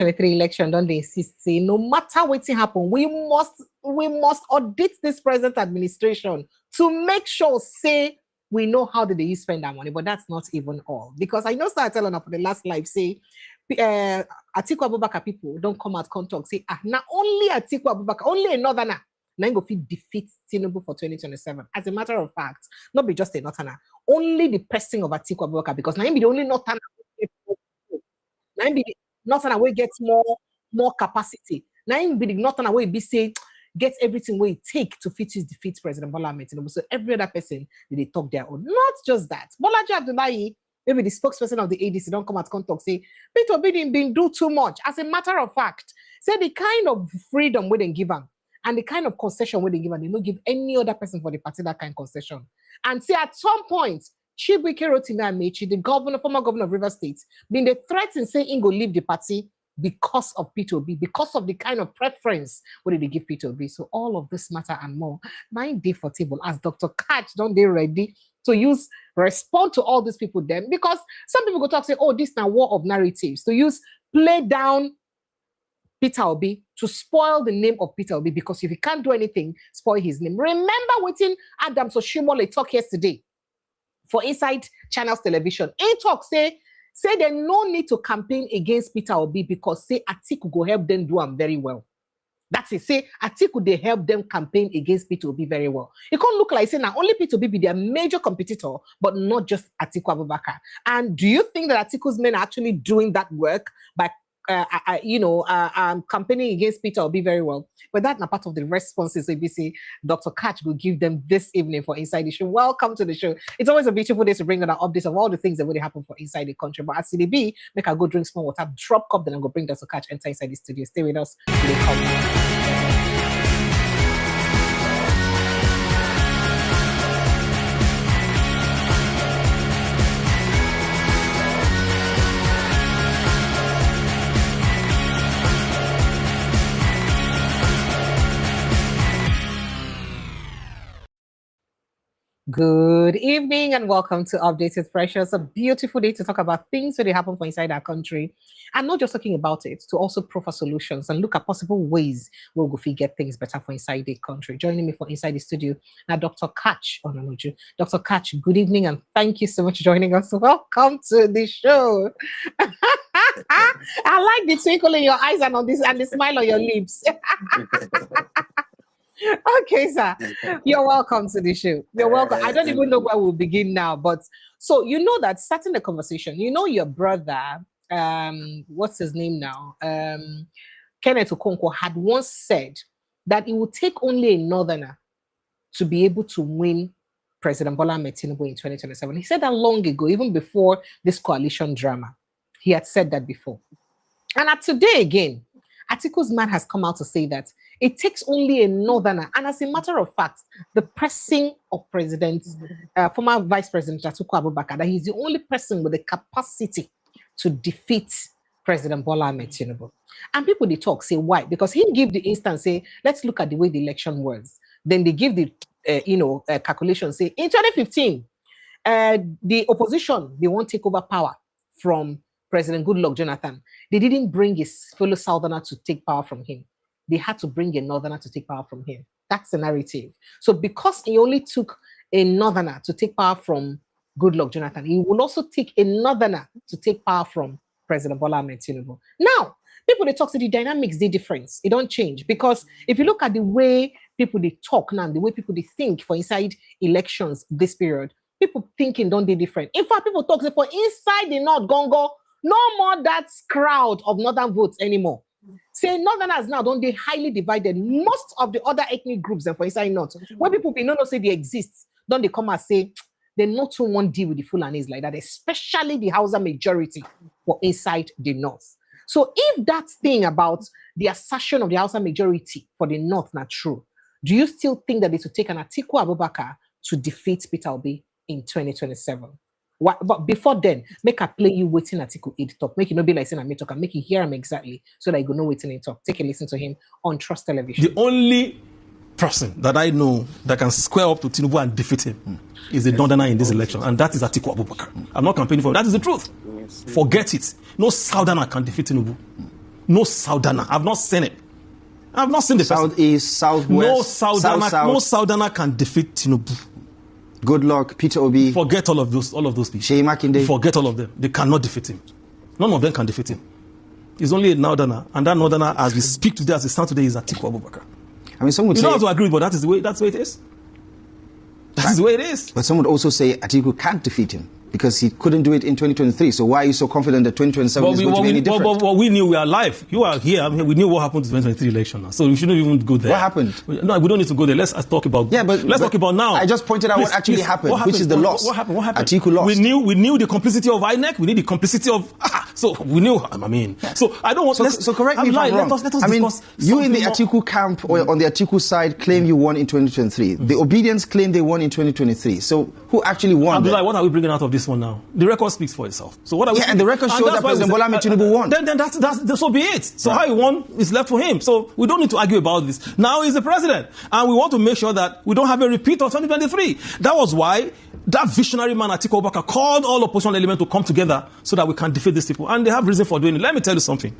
2023 election, don't they insist, say, no matter what happen, we must audit this present administration to make sure, say, we know how did they spend our money, but that's not even all. Because I know Sir telling up for the last live, say, Atiku Abubakar people don't come out, come talk, say, not only Atiku Abubakar, only a northerner, now go fit defeat Tinubu for 2027. As a matter of fact, not be just a northerner, only the pressing of Atiku Abubakar, because now be the only northerner. Now be the northerner way gets more capacity. Now be the northerner way be say get everything where it take to defeat President Bola Ahmed Tinubu. So every other person they talk their own. Not just that. Bolaji Abdullahi, maybe the spokesperson of the ADC don't come at contact say Peter Obi didn't been do too much. As a matter of fact, say the kind of freedom we didn't give them and the kind of concession we didn't give them, they don't give any other person for the party that kind of concession. And say at some point, Chibuike Rotimi Amechi, the former governor of Rivers State, been the threatened saying he go leave the party because of Peter Obi, because of the kind of preference what did they give Peter Obi. So all of this matter and more, 9 day for table as Dr. Katch, don't they ready to respond to all these people then? Because some people go talk, say, oh, this now war of narratives, to play down Peter Obi, to spoil the name of Peter Obi, because if he can't do anything, spoil his name. Remember what Adams Oshimole talk yesterday for Inside Channels Television. He talk, say they no need to campaign against Peter Obi because say Atiku go help them do them very well. That's it. Say Atiku they help them campaign against Peter Obi very well. It can't look like say now only Peter Obi be their major competitor, but not just Atiku Abubakar. And do you think that Atiku's men are actually doing that work by campaigning against Peter Obi very well? But that's not part of the responses ABC Dr. Katch will give them this evening for Inside the Show. Welcome to the show. It's always a beautiful day to bring on our updates of all the things that really happen for inside the country. But as CDB, make I go drink some water, drop cup, then I'm going to bring Dr. Katch enter inside the studio. Stay with us. Good evening and welcome to Updated Precious. A beautiful day to talk about things that happen for inside our country. And not just talking about it, to also proffer solutions and look at possible ways where we'll get things better for inside the country. Joining me for Inside the Studio now, Dr. Katch. Dr. Katch, good evening and thank you so much for joining us. Welcome to the show. I like the twinkle in your eyes and the smile on your lips. Okay, sir. You're welcome to the show. You're welcome. I don't even know where we'll begin now, but so you know that starting the conversation, you know your brother, what's his name now? Kenneth Okonkwo had once said that it would take only a northerner to be able to win President Bola Ahmed Tinubu in 2027. He said that long ago, even before this coalition drama. He had said that before. And today again, Atiku's man has come out to say that it takes only a northerner. And as a matter of fact, the pressing of former Vice President Atiku Abubakar, that he's the only person with the capacity to defeat President Bola Ahmed Tinubu. And people, they talk, say, why? Because he give the instance, say, let's look at the way the election was. Then they give the, calculation, say, in 2015, the opposition, they won't take over power from President Goodluck Jonathan. They didn't bring his fellow southerner to take power from him. They had to bring a northerner to take power from him. That's the narrative. So because he only took a northerner to take power from Goodluck Jonathan, he will also take a northerner to take power from President Bola Ahmed Tinubu. Now, people, they talk to the dynamics, the difference. It don't change. Because if you look at the way people, they talk now, the way people, they think for inside elections this period, people thinking don't they different. In fact, people talk for inside the North Gongo, no more that crowd of northern votes anymore. Say northerners now don't they highly divided. Most of the other ethnic groups and for inside North, when people no say they exist, don't they come and say they not too want deal with the Fulanis like that, especially the Hausa majority for inside the North. So if that thing about the assertion of the Hausa majority for the North not true, do you still think that they should take an Atiku Abubakar to defeat Peter Obi in 2027? But before then, make I play you waiting Atiku Eid talk. Make you not be like saying I may talk and make you hear him exactly so that you go know waiting and talk. Take a listen to him on Trust Television. The only person that I know that can square up to Tinubu and defeat him is the northerner in this election, and that is Atiku Abubakar. I'm not campaigning for him. That is the truth. Forget it. No southerner can defeat Tinubu. No Southerner. I've not seen it. I've not seen the Southeast, Southwest, no Southerner can defeat Tinubu. Good luck, Peter Obi. Forget all of those people. Sheyi Makinde. Forget all of them. They cannot defeat him. None of them can defeat him. He's only a Northerner, and that Northerner, as we speak today, as it stands today, is Atiku Abubakar. I mean, some would say... You don't have to agree, but that's the way it is. That's the way it is. But some would also say Atiku can't defeat him because he couldn't do it in 2023. So why are you so confident that 2027 is going to be any different? Well, we knew we are alive. You are here. I mean, we knew what happened to the 2023 election now. So we shouldn't even go there. What happened? No, we don't need to go there. Let's talk about... Yeah, but... Let's talk about now. I just pointed out what actually happened, which is the loss. What happened? Atiku lost. We knew the complicity of INEC. We knew the complicity of... So we knew, I mean... So I don't want... So correct me if I'm wrong. Let us discuss... You in the Atiku camp or on the Atiku side claim you won in 2023. The Obedience claim they won in 2023. So who actually won? Abdullah, what are we bringing out of this one now? The record speaks for itself. So what are we? Yeah, and the record shows that President Bola Tinubu won. Then that's so be it. So how he won is left for him. So we don't need to argue about this. Now he's the president, and we want to make sure that we don't have a repeat of 2023. That was why that visionary man Atiku Abubakar called all opposition elements to come together so that we can defeat these people, and they have reason for doing it. Let me tell you something.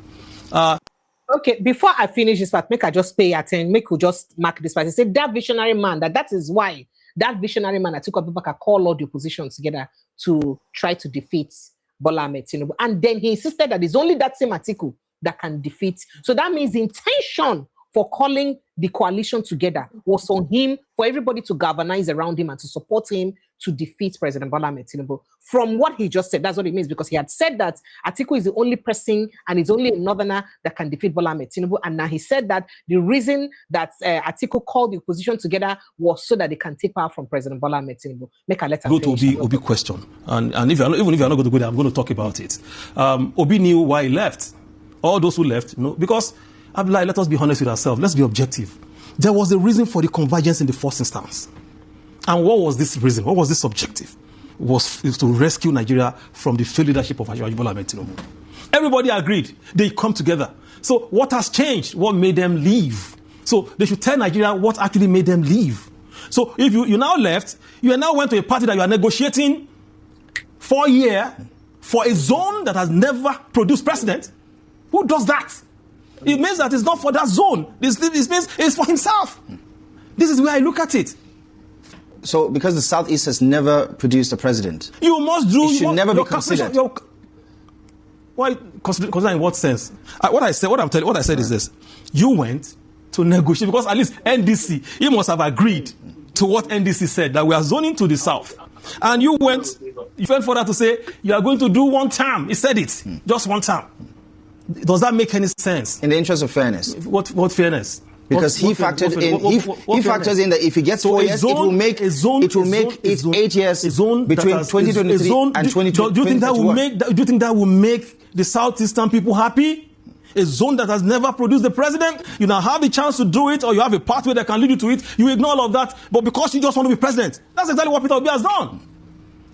Okay, before I finish this part, make I just pay attention. Make we just mark this part. He said that visionary man, that is why that visionary man Atiku Abubakar called all the opposition together to try to defeat Bola Tinubu. And then he insisted that it's only that same Atiku that can defeat. So that means the intention for calling the coalition together was on him, for everybody to galvanize around him and to support him to defeat President Bola Tinubu. From what he just said, that's what it means, because he had said that Atiku is the only person and is only a Northerner that can defeat Bola Tinubu. And now he said that the reason that Atiku called the opposition together was so that they can take power from President Bola Tinubu. Make a letter. Go to Obi question. And even if you're not going to go there, I'm going to talk about it. Obi knew why he left. All those who left, because Abdullah, let us be honest with ourselves. Let's be objective. There was a reason for the convergence in the first instance. And what was this reason? What was this objective? It was to rescue Nigeria from the failed leadership of Bola Tinubu. Everybody agreed. They come together. So what has changed? What made them leave? So they should tell Nigeria what actually made them leave. So if you now left, you now went to a party that you are negotiating for a year for a zone that has never produced precedent. Who does that? It means that it's not for that zone. This means it's for himself. This is where I look at it. So, because the Southeast has never produced a president, you must do. It should never be considered. Why consider in what sense? What I said is this: you went to negotiate because at least NDC, you must have agreed to what NDC said, that we are zoning to the south, and you went further to say you are going to do one term. He said it, just one term. Does that make any sense? In the interest of fairness. What fairness? Because he factors in that if he gets 4 years, it will make it 8 years between 2023 and 2021. Do you think that will make the southeastern people happy? A zone that has never produced the president, you now have the chance to do it, or you have a pathway that can lead you to it. You ignore all of that, but because you just want to be president, that's exactly what Peter Obi has done.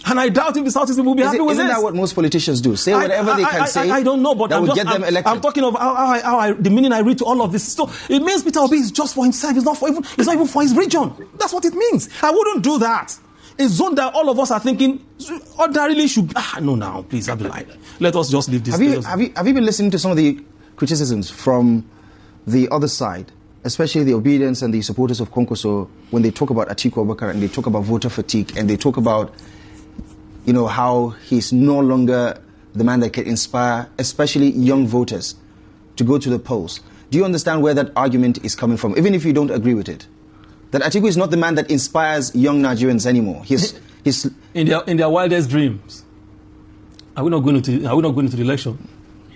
And I doubt if the Southeast people will be happy with this. Isn't that what most politicians do? Say whatever they can say. I don't know, but that will get them elected. I'm talking of the meaning I read to all of this. So it means Peter Obi is just for himself. It's not even for his region. That's what it means. I wouldn't do that. A zone that all of us are thinking ordinarily should. No, now please, Abdullah. Let us just leave this. Have you been listening to some of the criticisms from the other side, especially the Obedience and the supporters of Konkoso, when they talk about Atiku Abubakar and they talk about voter fatigue and they talk about how he's no longer the man that can inspire, especially young voters, to go to the polls. Do you understand where that argument is coming from, even if you don't agree with it? That Atiku is not the man that inspires young Nigerians anymore. He's in their wildest dreams. Are we not going to the election?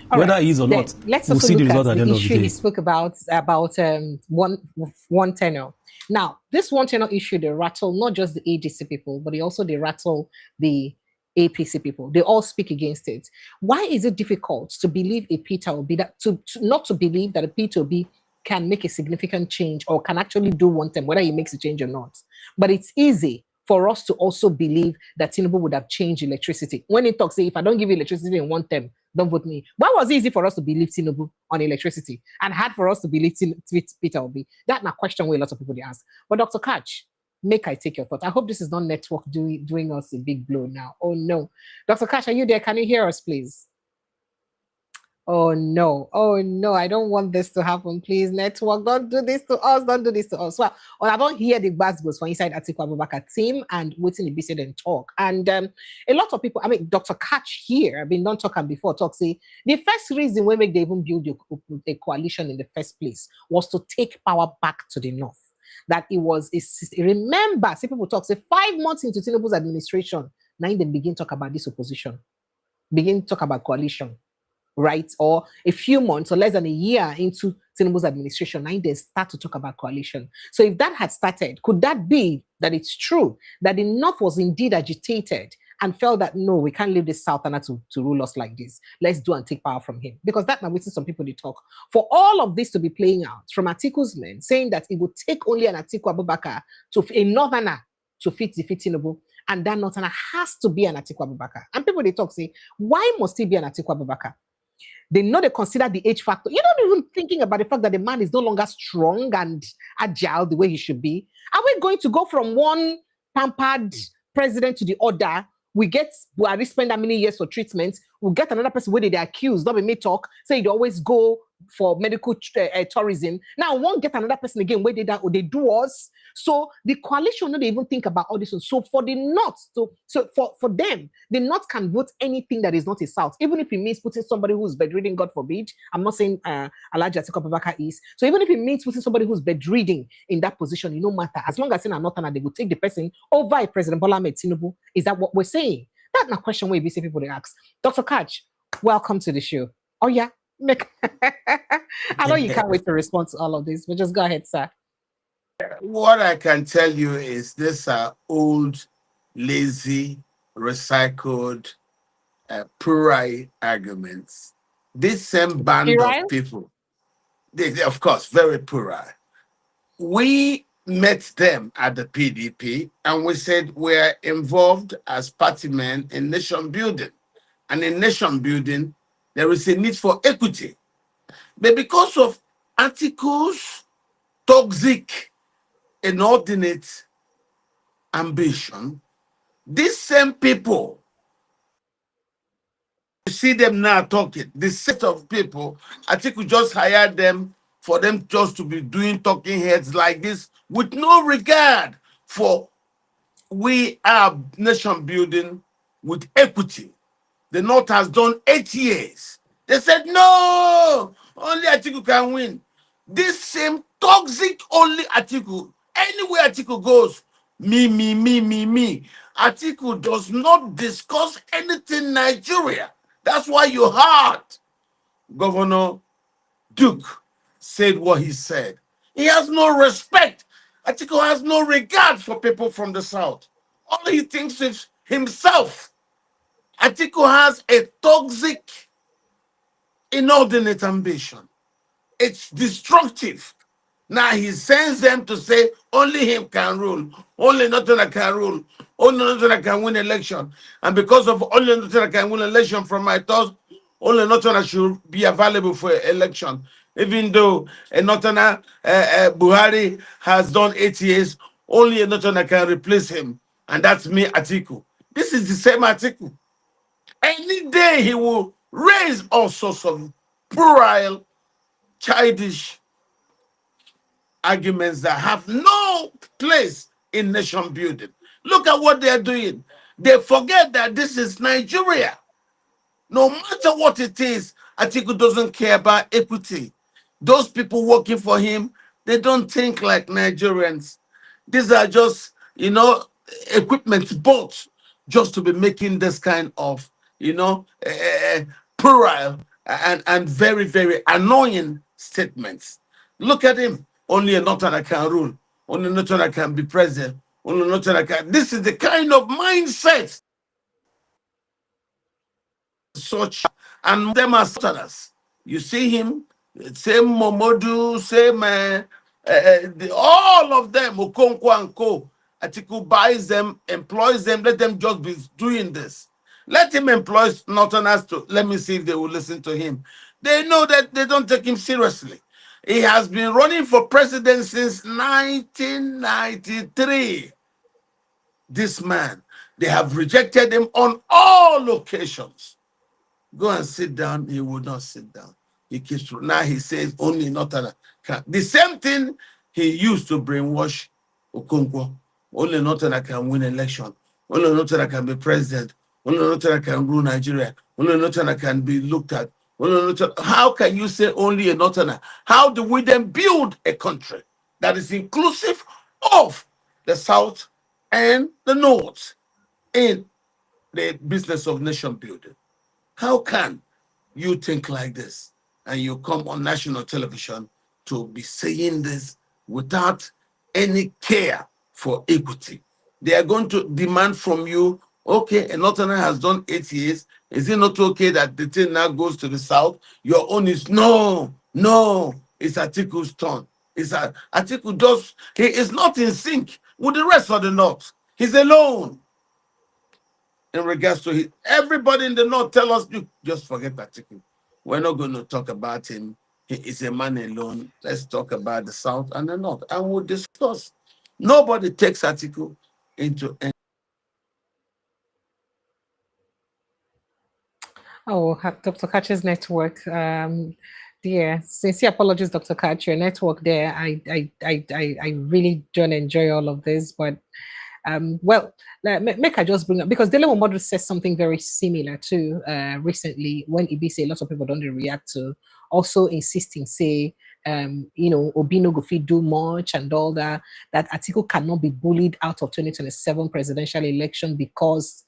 Whether he is or not, let's we'll see the result at the end of the day. He spoke about one tenure. Now, this one tenure issue, they rattle not just the ADC people, but they rattle the APC people. They all speak against it. Why is it difficult to believe a Peter Obi, not to believe that a Peter Obi can make a significant change or can actually do one thing, whether he makes a change or not? But it's easy for us to also believe that Tinubu would have changed electricity. When he talks, say, if I don't give you electricity in one term, don't vote me. Why was it easy for us to believe Tinubu on electricity and hard for us to believe Peter Obi? That's a question where a lot of people ask. But Dr. Katch, make I take your thought. I hope this is not network doing us a big blow now. Oh no. Dr. Katch, are you there? Can you hear us, please? Oh no, oh no, I don't want this to happen. Please, network, don't do this to us, don't do this to us. Well, I don't hear the buzzwords from inside Atiku Abubakar team and waiting to be said and talk. And a lot of people, I mean, Dr. Katch here, I've been done talking before, talk say the first reason we make they even build a coalition in the first place was to take power back to the north. That it was remember, see people talk, say 5 months into Tinubu's administration, now they begin talk about this opposition, begin talk about coalition, right? Or a few months or less than a year into Tinubu's administration, now they start to talk about coalition. So if that had started, could that be that it's true that the North was indeed agitated and felt that, no, we can't leave this Southerner to rule us like this. Let's do and take power from him. Because that might some people they talk. For all of this to be playing out, from Atiku's men saying that it would take only an Atiku Abubakar to a Northerner to defeat Tinubu, and that Northerner has to be an Atiku Abubakar. And people they talk say, why must he be an Atiku Abubakar? They know they consider the age factor. You're not even thinking about the fact that the man is no longer strong and agile the way he should be. Are we going to go from one pampered president to the other? We spend how many years for treatment. We'll get another person where they accuse, not be me talk, say they always go for medical tourism. Now, won't get another person again where they do us. So the coalition don't even think about all this. So for the North, so for them, the North can vote anything that is not a South, even if it means putting somebody who's bedridden, God forbid. I'm not saying Alhaji Atiku Abubakar is. So even if it means putting somebody who's bedridden in that position, no matter. As long as in a Northern, they will take the person over a President Bola Ahmed Tinubu. Is that what we're saying? That's not a question where BC people they ask. Dr. Katch, welcome to the show. Oh yeah. I know you can't wait to respond to all of this, but just go ahead, sir. What I can tell you is these are old, lazy, recycled, puerile arguments. This same band of people, they, of course, very puerile. We met them at the PDP and we said we're involved as party men in nation building. And in nation building, there is a need for equity. But because of Atiku's toxic, inordinate ambition, these same people, you see them now talking, this set of people, Atiku just hired them for them just to be doing talking heads like this with no regard for we are nation building with equity. The North has done 8 years. They said, no, only Atiku can win. This same toxic only Atiku, anywhere Atiku goes, me. Atiku does not discuss anything Nigeria. That's why you heard Governor Duke said what he said. He has no respect. Atiku has no regard for people from the South. All he thinks is himself. Atiku has a toxic, inordinate ambition. It's destructive. Now he sends them to say only him can rule, only nothing I can rule, only nothing I can win election. And because of only nothing I can win election from my thoughts, only nothing I should be available for election. Even though Buhari has done 8 years, only nothing I can replace him. And that's me, Atiku. This is the same Atiku. Any day he will raise all sorts of puerile, childish arguments that have no place in nation building. Look at what they are doing. They forget that this is Nigeria. No matter what it is, Atiku doesn't care about equity. Those people working for him, they don't think like Nigerians. These are just, equipment bought just to be making this kind of, puerile and very, very annoying statements. Look at him. Only a Northerner can rule. Only a Northerner can be president. Only a Northerner can. This is the kind of mindset such, and them are Southerners. You see him, same Momodu, same all of them, Okonkwo and Co. Atiku buys them, employs them, let them just be doing this. Let him employ Northerners to let me see if they will listen to him. They know that they don't take him seriously. He has been running for president since 1993. This man, they have rejected him on all occasions. Go and sit down. He will not sit down. He keeps now. He says only Northern can. The same thing he used to brainwash Okonkwo. Only Northern can win election. Only Northern can be president. Only Northern can rule Nigeria. Only Northern can be looked at. Only Northern. How can you say only a Northern? How do we then build a country that is inclusive of the South and the North in the business of nation building? How can you think like this and you come on national television to be saying this without any care for equity? They are going to demand from you, okay, a northerner has done 8 years. Is it not okay that the thing now goes to the south? Your own is no, no, it's Atiku's turn. Atiku does, he is not in sync with the rest of the north. He's alone in regards to it. Everybody in the north tell us, you just forget Atiku. We're not going to talk about him. He is a man alone. Let's talk about the south and the north, and we'll discuss. Nobody takes Atiku into any. Oh, Dr. Katch's network. Dear, sincere apologies, Dr. Katch. Your network there. I really don't enjoy all of this, but well, make I just bring up because Dele Momodu says something very similar to recently when Ibi say a lot of people don't react to, also insisting say Obi no go fit do much and all that, that Atiku cannot be bullied out of 2027 presidential election because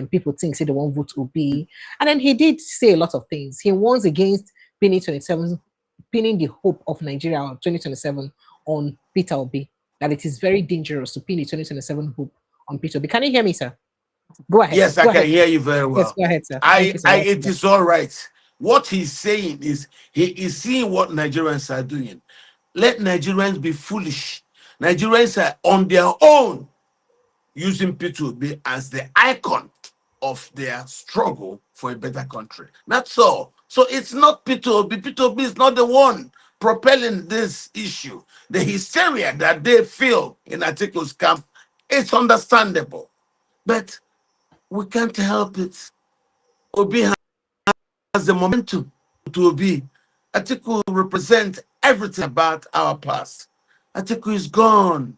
people think say they won't vote Obi. And then he did say a lot of things. He warns against pinning 27 pinning the hope of Nigeria of 2027 on Peter Obi, that it is very dangerous to pin the 2027 hope on Peter Obi. Can you hear me, sir? Go ahead. Yes, Go I can ahead. hear you very well. Yes, go ahead, sir. Thank you, sir. It is all right. What he's saying is he is seeing what Nigerians are doing. Let Nigerians be foolish. Nigerians are on their own using P2B as the icon of their struggle for a better country. That's all. So it's not P2B. P2B is not the one propelling this issue. The hysteria that they feel in Atiku's camp is understandable. But we can't help it. Obi has the momentum to Obi. Atiku represents everything about our past. Atiku is gone.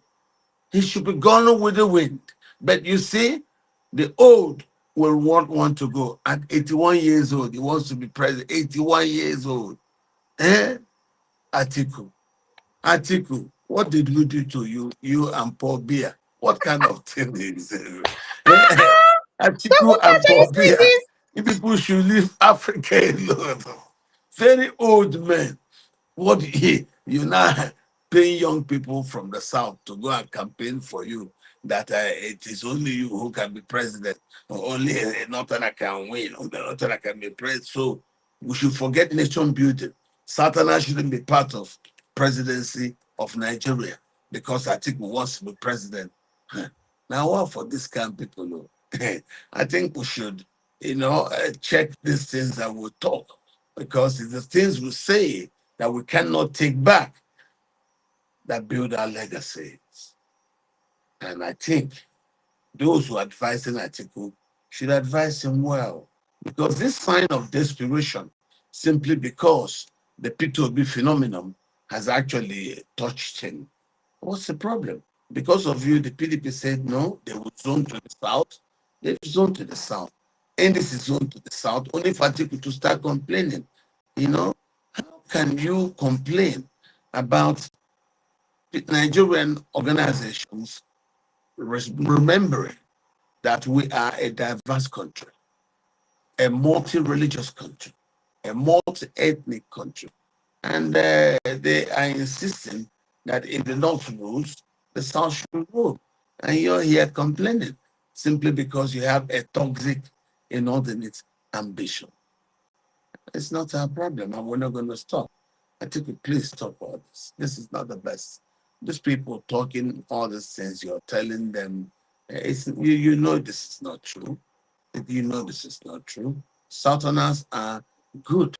He should be gone with the wind. But you see, the old will want to go. At 81 years old, he wants to be president. 81 years old. Eh? Atiku. Atiku, what did we do to you, you and Paul Biya? What kind of thing is it? Atiku Dr. and Katch, are you Paul saying Biya. this? You people should leave Africa alone. Very old men. What you now paying young people from the south to go and campaign for you that it is only you who can be president, or only a northerner can win, only a northerner can be president. So we should forget nation building. Southerners shouldn't be part of presidency of Nigeria because Atiku wants to be president. Now what for this kind of people? No? I think we should, check these things that we talk because it's the things we say that we cannot take back that build our legacies. And I think those who are advising Atiku should advise him well. Because this sign of desperation, simply because the P2B phenomenon has actually touched him. What's the problem? Because of you, the PDP said no, they would zone to the south. They've zoned to the south. And this is zoned to the south, only for Atiku to start complaining. How can you complain about Nigerian organizations remembering that we are a diverse country, a multi-religious country, a multi-ethnic country, and they are insisting that if the North rules, the South should rule, and you're here complaining simply because you have a toxic, inordinate ambition. It's not our problem, and we're not going to stop. I think we please stop all this. This is not the best. These people talking all these things, you're telling them, you know this is not true. You know this is not true. Southerners are good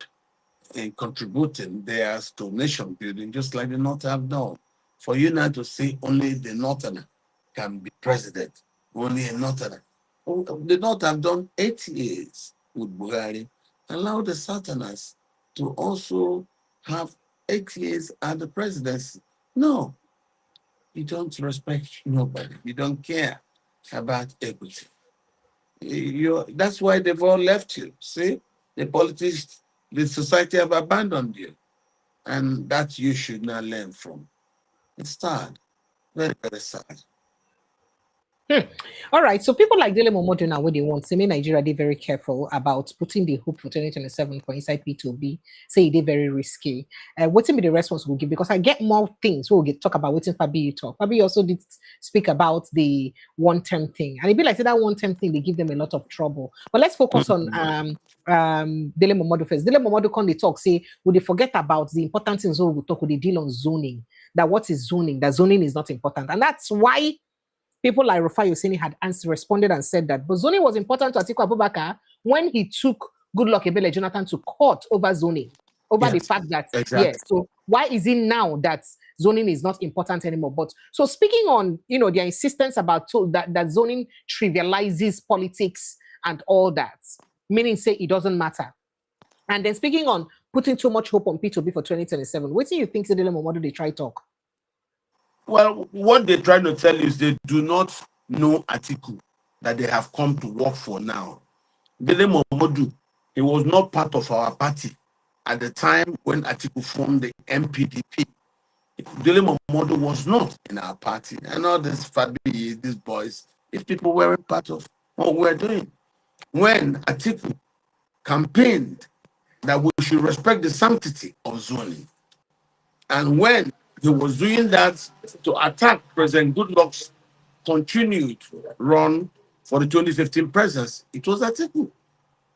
in contributing theirs to nation building, just like the North have done. For you now to say only the Northerner can be president, only a Northerner. The North have done 8 years with Buhari. allow the Southerners to also have 8 years at the presidency. No, you don't respect nobody. You don't care about equity. That's why they've all left you. See, the politics, the society have abandoned you, and that you should not learn from. It's sad, very very sad. Hmm. All right. So people like Dele Momodu now, what they want, say, make Nigeria, they very careful about putting the hope for 2027 for inside P2B. Say they very risky. What will be the response we'll give? Because I get more things. We'll get talk about what in Fabi you talk. Fabi also did speak about the one-term thing, and it be like say that one-term thing they give them a lot of trouble. But let's focus on Dele Momodu first. Dele Momodu can they talk say would they forget about the important things? So we'll talk with the deal on zoning. That what is zoning? That zoning is not important, and that's why people like Rufai Yosini had responded and said that. But zoning was important to Atiku Abubakar when he took Goodluck Ebele Jonathan to court over zoning, over the Yes, fact that, yes, exactly. so why is it now that zoning is not important anymore? But so speaking on, their insistence about that zoning trivializes politics and all that, meaning say it doesn't matter. And then speaking on putting too much hope on P2B for 2027, what do you think Sedele Momodu they try talk? Well, what they're trying to tell you is they do not know Atiku that they have come to work for now. Dele Momodu, he was not part of our party at the time when Atiku formed the MPDP. Dele Momodu was not in our party. And all this Fabi, these boys, if people weren't part of what we're doing. When Atiku campaigned that we should respect the sanctity of zoning, and when he was doing that to attack President Goodluck's continued run for the 2015 presidency, it was Atiku.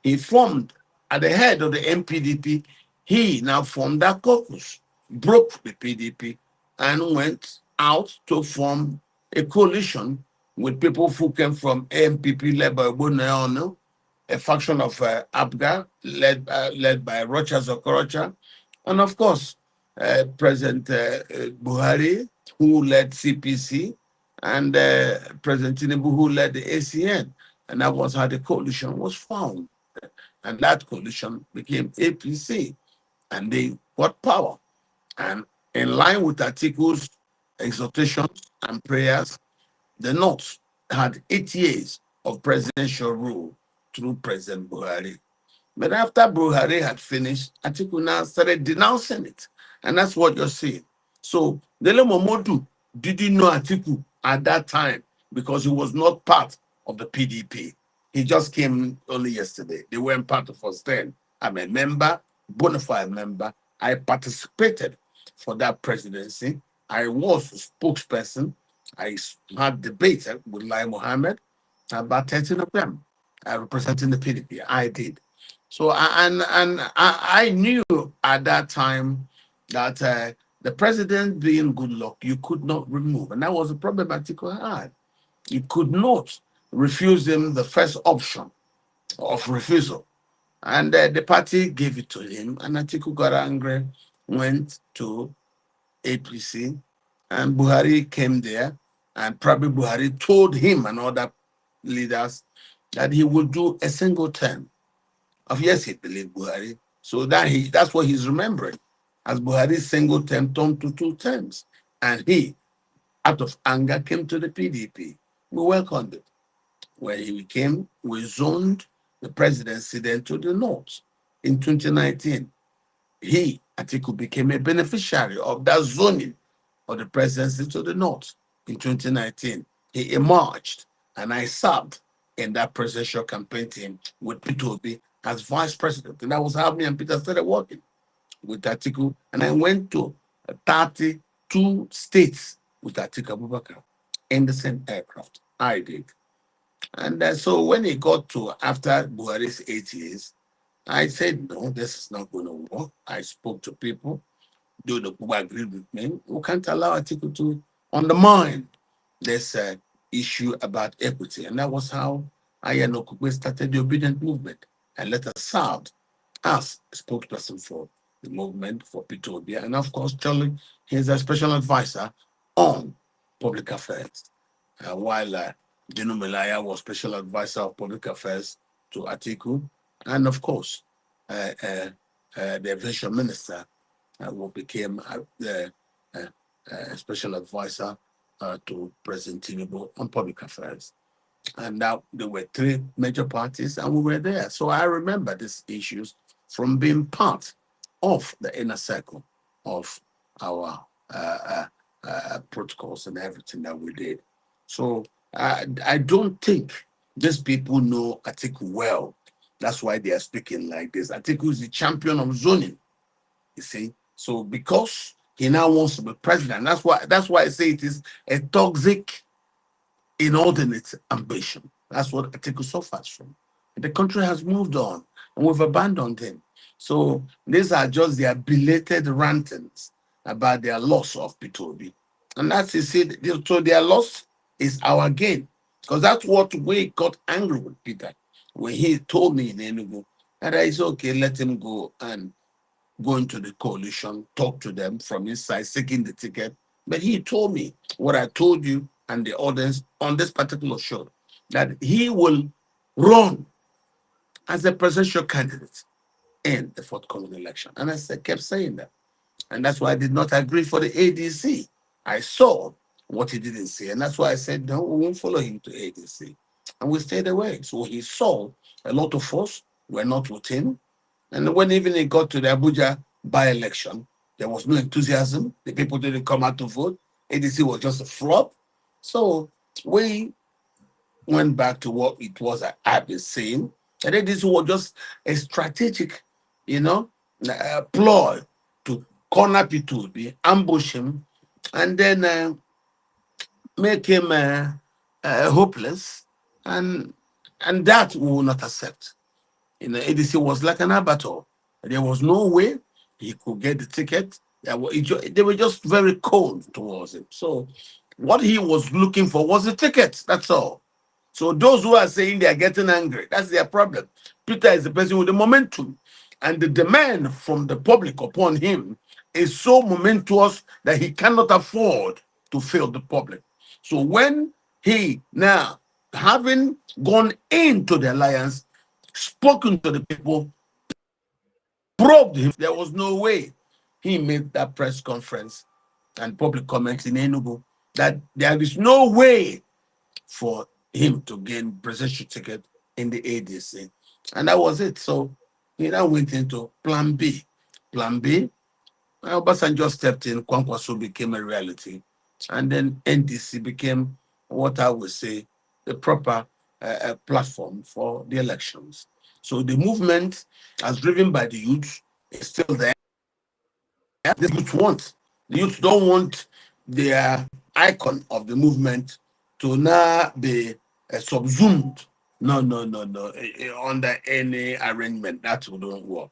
He formed at the head of the MPDP. He now formed that caucus, broke the PDP, and went out to form a coalition with people who came from AMPP led by Oboneonu, a faction of ABGA led by Rocha Zokorocha, and of course, President Buhari, who led CPC, and President Tinubu, who led the ACN. And that was how the coalition was formed. And that coalition became APC, and they got power. And in line with Atiku's exhortations and prayers, the North had 8 years of presidential rule through President Buhari. But after Buhari had finished, Atiku now started denouncing it. And that's what you're seeing. So Dele Momodu didn't know Atiku at that time because he was not part of the PDP. He just came only yesterday. They weren't part of us then. I'm a member, bona fide member. I participated for that presidency. I was a spokesperson. I had debates with Lai Mohammed, about 13 of them, representing the PDP. I did. So I knew at that time that the president being good luck, you could not remove, and that was the problem Atiku had. You could not refuse him the first option of refusal, and the party gave it to him, and Atiku got angry, went to APC, and Buhari came there, and probably Buhari told him and other leaders that he would do a single term. Of yes, he believed Buhari. So that's what he's remembering. As Buhari's single term turned to 2 terms. And he, out of anger, came to the PDP. We welcomed it. When he came, we zoned the presidency then to the North. In 2019, he, Atiku, became a beneficiary of that zoning of the presidency to the North. In 2019, he emerged, and I served in that presidential campaign team with Peter Obi as vice president. And that was how me and Peter started working with Atiku. And I went to 32 states with Atiku Abubakar in the same aircraft. I did. And so when it got to after Buhari's 8 years, I said, no, this is not going to work. I spoke to people, though the people agreed with me. We can't allow Atiku to undermine this issue about equity. And that was how I and Okukwe started the obedient movement and later served as a spokesperson for the movement for P2B. And of course, Charlie, he's a special advisor on public affairs. While Dino Melaya was special advisor of public affairs to Atiku. And of course, the aviation minister, who became the special advisor to President Tinubu on public affairs. And now there were three major parties, and we were there. So I remember these issues from being part of the inner circle of our protocols and everything that we did. So I don't think these people know Atiku well. That's why they are speaking like this. Atiku is the champion of zoning. You see, so because he now wants to be president, that's why I say it is a toxic, inordinate ambition. That's what Atiku suffers from. The country has moved on, and we've abandoned him. So these are just their belated rantings about their loss of P2B. And that's you see, so their loss is our gain. Because that's what we got angry with Peter when he told me in Enugu that it's okay, let him go and go into the coalition, talk to them from inside, seeking the ticket. But he told me what I told you and the audience on this particular show, that he will run as a presidential candidate in the forthcoming election. And kept saying that. And that's why I did not agree for the ADC. I saw what he didn't say. And that's why I said, no, we won't follow him to ADC. And we stayed away. So he saw a lot of us were not with him. And when even he got to the Abuja by-election, there was no enthusiasm. The people didn't come out to vote. ADC was just a flop. So we went back to what it was I had been saying. And ADC was just a strategic, ploy to corner P2B, ambush him, and then make him hopeless. And that we will not accept. ADC was like an abattoir. There was no way he could get the ticket. They were just very cold towards him. So what he was looking for was the ticket. That's all. So those who are saying they are getting angry, that's their problem. Peter is the person with the momentum. And the demand from the public upon him is so momentous that he cannot afford to fail the public. So when he now, having gone into the alliance, spoken to the people, probed him, there was no way he made that press conference and public comments in Enugu that there is no way for him to gain presidential ticket in the ADC. And that was it. So he now went into plan B. Plan B, Obasanjo stepped in, Kwankwaso became a reality. And then NDC became what I would say the proper platform for the elections. So the movement, as driven by the youth, is still there. The youth want. The youth don't want their icon of the movement to now be subsumed. No, no, no, no. Under any arrangement, that wouldn't work.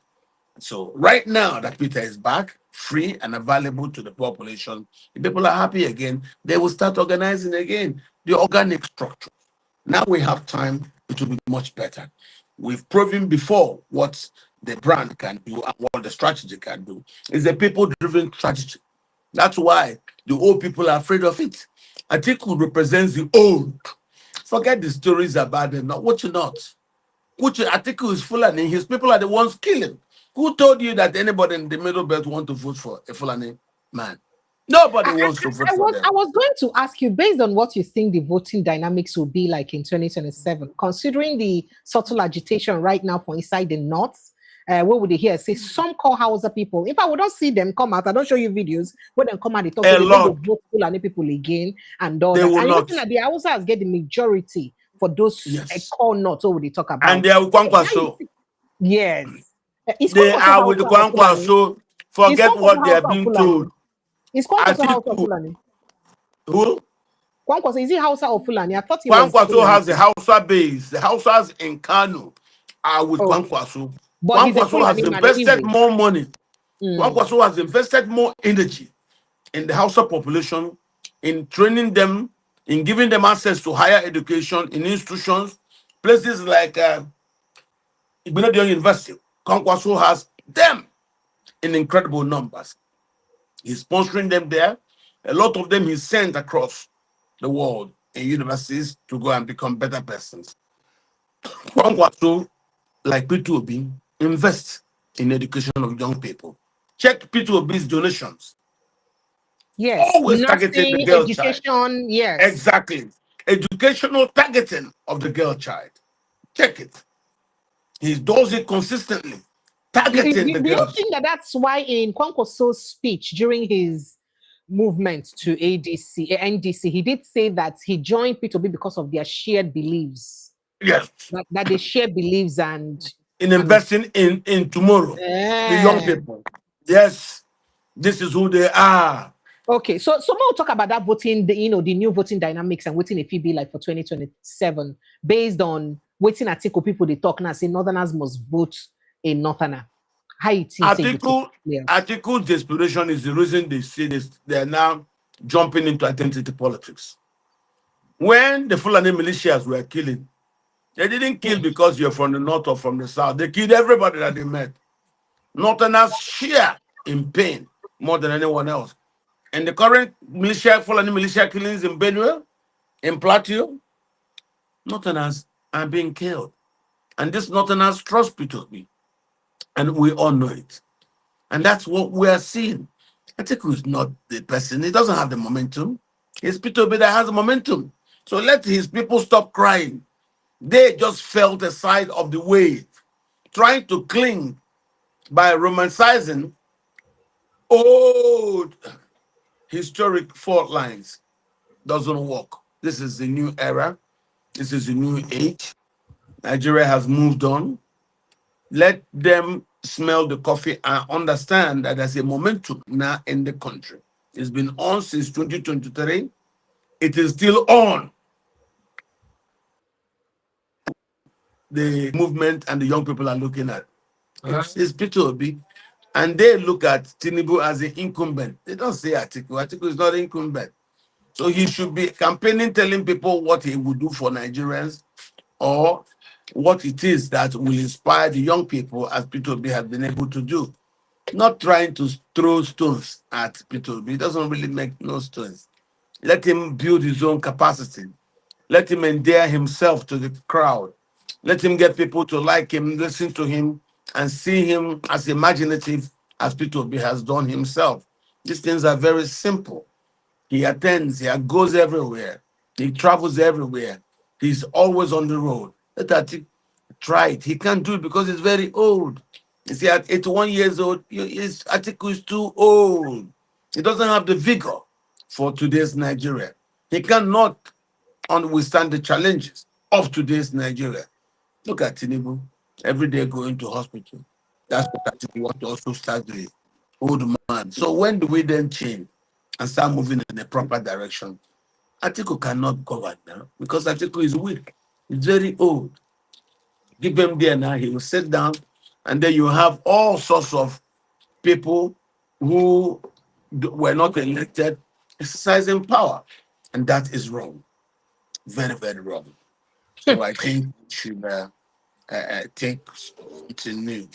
So right now that Peter is back, free and available to the population, the people are happy again. They will start organizing again. The organic structure. Now we have time, it will be much better. We've proven before what the brand can do and what the strategy can do. It's a people-driven strategy. That's why the old people are afraid of it. Atiku represents the old. Forget the stories about them. Not what you not. Which Atiku is Fulani. His people are the ones killing. Who told you that anybody in the middle belt want to vote for a Fulani man? Nobody wants to vote for them. I was going to ask you, based on what you think the voting dynamics will be like in 2027, considering the subtle agitation right now for inside the north, what would they hear? Say some call Hausa people. If I would not see them come out, I don't show you videos where they come out, they talk A so lot. they vote Fulani people again and all They that. will And not. looking at the Hausas get the majority for those Yes. call not, what would they talk about? And they are Kwankwaso. Yes. Is They Kwankwaso are with Hausa or Fulani? Kwankwaso. Forget what they are Hausa or being Fulani? told. Is Kwankwaso Hausa or Atiku, Fulani? who? Kwankwaso, is he Hausa or Fulani? I thought he was Kwankwaso Fulani. has a Hausa base. The Hausas in Kano are with Oh. Kwankwaso. But he's a Kwankwaso has Fulani man invested anyway. more money. Kwankwaso has invested more energy in the Hausa population, in training them, in giving them access to higher education in institutions, places like Igbinedion University. Kwankwaso has them in incredible numbers. He's sponsoring them there. A lot of them he's sent across the world in universities to go and become better persons. Kwankwaso, like P2B, invest in education of young people. Check P2B's donations. Yes, Always targeting the nursing, girl child. education, yes. Exactly. Educational targeting of the girl child. Check it. He does it consistently. Targeting the Do you girl child. think that that's why in Kwankwaso's speech during his movement to NDC, he did say that he joined P2B because of their shared beliefs, Yes. that they share beliefs In and investing in tomorrow. The young eh. people. Yes. This is who they are. Okay, so we'll talk about that voting, the new voting dynamics and waiting if it be like for 2027, based on waiting article people they talk now say Northerners must vote a Northerner. How you think say go take place? Atiku's desperation is the reason they say this. They are now jumping into identity politics. When the Fulani militias were killing, they didn't kill because you're from the north or from the south. They killed everybody that they met. Northerners share in pain more than anyone else. And the current Fulani militia killings in Benue, in Plateau, Northerners are being killed. And this Northerners trust P2B. And we all know it. And that's what we are seeing. Atiku is not the person. He doesn't have the momentum. It's P2B that has the momentum. So let his people stop crying. They just felt the side of the wave, trying to cling by romanticizing old historic fault lines. Doesn't work. This is the new era. This is the new age. Nigeria has moved on. Let them smell the coffee and understand that there's a momentum now in the country. It's been on since 2023. It is still on. The movement and the young people are looking at. It's P2B. And they look at Tinubu as an incumbent. They don't say Atiku. Atiku is not incumbent. So he should be campaigning, telling people what he would do for Nigerians or what it is that will inspire the young people as P2B has been able to do. Not trying to throw stones at P2B. It doesn't really make no stones. Let him build his own capacity. Let him endear himself to the crowd. Let him get people to like him, listen to him, and see him as imaginative as P2B has done himself. These things are very simple. He attends, he goes everywhere, he travels everywhere. He's always on the road. Let that try it. He can't do it because he's very old. You see, at 81 years old, his Atiku is too old. He doesn't have the vigor for today's Nigeria. He cannot withstand the challenges of today's Nigeria. Look at Tinubu, every day going to hospital. That's what Atiku want to also start doing. Old man. So when do we then change and start moving in the proper direction? Atiku cannot govern now because Atiku is weak. He's very old. Give him there now, he will sit down, and then you have all sorts of people who were not elected exercising power. And that is wrong. Very, very wrong. So I think we should take something new.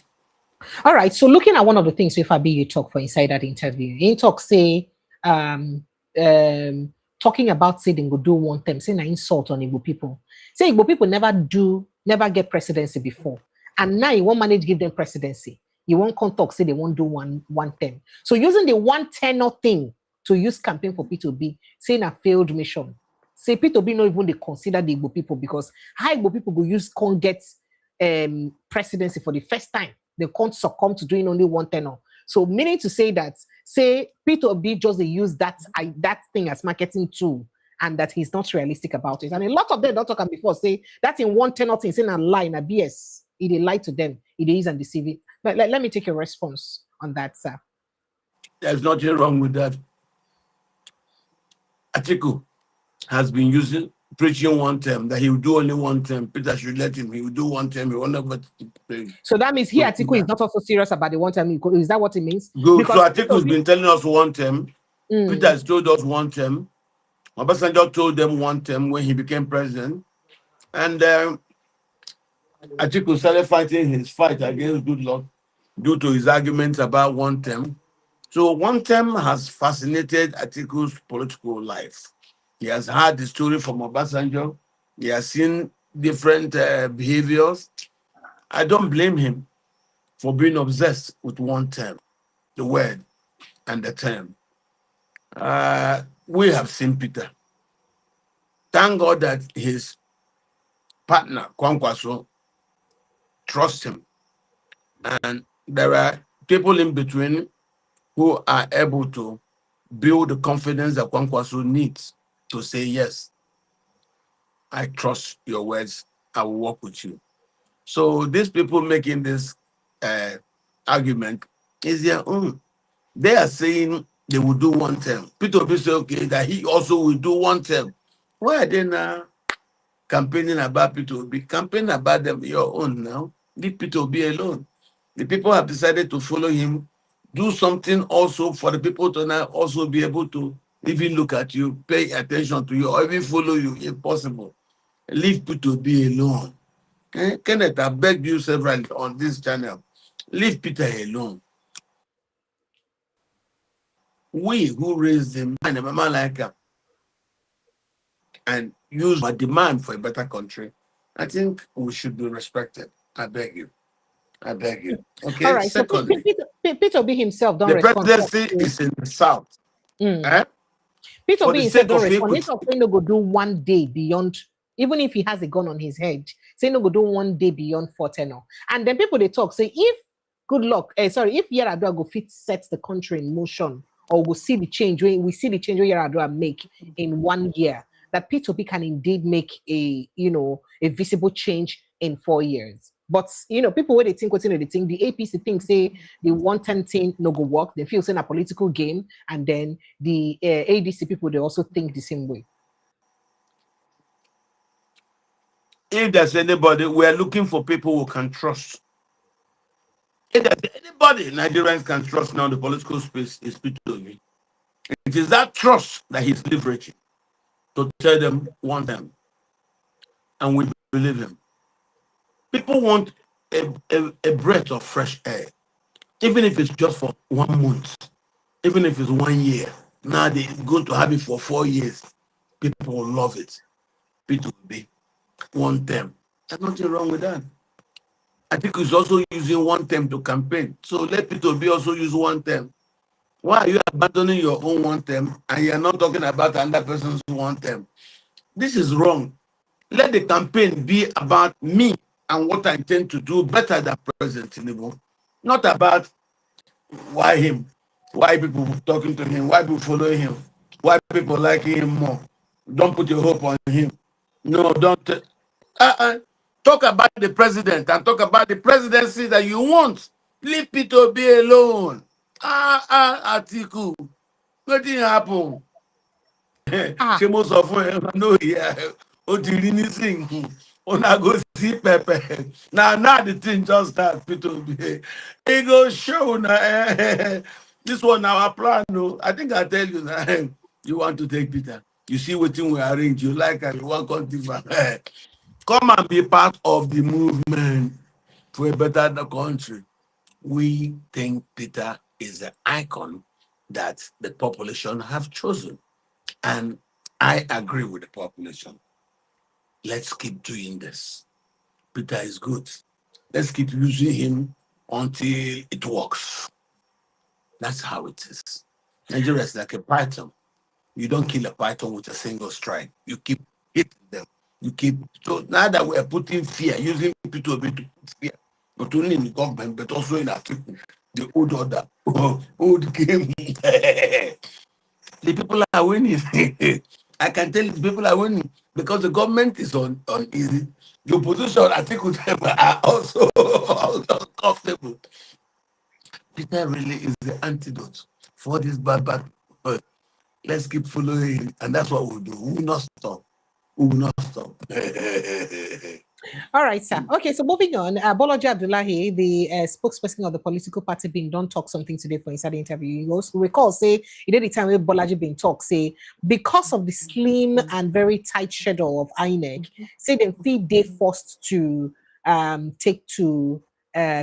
All right. So looking at one of the things if Fabi you talk for inside that interview, in talk say um talking about say they go do one term, saying an insult on Igbo people. Say Igbo people never get presidency before. And now you won't manage give them presidency. You won't come talk, say they won't do one term. So using the one tenor thing to use campaign for P2B, saying a failed mission. Say P2B not even they consider the Igbo people because how Igbo people go use can't get presidency for the first time. They can't succumb to doing only one tenor. So meaning to say that, say P2B just they use that thing as marketing tool and that he's not realistic about it. And a lot of them don't talk before say that in one tenor thing, saying a lie, a BS. It lie to them. It is and deceiving. But let me take your response on that, sir. There's nothing wrong with that. Atiku has been preaching one term that he will do only one term. Peter should let him. He will do one term. He will never. So that means Atiku is not also serious about the one term. Is that what it means? Good. Because so Atiku has been telling us one term. Peter has told us one term. Obasanjo told them one term when he became president. And Atiku started fighting his fight against Goodluck due to his arguments about one term. So one term has fascinated Atiku's political life. He has heard the story from Obasanjo. He has seen different behaviors. I don't blame him for being obsessed with one term, the word and the term. We have seen Peter. Thank God that his partner, Kwankwaso, trusts him. And there are people in between who are able to build the confidence that Kwankwaso needs to say, yes, I trust your words. I will work with you. So these people making this argument is their own. They are saying they will do one term. Peter will say, okay, that he also will do one term. Why are they now campaigning about Peter Obi? Campaign about them your own now. Leave Peter Obi alone. The people have decided to follow him. Do something also for the people to now also be able to even look at you, pay attention to you, or even follow you if possible. Leave Peter Obi alone. Kenneth, I begged you several on this channel. Leave Peter alone. We who raised him and a mama like him and use our demand for a better country, I think we should be respected. I beg you. I beg you. All Okay. right. So Secondly, Peter Obi himself don't the respond. presidency is in the south. Mm. Peter For Obi the himself sake don't of respond. He's equity, not saying no go do one day beyond, even if he has a gun on his head. Say no go do one day beyond 4 tenor. And then people they talk say if good luck, if Yaradua go fit set the country in motion, or we see the change when we see the change when Yaradua make in 1 year, that Peter Obi can indeed make a a visible change in 4 years. But people when they think what's they think, the APC think say the 110 thing no go work, they feel saying a political game, and then the ADC people they also think the same way. if there's anybody, we are looking for people who can trust. If there's anybody Nigerians can trust now in the political space, is Peter Obi. It is that trust that he's leveraging to tell them one time, and we believe him. People want a breath of fresh air, even if it's just for 1 month, even if it's 1 year. Now they're going to have it for 4 years. People will love it. People will be one term. There's nothing wrong with that. I think he's also using one term to campaign. So let people be also use one term. Why are you abandoning your own one term and you're not talking about another person's one term? This is wrong. Let the campaign be about me and what I intend to do better than President Tinubu. Not about why him, why people talking to him, why people following him, why people liking him more. Don't put your hope on him. No, don't. Talk about the president and talk about the presidency that you want. Leave Peter Obi alone. Atiku. What did happen? Ah, Ṣé mo sọ fún ẹ no yeah ó ti rí nísìnyí una go see pepper now the thing just start Peter Obi e go show na this one na our plan o I think I tell you na you want to take Peter you see wetin we arrange you like am you wan come different come and be part of the movement for a better country. We think Peter is the icon that the population have chosen. And I agree with the population. Let's keep doing this. Peter is good. Let's keep using him until it works. That's how it is. Nigeria is like a python. You don't kill a python with a single strike. You keep hitting them. You keep so now that we're putting fear, using people to put fear, not only in the government but also in Atiku, the old order, old game. The people are winning. I can tell you the people are winning because the government is on easy. The opposition, I think, with them are also comfortable. Peter really is the antidote for this bad. Let's keep following, and that's what we'll do. We will not stop. We will not stop. all right, sir. Okay, so moving on. Bolaji Abdullahi, the spokesperson of the political party, been don't talk something today for inside the interview. You also recall say he did the time where Bolaji been talk say because of the slim and very tight schedule of INEC, say them feed they forced to take to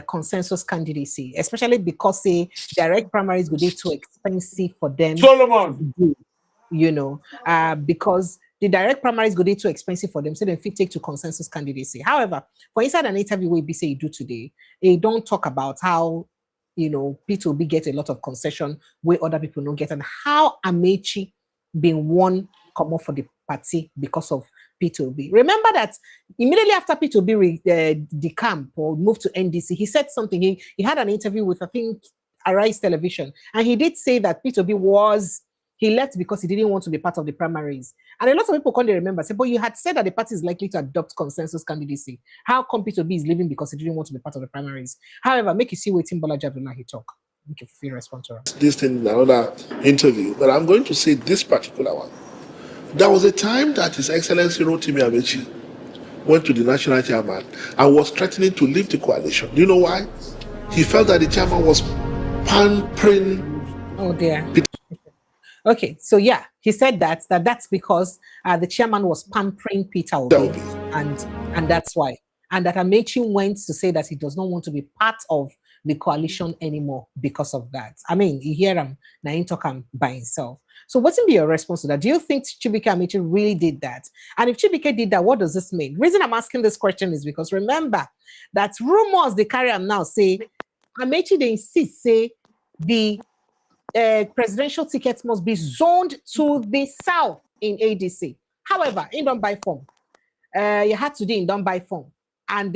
consensus candidacy, especially because say direct primaries would be too expensive for them Solomon. to do, because the direct primaries go dey too expensive for them, so they fit take to consensus candidacy. However, for inside an interview wey be say you do today, they don't talk about how P2B get a lot of concession where other people don't get, and how Amechi been won come off for the party because of P2B. Remember that immediately after P2B the camp or moved to NDC, he said something. He had an interview with, I think, Arise Television, and he did say that P2B he left because he didn't want to be part of the primaries. And a lot of people can't remember, say, but you had said that the party is likely to adopt consensus candidacy. How come P2B is leaving because he didn't want to be part of the primaries? However, make you see what Tim Bolaji Abdullah he talk. Make you feel respond to her. This thing in another interview, but I'm going to say this particular one. There was a time that His Excellency Rotimi Amechi went to the national chairman and was threatening to leave the coalition. Do you know why? He felt that the chairman was pampering. Oh dear. Okay, so yeah, he said that's because the chairman was pampering Peter Obi, and that's why. And that Amechi went to say that he does not want to be part of the coalition anymore because of that. I mean, you hear him, now he talk by himself. So what's be your response to that? Do you think Chibuike Amechi really did that? And if Chibuike did that, what does this mean? The reason I'm asking this question is because remember that rumors they carry him now say, Amechi they insist, say the presidential tickets must be zoned to the south in ADC. However, in don't buy form. You had to do in don't buy form. And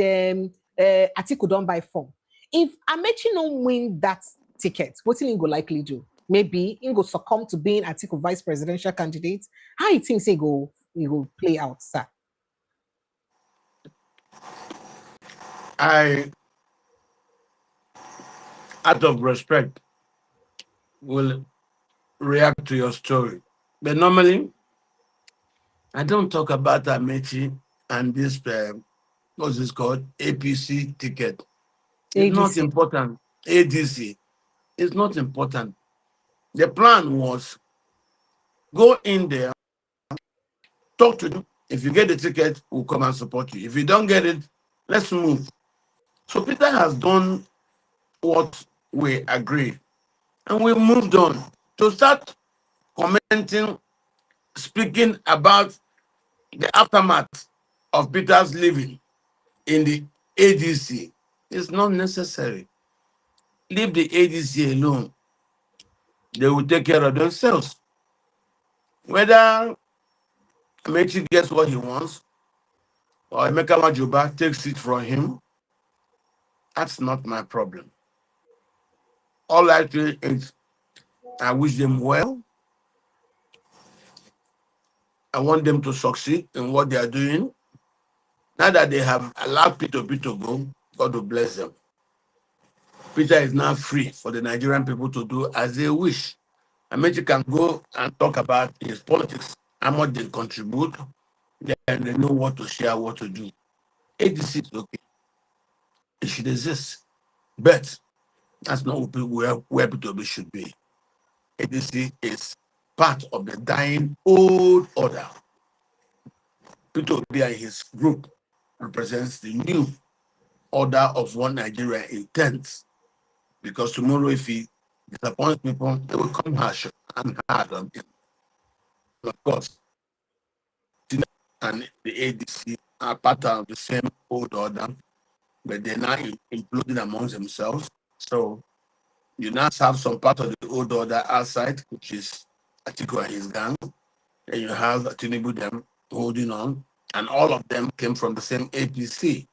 Atiku don't buy form. If Amechi don't win that ticket, what he go likely do? Maybe he go succumb to being Atiku vice presidential candidate. How you think he go play out, sir? Out of respect, will react to your story. But normally, I don't talk about Amechi and this, what's this called? APC ticket. It's not important. ADC. It's not important. The plan was go in there, talk to them. If you get the ticket, we'll come and support you. If you don't get it, let's move. So Peter has done what we agreed. And we moved on to start commenting, speaking about the aftermath of Peter's living in the ADC. It's not necessary. Leave the ADC alone. They will take care of themselves. Whether Amechi gets what he wants or Emeka Majuba takes it from him, that's not my problem. All I do is I wish them well. I want them to succeed in what they are doing. Now that they have allowed P2B to go, God will bless them. Peter is now free for the Nigerian people to do as they wish. Amechi can go and talk about his politics, how much they contribute, then they know what to share, what to do. ADC is okay. It should exist. But that's not where P2B should be. ADC is part of the dying old order. P2B and his group represents the new order of one Nigeria intent. Because tomorrow, if he disappoints people, they will come harsh and hard on him. Of course, Tinubu and the ADC are part of the same old order, but they're now imploding amongst themselves. So you now have some part of the old order outside, which is Atiku and his gang. And you have Tinubu them holding on, and all of them came from the same APC.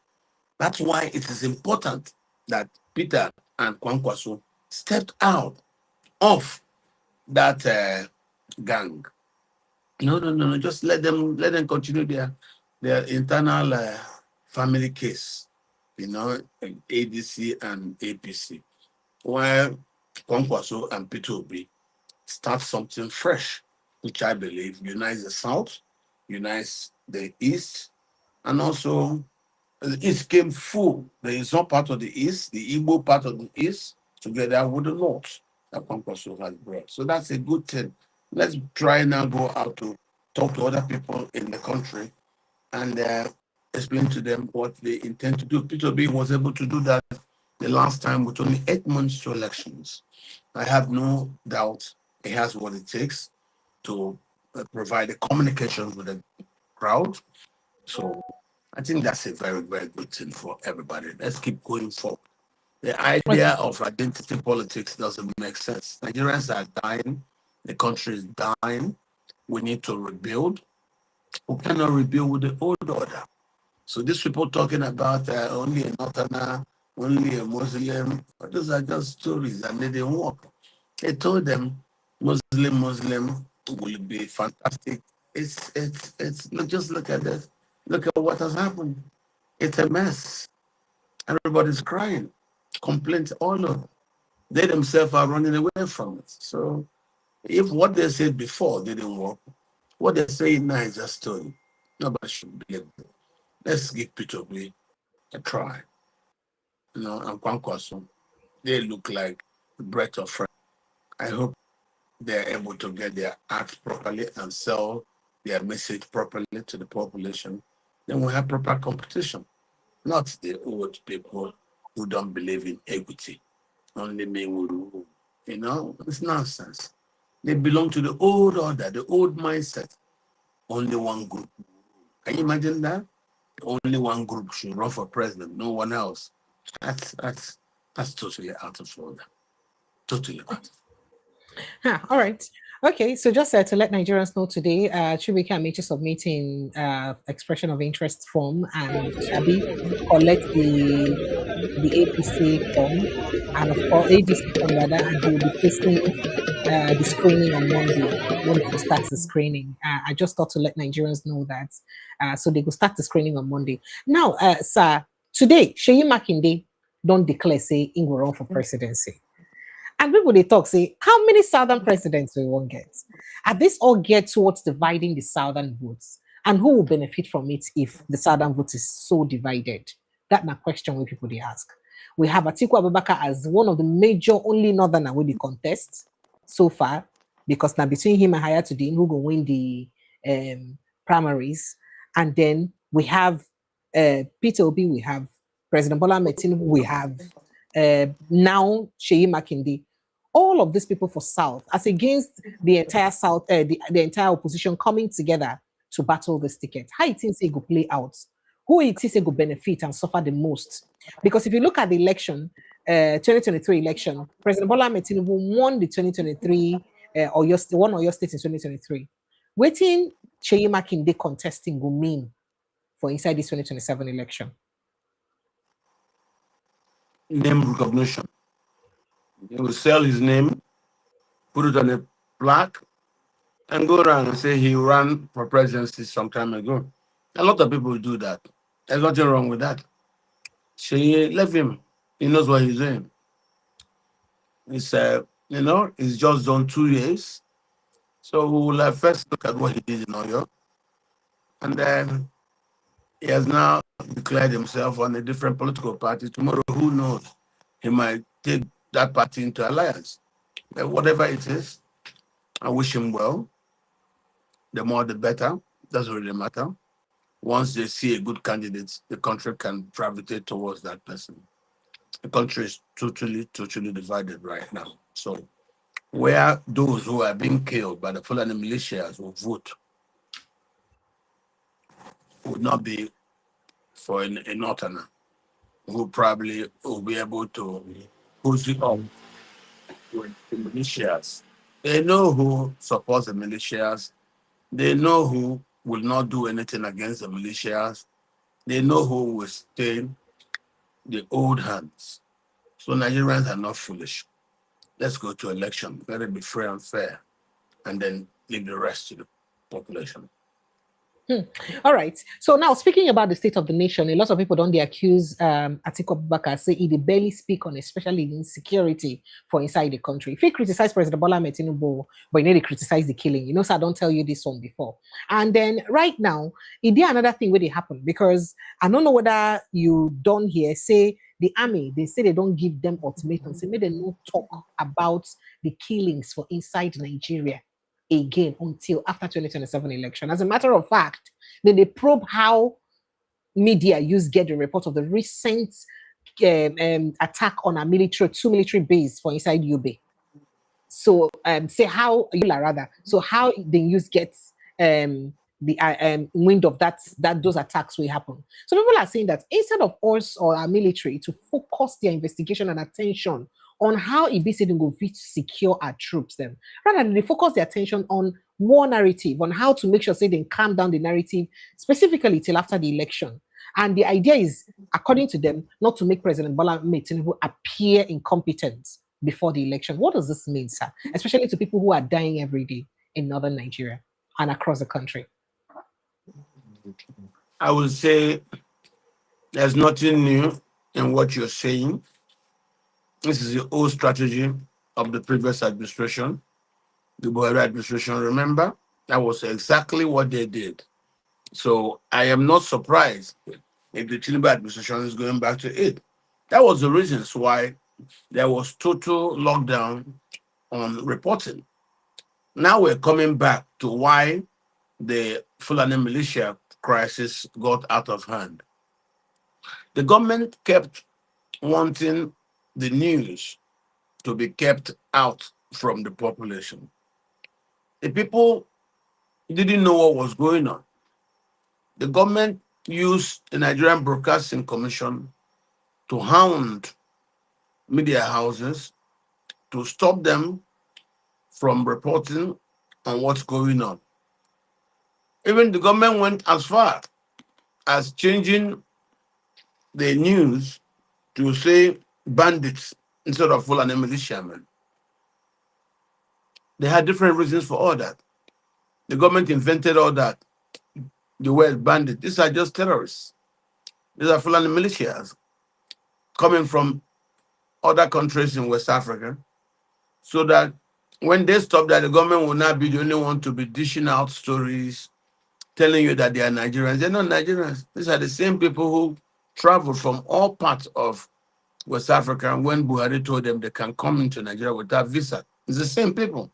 That's why it is important that Peter and Kwankwaso stepped out of that gang. No. Just let them continue their internal family case. ADC and APC. While Kwankwaso and P2B start something fresh, which I believe unites the South, unites the East, and also the East came full. There is one part of the East, the Igbo part of the East, together with the North that Kwankwaso has brought. So that's a good thing. Let's try now go out to talk to other people in the country and explain to them what they intend to do. P2B was able to do that the last time with only 8 months to elections. I have no doubt he has what it takes to provide the communication with the crowd. So I think that's a very, very good thing for everybody. Let's keep going forward. The idea of identity politics doesn't make sense. Nigerians are dying. The country is dying. We need to rebuild. We cannot rebuild with the old order. So these people talking about only a Northerner, only a Muslim, those are just stories and they didn't work. They told them Muslim will be fantastic. It's just look at this. Look at what has happened. It's a mess. Everybody's crying, complaints all over. They themselves are running away from it. So if what they said before didn't work, what they're saying now is a story. Nobody should believe it. Let's give P2B a try. And Kwankwaso, they look like a breath of fresh. I hope they're able to get their act properly and sell their message properly to the population. Then we have proper competition, not the old people who don't believe in equity. Only me will rule. It's nonsense. They belong to the old order, the old mindset. Only one group. Can you imagine that? Only one group should run for president, no one else. That's totally out of order. Totally out of All right. Okay, so just to let Nigerians know today, Chibike Amechi submitting expression of interest form and Abi collect the APC form and of course ADC form rather, and he will be facing the screening on Monday when he starts the screening. I just thought to let Nigerians know that, so they will start the screening on Monday. Now, sir, today Sheyi Makinde don't declare say he will run for presidency. And people they talk say, how many southern presidents we won't get? And this all get towards dividing the southern votes. And who will benefit from it if the southern vote is so divided? That's my question when people they ask. We have Atiku Abubakar as one of the major only northerner with the contest so far, because now between him and Hayatuddin, who will win the primaries. And then we have Peter Obi, we have President Bola Ahmed Tinubu, we have now Sheyi Makinde. All of these people for South, as against the entire South, the entire opposition coming together to battle this ticket. How it is it go play out? Who it is it go benefit and suffer the most? Because if you look at the election, 2023 election, President Bola Ahmed Tinubu won the 2023 Oyo State in 2023. Waiting Sheyi Makinde contesting go mean for inside this 2027 election? name recognition. He will sell his name, put it on a plaque, and go around and say he ran for presidency some time ago. A lot of people do that. There's nothing wrong with that. She left him. He knows what he's doing. He's just done 2 years. So we will first look at what he did in Oyo. And then he has now declared himself on a different political party. Tomorrow, who knows? He might take that party into alliance. But whatever it is, I wish him well. The more the better. Doesn't really matter. Once they see a good candidate, the country can gravitate towards that person. The country is totally, totally divided right now. So where those who are being killed by the Fulani militias will vote would not be for a northerner who probably will be able to push it up with the militias. They know who supports the militias. They know who will not do anything against the militias. They know who will stay the old hands. So Nigerians are not foolish. Let's go to election. Let it be free and fair, and then leave the rest to the population. All right. So now speaking about the state of the nation, a lot of people don't they accuse Atiku Abubakar say he barely speak on especially the insecurity for inside the country. If he criticize President Bola Ahmed Tinubu, but he nearly criticize the killing, so I don't tell you this one before. And then right now, it did another thing where they happen because I don't know whether you don't hear say the army, they say they don't give them ultimatums. They made them no talk about the killings for inside Nigeria again until after 2027 election. As a matter of fact, then they probe how media get the report of the recent attack on two military base for inside Yobe. So say how rather. So how the news gets the wind of that those attacks will happen. So people are saying that instead of us or our military to focus their investigation and attention on how Ibisi go fit secure our troops, then rather than they focus their attention on more narrative on how to make sure say they calm down the narrative specifically till after the election. And the idea is, according to them, not to make President Bola Tinubu appear incompetent before the election. What does this mean, sir? Especially to people who are dying every day in northern Nigeria and across the country. I would say there's nothing new in what you're saying. This is the old strategy of the previous administration, the Buhari administration. Remember, that was exactly what they did. So I am not surprised if the Tinubu administration is going back to it. That was the reasons why there was total lockdown on reporting. Now we're coming back to why the Fulani militia crisis got out of hand. The government kept wanting the news to be kept out from the population. The people didn't know what was going on. The government used the Nigerian Broadcasting Commission to hound media houses to stop them from reporting on what's going on. Even the government went as far as changing the news to say bandits instead of Fulani militiamen. They had different reasons for all that. The government invented all that. The word bandit. These are just terrorists. These are Fulani militias coming from other countries in West Africa, so that when they stop that, the government will not be the only one to be dishing out stories, telling you that they are Nigerians. They're not Nigerians. These are the same people who travel from all parts of West Africa when Buhari told them they can come into Nigeria without visa. It's the same people.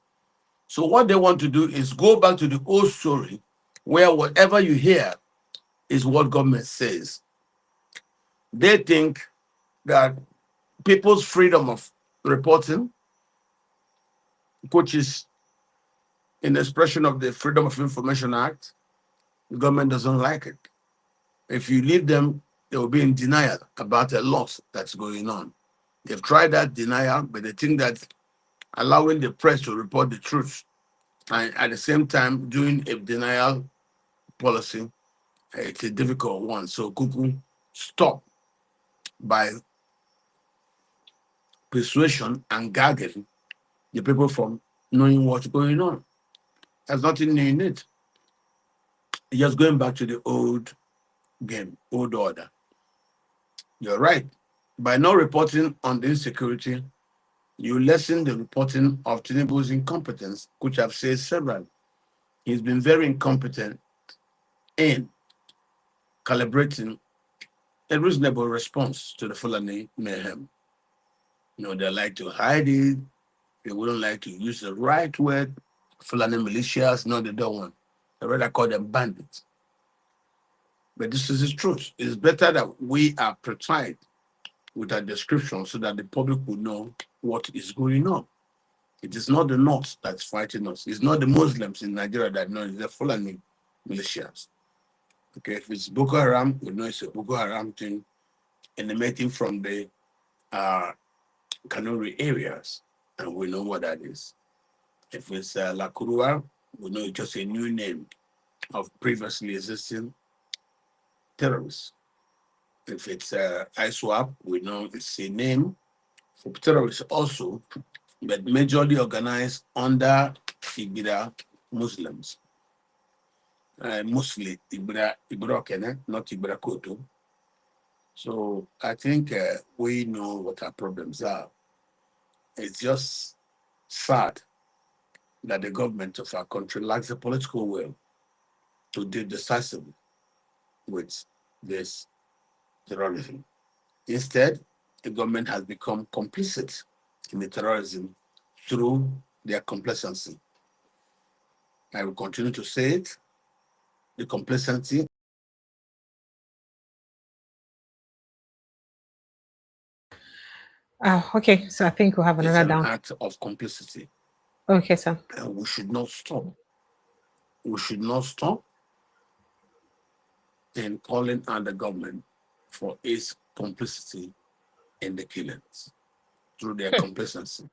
So what they want to do is go back to the old story where whatever you hear is what government says. They think that people's freedom of reporting, which is an expression of the Freedom of Information Act, the government doesn't like it. If you leave them, they will be in denial about a lot that's going on. They've tried that denial, but they think that allowing the press to report the truth and at the same time doing a denial policy, it's a difficult one. So Kuku stop by persuasion and gagging the people from knowing what's going on. There's nothing new in it. It's just going back to the old game, old order. You're right. By not reporting on the insecurity, you lessen the reporting of Tinubu's incompetence, which I've said several. He's been very incompetent in calibrating a reasonable response to the Fulani mayhem. They like to hide it. They wouldn't like to use the right word. Fulani militias, no, they don't want. They rather call them bandits. But this is the truth. It's better that we are precise with our description so that the public will know what is going on. It is not the North that's fighting us. It's not the Muslims in Nigeria that know it's the Fulani militias. Okay, if it's Boko Haram, we know it's a Boko Haram thing emanating from the Kanuri areas, and we know what that is. If it's Lakurua, we know it's just a new name of previously existing terrorists. If it's ISWAP, we know it's a name for terrorists also, but majorly organized under Ibira Muslims. Mostly Ibira Kene, not Ibira Koto. So I think we know what our problems are. It's just sad that the government of our country lacks the political will to deal decisively with this terrorism. Instead, the government has become complicit in the terrorism through their complacency. I will continue to say it. The complacency Okay, so I think we'll have is another an down. act of complicity. Okay, sir. And we should not stop. We should not stop in calling on the government for its complicity in the killings through their complacency.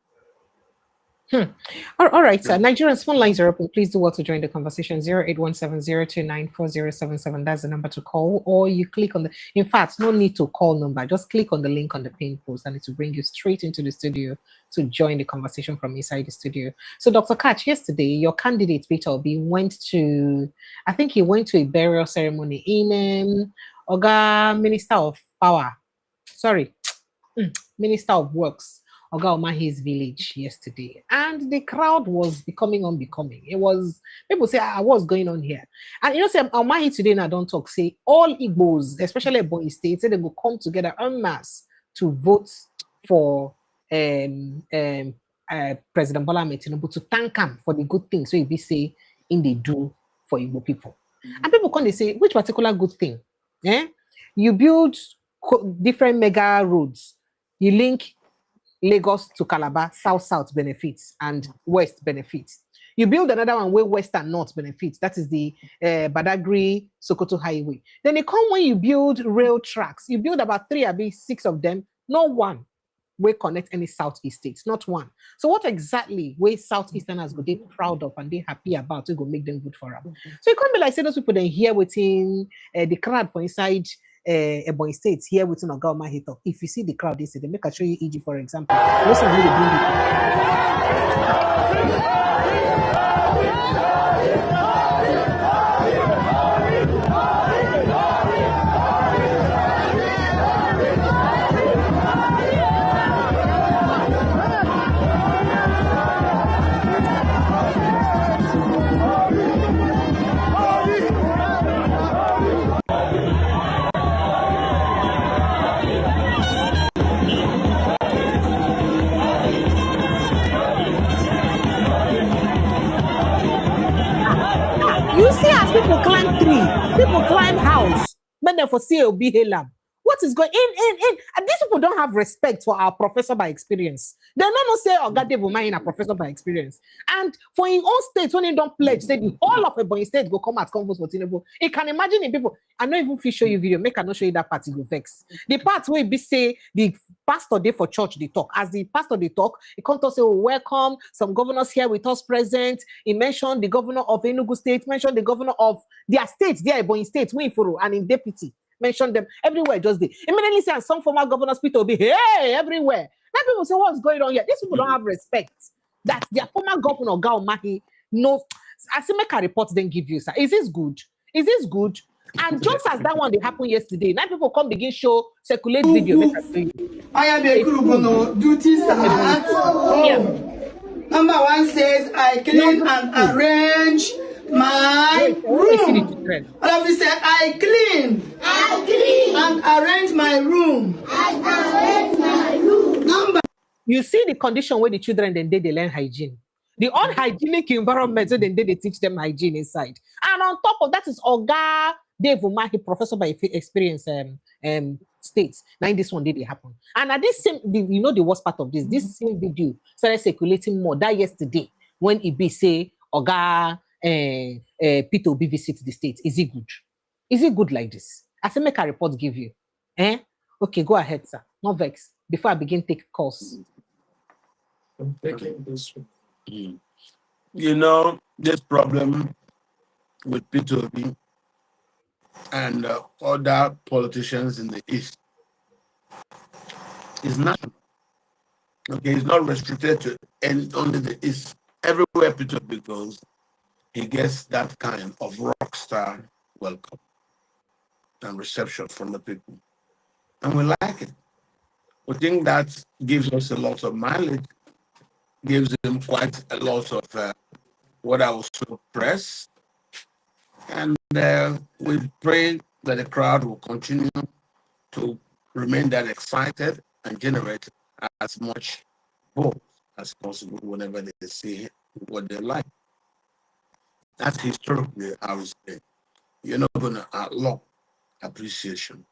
All right, sir. Nigerians phone lines are open. Please do well to join the conversation. 0817-029-4077. That's the number to call. Or you click on the, in fact, no need to call number. Just click on the link on the pin post and it will bring you straight into the studio to join the conversation from inside the studio. So, Dr. Katch, yesterday, your candidate, Peter Obi, went to, I think he went to a burial ceremony in Oga Minister of Power. Sorry, Minister of Works, Oga Omahi's village yesterday, and the crowd was becoming unbecoming. It was people say, what's going on here? And you know, say Omahi today now don't talk. Say all Igbos, especially Ebonyi State, say they will come together en masse to vote for President Bola Ahmed Tinubu to thank him for the good things so he be say in they do for Igbo people. And people come they say which particular good thing? Eh? You build different mega roads. You link Lagos to Calabar, south benefits and west benefits. You build another one where west and north benefits. That is the Badagry Sokoto Highway. Then they come when you build rail tracks. You build about 3 or 6 of them. No one will connect any southeast states. Not one. So what exactly where southeasterners go they proud of and they happy about to go make them good for them? So it can't be like say those people then here within the crowd for inside Ebonyi State here within Oga Omahi talk. If you see the crowd, they say they make I show you EG for example. Listen how they bring it. You see as people climb tree, people climb house, but then for CLB Halam. What is going in? And these people don't have respect for our professor by experience. They're not say, oh, God, they will mind a professor by experience. And for in all states, when they don't pledge, say the whole of Ebonyi State go come at conference for Tinubu. You can imagine the people. I know even if you show you video, make I not show you that part, you go vex. The part where be say the pastor day for church they talk. As the pastor they talk, he come to say, oh, welcome, some governors here with us present. He mentioned the governor of Enugu State, mentioned the governor of their states, their Ebonyi State, Winfuru, and in deputy. Mention them everywhere, just they immediately say, and some former governors Peter will be hey everywhere. Now people say, what's going on here? These people don't have respect that their former governor Oga Omahi knows. As make a report, then give you, sir. Is this good? Is this good? And just as that one they happened yesterday, now people come begin show circulate video. I am a group of duties at home. Number 1 says I clean and arrange my room. All of you say I clean and arrange my room. Number. You see the condition where the children then they learn hygiene. The unhygienic environment, so then they teach them hygiene inside. And on top of that is Oga Dave Umahi, professor by experience states. Now in this one did it happen. And at this same, you know the worst part of this same video started circulating more that yesterday when it say Oga Peter Obi visits the state. Is it good? Is it good like this? I say make a report give you. Okay, go ahead, sir. No vex. Before I begin take calls. You know, this problem with Peter Obi and other politicians in the East is national. Okay, it's not restricted to only the East. Everywhere Peter Obi goes, he gets that kind of rock star welcome and reception from the people. And we like it. We think that gives us a lot of mileage, gives him quite a lot of what I would say press. And we pray that the crowd will continue to remain that excited and generate as much vote as possible whenever they see what they like. That's historically how it's been. You're not going to outlaw appreciation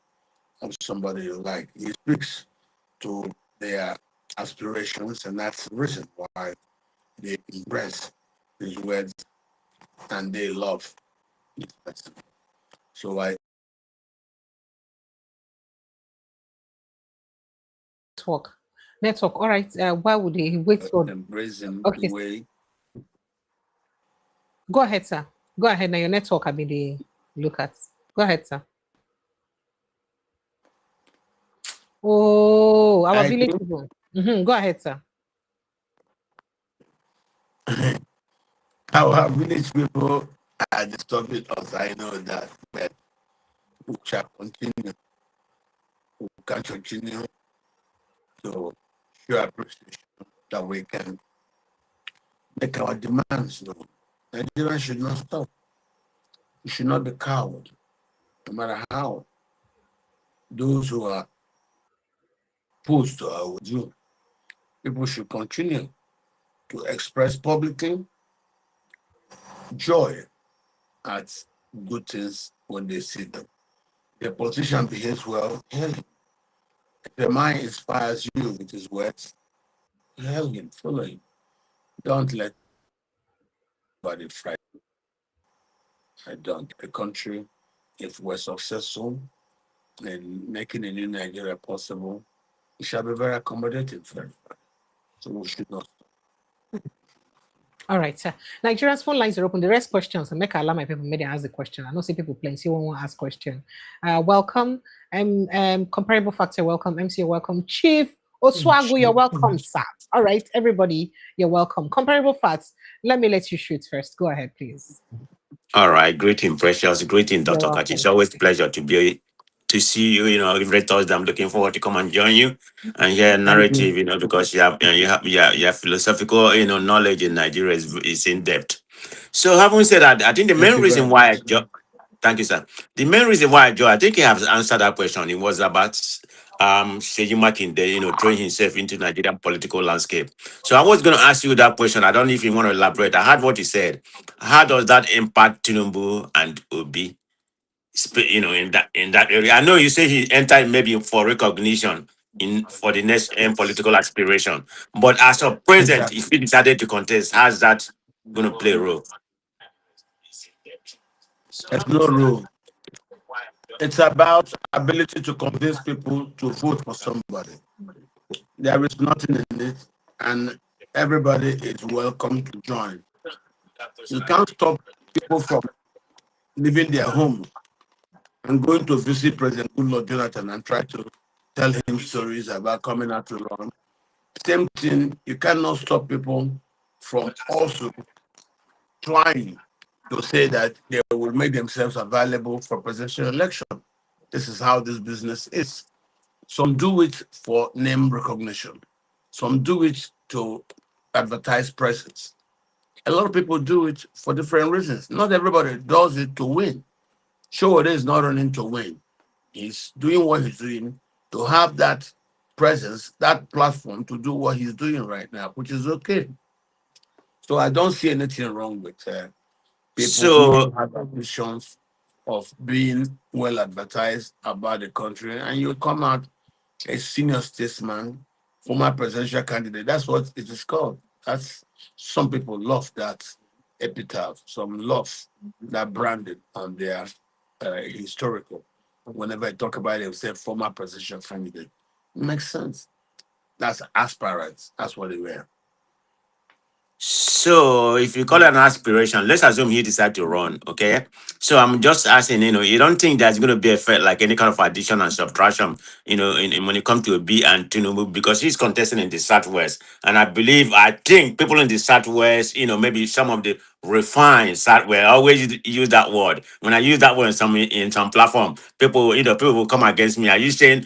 of somebody you like. He speaks to their aspirations, and that's the reason why they embrace his words and they love his words. So I network. All right. Why would they wait for? embrace him Okay. the way. Go ahead, sir. Go ahead. Now your network, I mean, they look at. Go ahead, sir. Oh, our village people. Go ahead, sir. Our village people are disturbing us. I know that, but we shall continue. We can continue to show appreciation that we can make our demands known. Nigerians should not stop. We should not be cowed, no matter how those who are opposed to our regime. People should continue to express publicly joy at good things when they see them. If a politician behaves well, hail him. If a man inspires you with his words, hail him, follow him. Don't let anybody frighten. I don't. The country, if we're successful in making a new Nigeria possible, it shall be very accommodating for everybody. So we should not. All right, sir. Nigeria's phone lines are open. The rest questions, and make allow my people maybe ask the question. I don't see people playing. See one want to ask question. Welcome. Comparable factor, welcome. MC, welcome. Chief Oswagu, you're welcome, sir. All right, everybody, you're welcome. Comparable facts. Let me let you shoot first. Go ahead, please. All right, greeting, Precious. Greeting, Dr. Katch. It's always a pleasure to see you. You know, every Thursday I'm looking forward to come and join you and hear narrative. You know, because you have philosophical knowledge in Nigeria is in depth. So having said that, I think the Thank main you very reason why much. thank you, sir. The main reason why I joined, I think he has answered that question. It was about Seyi Makinde, throwing himself into Nigerian political landscape. So I was going to ask you that question. I don't know if you want to elaborate. I heard what he said. How does that impact Tinubu and Obi? In that area. I know you say he entered maybe for recognition in for the next political aspiration, but as of present, if Exactly. he decided to contest, how's that going to play a role? There's no rule. It's about ability to convince people to vote for somebody. There is nothing in it, and everybody is welcome to join. You can't stop people from leaving their homes and going to visit President Goodluck Jonathan and try to tell him stories about coming out to run. Same thing, you cannot stop people from also trying to say that they will make themselves available for presidential election. This is how this business is. Some do it for name recognition. Some do it to advertise presence. A lot of people do it for different reasons. Not everybody does it to win. Sure, it is not running to win. He's doing what he's doing to have that presence, that platform to do what he's doing right now, which is okay. So I don't see anything wrong with people who So have ambitions of being well advertised about the country, and you come out a senior statesman, former presidential candidate. That's what it is called. That's some people love that epitaph. Some love that branding on their historical. Whenever I talk about it, they say former presidential candidate. It makes sense. That's aspirants. That's what they were. So, if you call it an aspiration, let's assume he decided to run, okay? So, I'm just asking, you don't think there's going to be a effect like any kind of addition and subtraction, when it comes to B and Tinubu, because he's contesting in the Southwest. And I think people in the Southwest, maybe some of the refined Southwest, I always use that word. When I use that word in some platform, people will come against me. Are you saying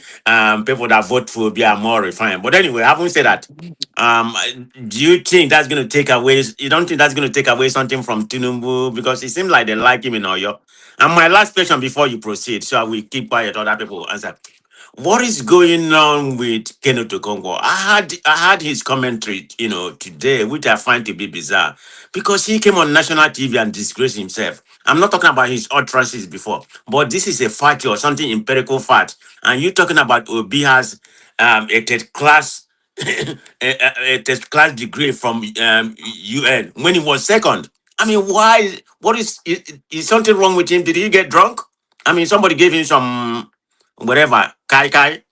people that vote for B are more refined? But anyway, having said that, um, do you think that's going to take away? You don't think that's going to take away something from Tinubu because it seems like they like him in Oyo? And my last question before you proceed, so I will keep quiet. Other people will answer. What is going on with Kenneth Okonkwo? I had his commentary, today, which I find to be bizarre because he came on national TV and disgraced himself. I'm not talking about his utterances before, but this is a fact or something empirical fact. And you talking about Obi has a third class a test class degree from UN when he was second. I mean, why? What is something wrong with him? Did he get drunk? I mean, somebody gave him some whatever kai kai.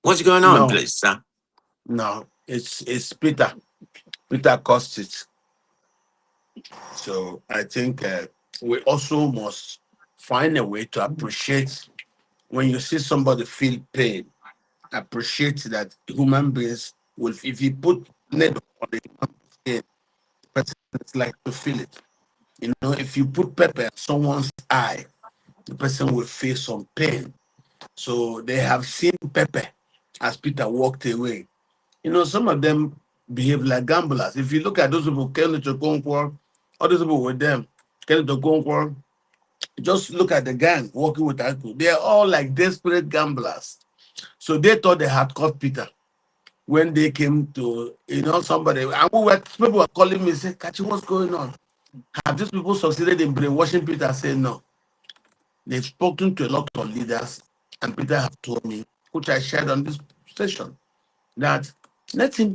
What's going on, No, please, sir? no, it's Peter. Peter caused it. So I think we also must find a way to appreciate when you see somebody feel pain. Appreciate that human beings will, if you put needle on the human skin, the person is like to feel it. You know, if you put pepper in someone's eye, the person will feel some pain. So they have seen pepper as Peter walked away. You know, some of them behave like gamblers. If you look at those people, Kenneth Okonkwo, all those people with them, Kenneth Okonkwo, just look at the gang working with Atiku. They are all like desperate gamblers. So they thought they had caught Peter when they came to, you know, somebody. And people were calling me, say, Kachi, what's going on? Have these people succeeded in brainwashing Peter? I said, no. They've spoken to a lot of leaders, and Peter have told me, which I shared on this station, that let him.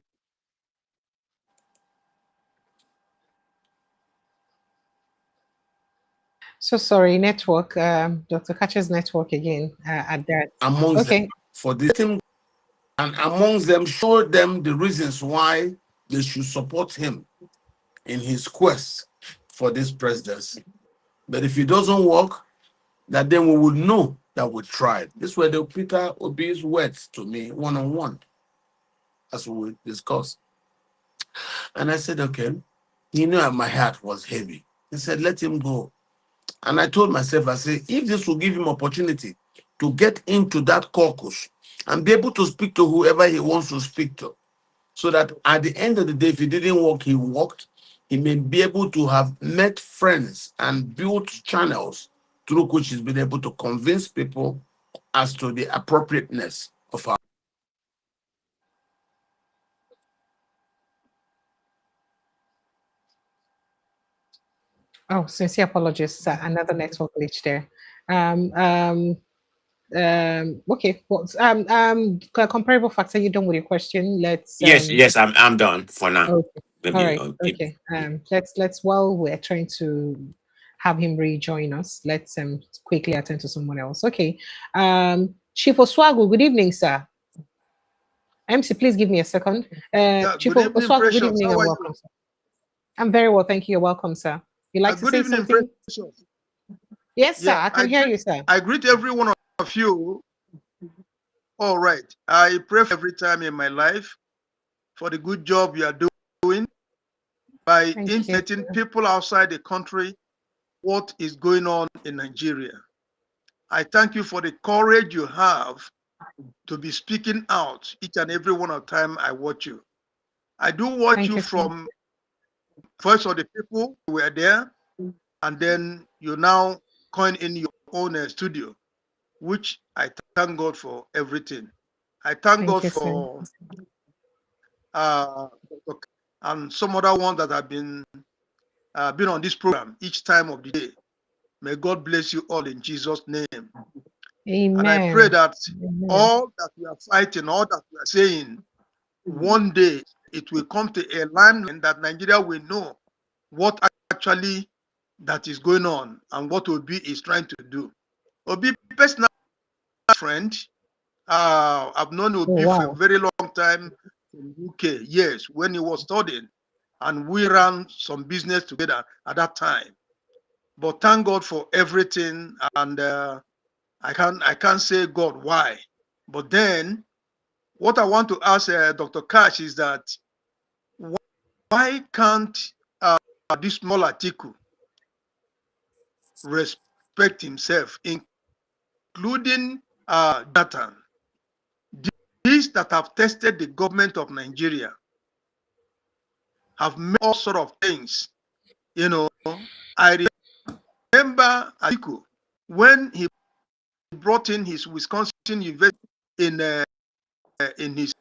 So sorry, network. Dr. Katch's network again at that. Amongst them Okay. for this team, and amongst them show them the reasons why they should support him in his quest for this presidency. But if it doesn't work, that then we would know that we tried. This were the Peter Obi's words to me one-on-one, as we discussed. And I said, okay. He knew my heart was heavy. He said, let him go. And I told myself, I said, if this will give him opportunity to get into that caucus and be able to speak to whoever he wants to speak to, so that at the end of the day, if he didn't work, he walked, he may be able to have met friends and built channels through which he's been able to convince people as to the appropriateness of our. Oh, sincere apologies. Another network glitch there. Um, um, okay. Well, comparable factor. You done with your question? Let's Yes, yes, I'm done for now. Okay. All Maybe right. Okay. Let's while we're trying to have him rejoin us, let's quickly attend to someone else. Okay. Chief Oswago, good evening, sir. MC, please give me a second. Yeah, Chief good evening, Oswago, good Precious. evening How and are welcome, you? sir. I'm very well, thank you. You're welcome, sir. You like to Good say evening, something? Precious. Yes, sir. Yeah, I can hear you, sir. I greet every one of you. All right. I pray for every time in my life for the good job you are doing by Thank you. intimating people outside the country what is going on in Nigeria. I thank you for the courage you have to be speaking out each and every one of the time I watch you. I do watch Thank you you, sir. from Voice of the People, who were there, and then you now coin in your own studio, which I thank God for everything. I thank Thank God you, sir. for Dr. and some other ones that have been on this program each time of the day. May God bless you all in Jesus' name. Amen. And I pray that Amen. all that we are fighting, all that we are saying, one day it will come to a line that Nigeria will know what actually that is going on and what Obi is trying to do. Obi, personal friend, I've known Obi for a very long time in UK, yes, when he was studying, and we ran some business together at that time. But thank God for everything, and I can't say God why. But then, what I want to ask Dr. Katch is that why can't this small Atiku respect himself, including Jonathan? These that have tested the government of Nigeria have made all sort of things. You know, I remember Atiku when he brought in his Wisconsin University in his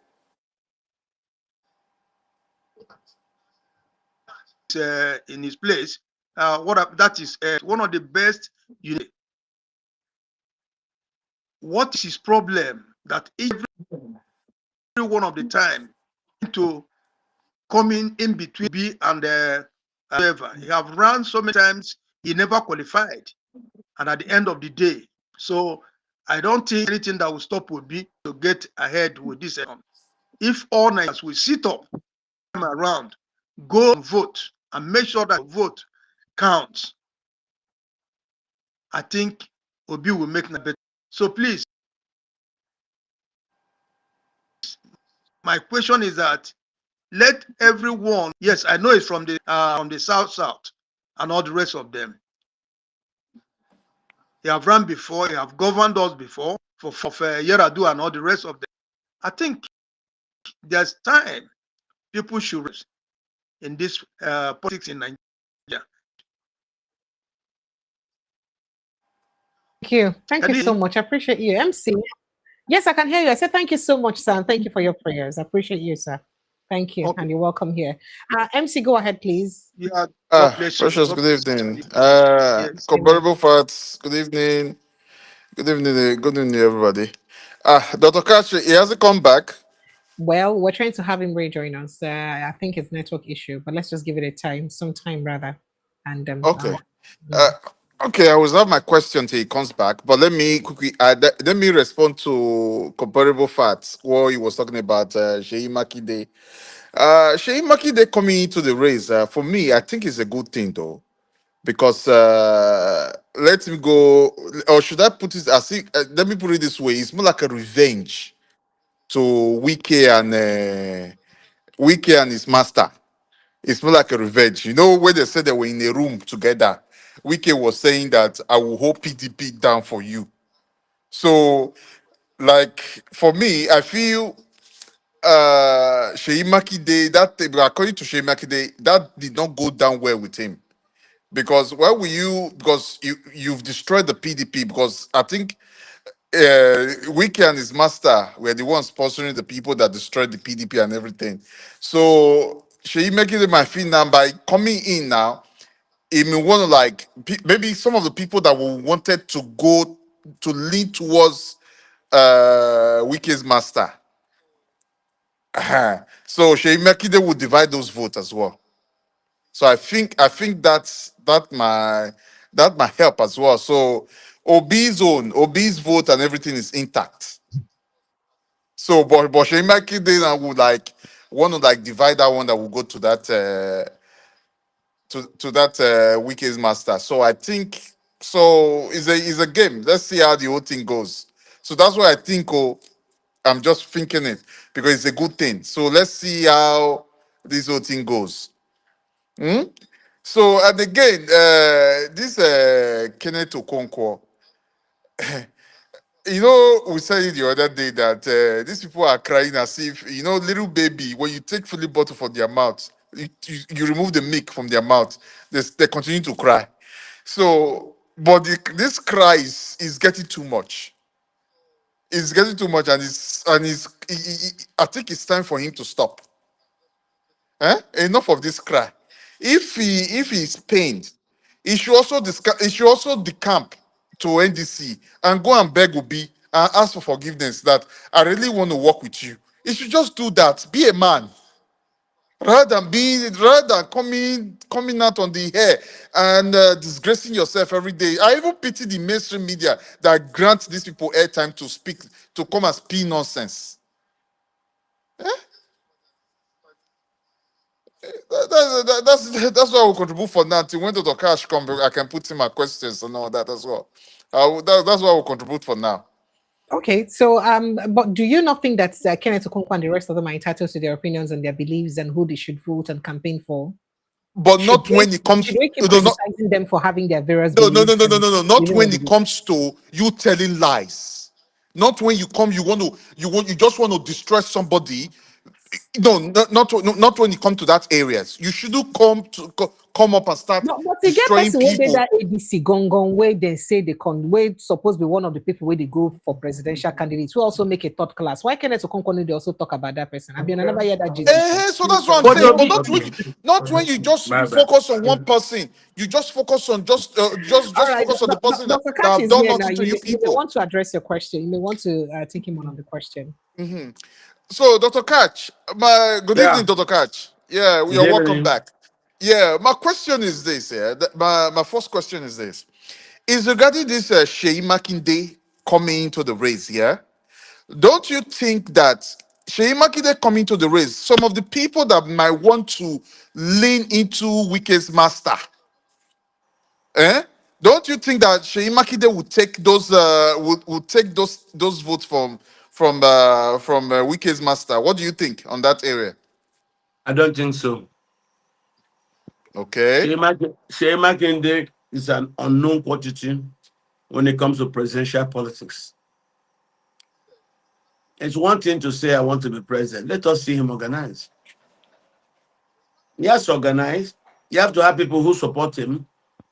place. That is one of the best. What is his problem? That every one of the time to coming in between B and whoever. He have run so many times, he never qualified. And at the end of the day, so I don't think anything that will stop Obi to get ahead with this. If all Nigerians will sit up around, go and vote, and make sure that vote counts, I think Obi will make a better. So please, my question is that let everyone, yes, I know it's from the south, and all the rest of them. They have run before, they have governed us before, for Yaradu and all the rest of them. I think there's time people should rest in this politics in Nigeria. Thank you. Thank you so much. I appreciate you. MC. Yes, I can hear you. I said thank you so much, sir. And thank you for your prayers. I appreciate you, sir. Thank you. Okay. And you're welcome here. MC, go ahead, please. Yeah, Precious, good evening. Yes. Comparable facts, good evening. Good evening, everybody. Dr. Katch, he hasn't come back. Well, we're trying to have him rejoin us. I think it's network issue, but let's just give it some time rather. And okay. Okay, I will have my question till he comes back, but let me quickly let me respond to comparable facts. What he was talking about, Sheyi Makinde. Sheyi Makinde coming into the race, for me, I think it's a good thing though. Because let him go, or should I put it as if, let me put it this way: it's more like a revenge to Wike and his master. It's more like a revenge. You know, when they said they were in a room together, Wike was saying that I will hold PDP down for you. So, like for me, I feel Sheyi Makinde, according to Sheyi Makinde, that did not go down well with him. Because why will you? Because you've destroyed the PDP. Because I think Wiki and his master were the ones sponsoring the people that destroyed the PDP and everything. So Sheyi making it my feel now by coming in now. It may want to like maybe some of the people that wanted to go to lean towards Wiki's master. So Sheyi Makinde would divide those votes as well. So I think that might help as well. So Obi's vote and everything is intact. So but Sheyi Makinde I would like want to like divide that one that will go to that to that Wike's master. So I think so is a game. Let's see how the whole thing goes. So that's why I think I'm just thinking it because it's a good thing. So let's see how this whole thing goes. So and again, this Kenneth Okonkwo, you know, we said it the other day that these people are crying as if little baby when you take fully bottle from their mouth, you remove the milk from their mouth, they continue to cry. So, but this cry is getting too much. It's getting too much, and I think it's time for him to stop. Enough of this cry. If he's pained, he should also decamp to NDC and go and beg Obi and ask for forgiveness that I really want to work with you. He should just do that. Be a man. Rather than coming out on the air and disgracing yourself every day. I even pity the mainstream media that grants these people airtime to speak, to come and speak nonsense. That's what I will contribute for now. Till when Dr. Cash come, I can put in my questions and all that as well. That's what I will contribute for now. Okay, so but do you not think that Kenneth Okonkwo and the rest of them are entitled to their opinions and their beliefs and who they should vote and campaign for? But not when it comes to criticizing them for having their various beliefs. No. Not when it comes to you telling lies. Not when you just want to destroy somebody. No, not when you come to that areas. You shouldn't come up and start destroying people. That ABC gong where they say they can wait supposed to be one of the people where they go for presidential candidates who also make a third class. Why can't Okonkwo they also talk about that person? I mean, I never hear that. So that's what I'm saying. But not when you just focus on one person. You just focus on just focus on the person that have done nothing to you people. You may want to address your question. You may want to take him on the question. Mm-hmm. So, Dr. Katch, good evening, Yeah. Dr. Katch. Yeah, Good you're welcome evening. back. Yeah, my question is this. Yeah, my first question is this: is regarding this Sheyi Makinde coming into the race. Yeah, don't you think that Sheyi Makinde coming to the race, some of the people that might want to lean into Wike's master, eh? Don't you think that Sheyi Makinde would take those would take those votes from Wike's master? What do you think on that area? I don't think so. Okay, Shea Makinde is an unknown quantity when it comes to presidential politics. It's one thing to say, I want to be president. Let us see him organize. He has to organize. You have to have people who support him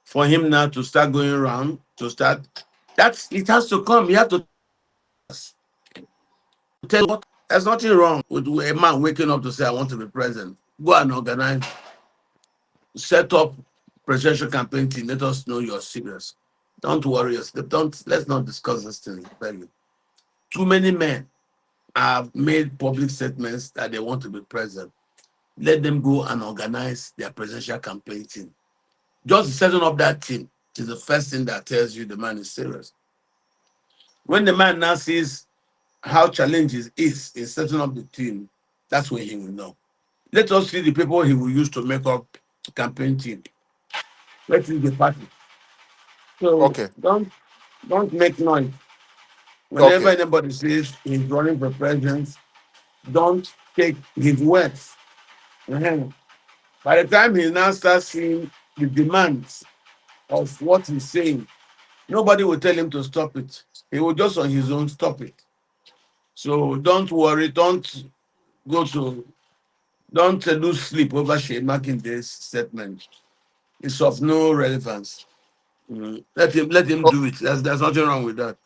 for him now to start going around, to start. That's it has to come. You have to tell what there's nothing wrong with a man waking up to say, I want to be president. Go and organize, set up presidential campaign team. Let us know you're serious. Don't worry yourself. Don't let's not discuss this thing. Beg you. Too many men have made public statements that they want to be president. Let them go and organize their presidential campaign team. Just setting up that team is the first thing that tells you the man is serious. When the man now sees how challenging it is in setting up the team, that's when he will know. Let us see the people he will use to make up the campaign team. Let's see the party. So okay, don't make noise. Whenever okay, anybody says he's running for president, don't take his words. Mhm. By the time he now starts seeing the demands of what he's saying, nobody will tell him to stop it. He will just on his own stop it. So don't worry, go to, don't lose sleep over Shea Makinde's statement. It's of no relevance. Let him O- do it. There's nothing wrong with that.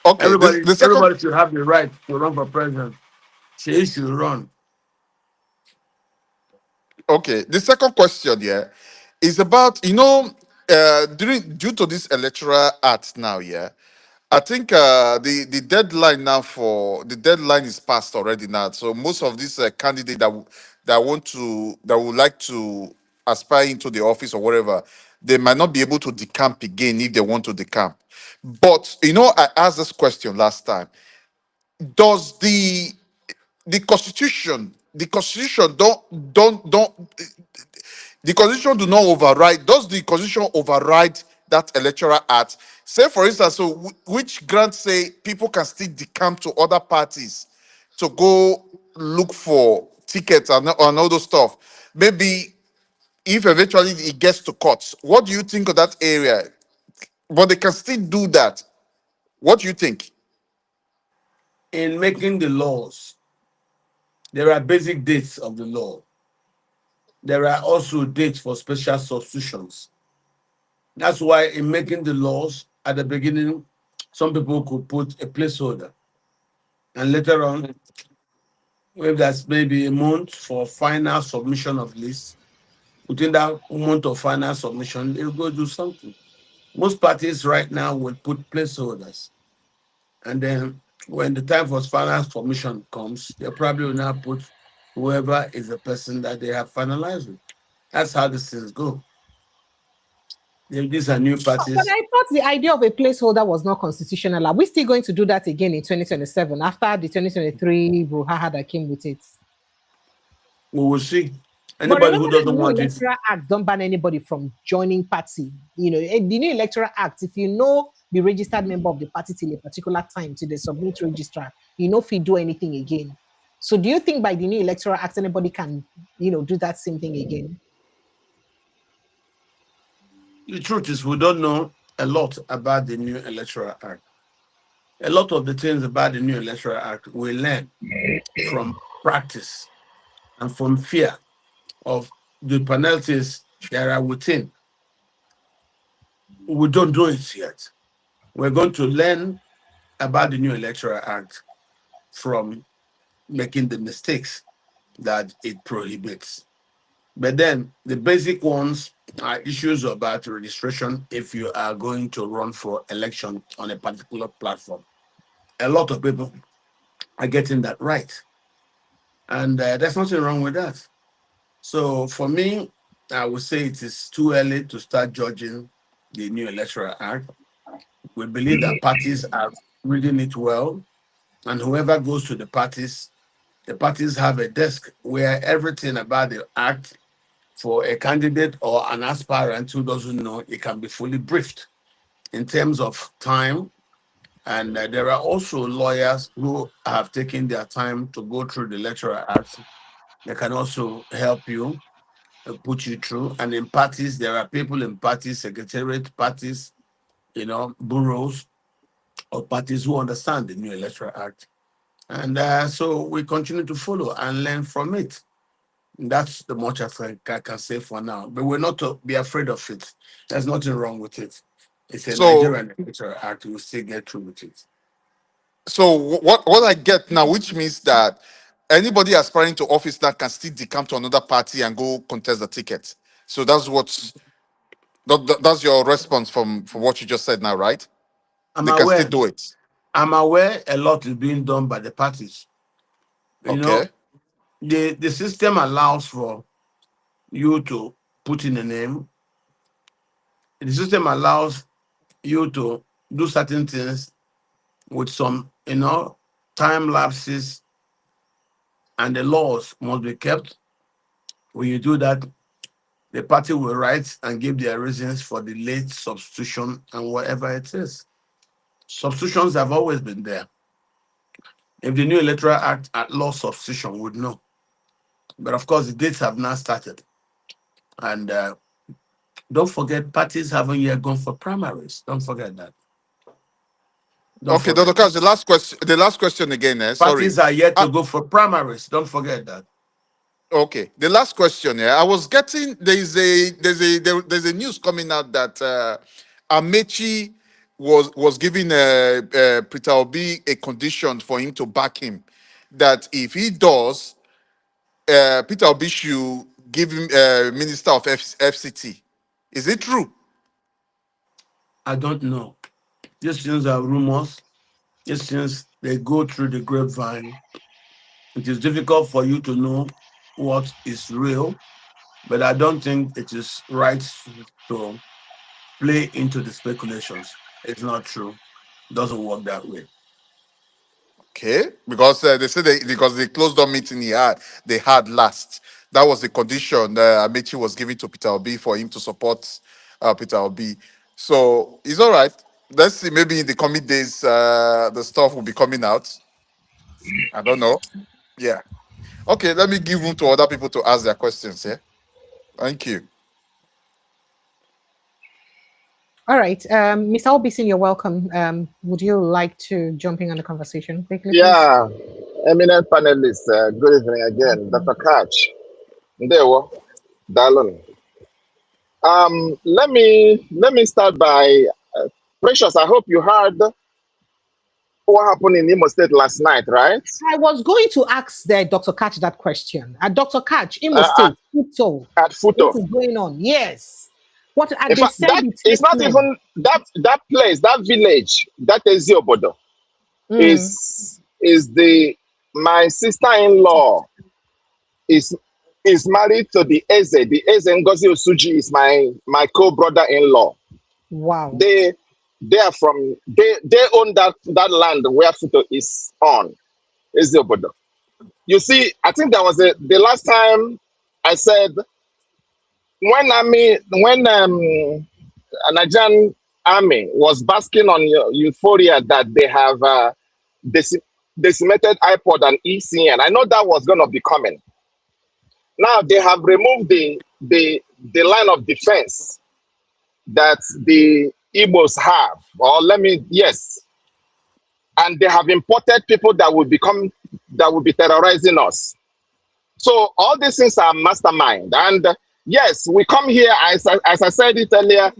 okay. This Everybody the second. everybody should have the right to run for president. She should run. Okay, the second question here is about during due to this electoral act now. Yeah, I think the deadline now for the deadline is passed already now. So most of these candidates that would like to aspire into the office or whatever, they might not be able to decamp again if they want to decamp. But I asked this question last time. Does the constitution the constitution do not override? Does the constitution override that electoral act? Say for instance, so which grant say people can still decamp to other parties to go look for tickets and all those stuff. Maybe if eventually it gets to courts, what do you think of that area? But they can still do that. What do you think? In making the laws, there are basic dates of the law. There are also dates for special substitutions. That's why in making the laws at the beginning, some people could put a placeholder. And later on, if that's maybe a month for final submission of lists, within that month of final submission, they'll go do something. Most parties right now will put placeholders. And then when the time for final submission comes, they probably will now put whoever is the person that they have finalized with. That's how these things go. These are new But parties. I thought the idea of a placeholder was not constitutional. Are we still going to do that again in 2027 after the 2023 brouhaha that came with it? We will see. But Anybody remember who that the doesn't new want it, electoral act don't ban anybody from joining party. The new electoral act, if you know the registered member of the party till a particular time to the submit registrar, if you do anything again. So do you think by the new electoral act anybody can, do that same thing again? the truth is we don't know a lot about the new electoral act. A lot of the things about the new electoral act we learn from practice and from fear of the penalties that are within. We don't know it yet. We're going to learn about the new electoral act from making the mistakes that it prohibits. But then the basic ones are issues about registration if you are going to run for election on a particular platform. A lot of people are getting that right. And there's nothing wrong with that. So for me, I would say it is too early to start judging the new electoral act. We believe that parties are reading it well, and whoever goes to the parties have a desk where everything about the act for a candidate or an aspirant who doesn't know, it can be fully briefed in terms of time. And there are also lawyers who have taken their time to go through the electoral act. They can also help you, put you through. And in parties, there are people in parties, secretariat parties, bureaus of parties who understand the new electoral act. And so we continue to follow and learn from it. That's the much I can say for now. But we're not to be afraid of it. There's nothing wrong with it. It's a So, Nigerian electoral act. We'll still get through with it. so what I get now, which means that anybody aspiring to office now can still decamp to another party and go contest the ticket. So that's your response from what you just said now, right? I'm They can still aware. do it. I'm aware a lot is being done by the parties. You know, Okay. the system allows for you to put in a name. The system allows you to do certain things with some, time lapses, and the laws must be kept. When you do that, the party will write and give their reasons for the late substitution and whatever it is. Substitutions have always been there. If the new electoral act at law substitution would know. But of course, the dates have now started. And don't forget, parties haven't yet gone for primaries. Don't forget that. Don't Okay, Dr. forget. Katch, the last question again, sorry. Parties are yet Uh, to go for primaries. Don't forget that. okay, the last question here. I was getting there's a news coming out that Amechi was giving Peter Obi a condition for him to back him, that if he does, Peter Obi should give him Minister of FCT. Is it true? I don't know. These things are rumors. These things, they go through the grapevine. It is difficult for you to know what is real, but I don't think it is right to play into the speculations. It's not true. It doesn't work that way. Okay, because they said because the closed door meeting they had last. That was the condition Amechi was giving to Peter Obi for him to support Peter Obi. So it's all right. Let's see. Maybe in the coming days, the stuff will be coming out. I don't know. Yeah. Okay. Let me give room to other people to ask their questions. Yeah. Thank you. All right. Mr. Obisin, you're welcome. Would you like to jump in on the conversation quickly, please? Yeah, eminent panelists, good evening again. Dr. Katch, Ndewo, Dalun. Let me start by Precious. I hope you heard what happened in Imo State last night, right? I was going to ask Dr. Katch that question. Dr. Katch, Imo Uh, State, Futo. at What Futo. is going on? Yes. What and In they fact, said that is not even that place, that village, that Eziobodo is the my sister-in-law is married to the Eze. The Eze Ngozi Osuji is my co-brother-in-law. Wow. They are from they own that land where Futo is on. Eziobodo. You see, I think there was the last time I said when a Nigerian army was basking on euphoria that they have decimated iPod and ECN. I know that was going to be coming. Now they have removed the line of defense that the Igbos have, or and they have imported people that will be terrorizing us. So all these things are mastermind, and yes, we come here as I said it earlier.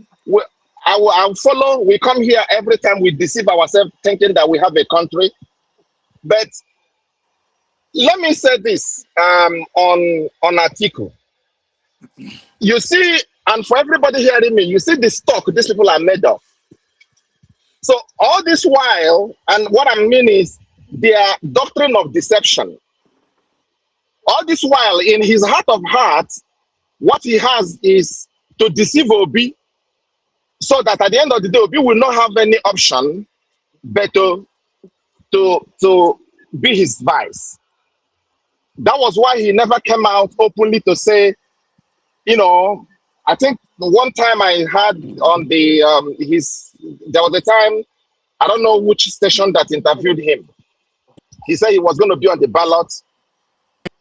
I'll follow. We come here every time we deceive ourselves, thinking that we have a country. But let me say this on Atiku. You see, and for everybody hearing me, you see the stock these people are made of. So all this while, and what I mean is, their doctrine of deception. All this while, in his heart of hearts, what he has is to deceive Obi, so that at the end of the day, Obi will not have any option but to be his vice. That was why he never came out openly to say, you know, I think one time I had on the there was a time, I don't know which station that interviewed him. He said he was going to be on the ballot,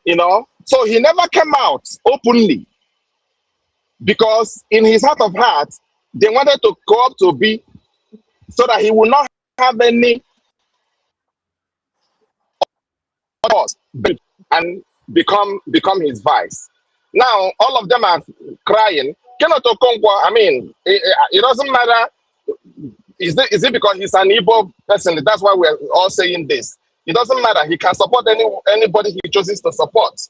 you know. So he never came out openly because in his heart of hearts, they wanted to go up to be so that he will not have any cause and become his vice. Now all of them are crying. Kenneth Okonkwo, I mean, it doesn't matter. Is it because he's an Igbo person? That's why we're all saying this. It doesn't matter. He can support anybody he chooses to support.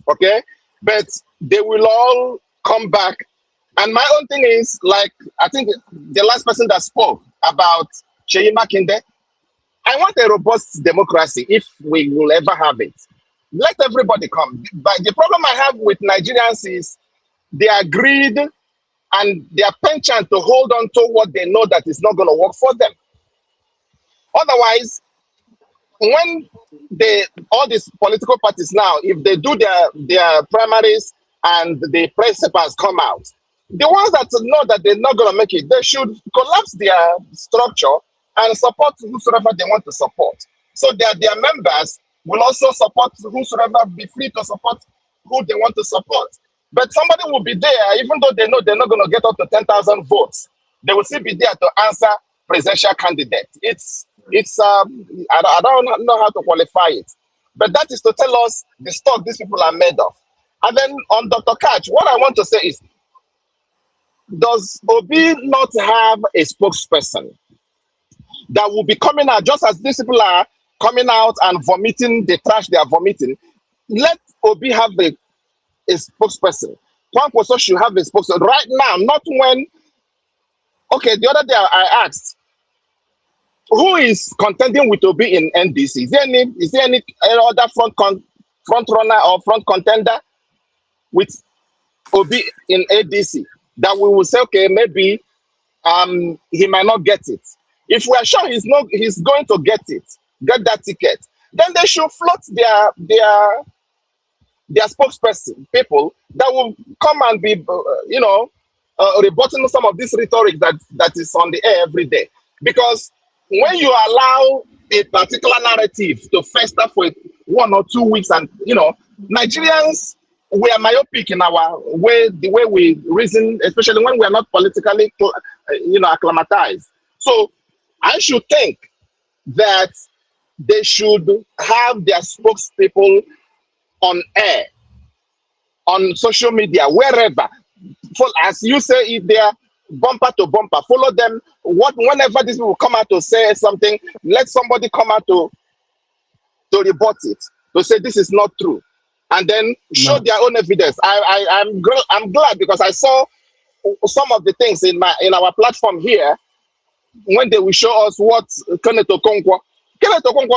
Okay? But they will all come back. And my own thing is, like, I think the last person that spoke about Sheyi Makinde, I want a robust democracy if we will ever have it. Let everybody come. But the problem I have with Nigerians is their greed and their penchant to hold on to what they know that is not going to work for them. Otherwise, when all these political parties now, if they do their primaries and the press papers come out, the ones that know that they're not going to make it, they should collapse their structure and support whosoever they want to support. So that their members will also support whosoever, be free to support who they want to support. But somebody will be there, even though they know they're not going to get up to 10,000 votes. They will still be there to answer presidential candidate. I don't know how to qualify it. But that is to tell us the stock these people are made of. And then on Dr. Katch, what I want to say is, does Obi not have a spokesperson that will be coming out just as these people are coming out and vomiting the trash they are vomiting? Let Obi have a spokesperson. Kwankwaso should have a spokesperson right now, not when. Okay, the other day I asked, who is contending with Obi in NDC? Is there any other front runner or front contender with Obi in ADC that we will say, okay, maybe he might not get it? If we are sure he's going to get that ticket, then they should float their spokesperson, people that will come and be, rebutting some of this rhetoric that is on the air every day. Because when you allow a particular narrative to fester for 1 or 2 weeks, and Nigerians, we are myopic in our way, the way we reason, especially when we are not politically, acclimatized. So I should think that they should have their spokespeople on air, on social media, wherever. As you say, if they are bumper to bumper, follow them. Whenever these people come out to say something, let somebody come out to rebut it, to say this is not true, and then show their own evidence. I'm glad because I saw some of the things in our platform here when they will show us what Kenneth Okonkwo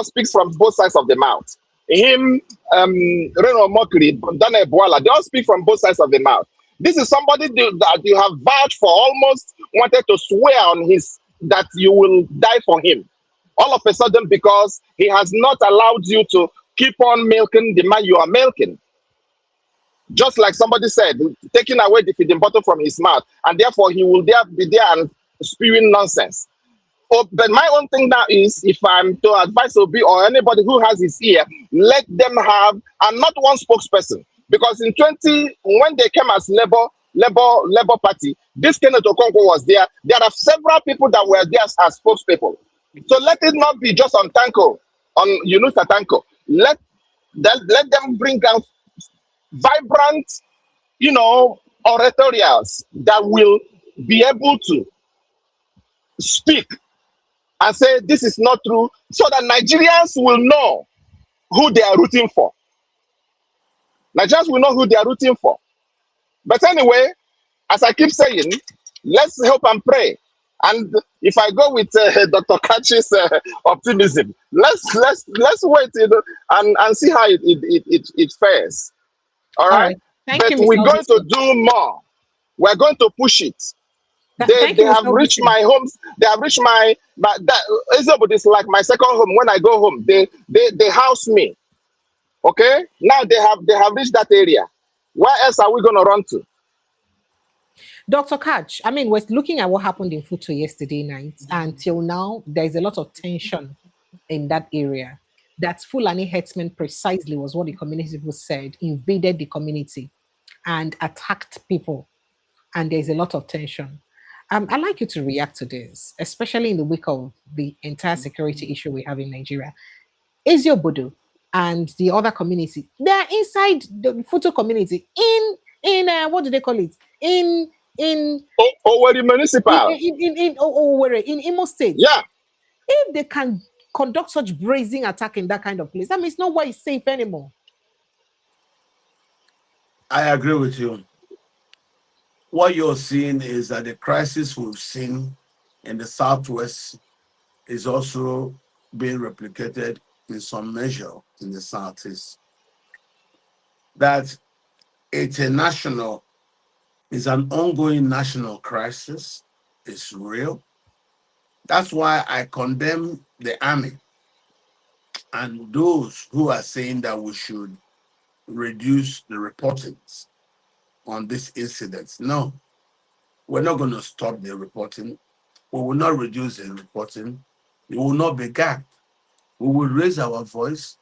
speaks from both sides of the mouth. Him, Reno Mokri, Daniel Boala, they all speak from both sides of the mouth. This is somebody that you have vouched for, almost wanted to swear on that you will die for him. All of a sudden, because he has not allowed you to keep on milking the man you are milking. Just like somebody said, taking away the feeding bottle from his mouth, and therefore he will be there and spewing nonsense. But my own thing now is, if I'm to advise Obi or anybody who has his ear, let them have, and not one spokesperson. Because in when they came as Labour Party, this Kenneth Okonkwo was there. There are several people that were there as spokespeople. So let it not be just on Tanko, on Yunusa Tanko. Let them bring down vibrant, oratorials that will be able to speak and say this is not true, so that Nigerians will know who they are rooting for. Nigerians will know who they are rooting for. But anyway, as I keep saying, let's hope and pray And if I go with Dr. Katch's optimism, let's wait, and see how it fares. All All right, right. Thank but you, we're Mr. going to Obisi. do more. We're going to push it. They Thank they you, have Mr. reached Obisi. my homes. They have reached my that is like my second home. When I go home, they house me. Okay, now they have reached that area. Where else are we going to run to? Dr. Katch, I mean, we're looking at what happened in Futo yesterday night. Until now, there's a lot of tension in that area. That Fulani herdsmen precisely was what the community people said, invaded the community and attacked people. And there's a lot of tension. I'd like you to react to this, especially in the wake of the entire security issue we have in Nigeria. Ezio Bodo and the other community, they're inside the Futo community in what do they call it? In Oweri Municipal. in Imo State. Yeah. If they can conduct such brazen attack in that kind of place, that means no one is safe anymore. I agree with you. What you're seeing is that the crisis we've seen in the southwest is also being replicated in some measure in the southeast. That it's a national, is an ongoing national crisis. It's real. That's why I condemn the army and those who are saying that we should reduce the reportings on this incident. No, we're not going to stop the reporting. We will not reduce the reporting. We will not be gagged. We will raise our voice.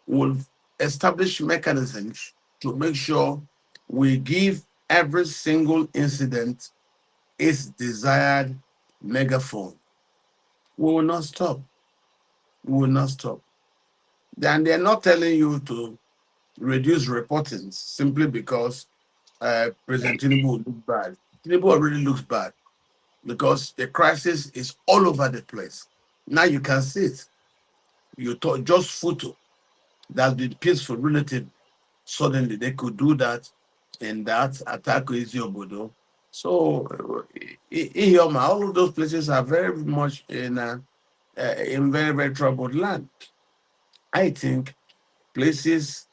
We will establish mechanisms to make sure we give every single incident its desired megaphone. We will not stop. We will not stop. And they're not telling you to reduce reportings simply because President Tinubu look bad. Tinubu already looks bad because the crisis is all over the place. Now you can see it. You talk just photo that's been peaceful relative. Suddenly they could do that and that attack is Obodo. So Ihioma, all of those places are very much in very, very troubled land. I think places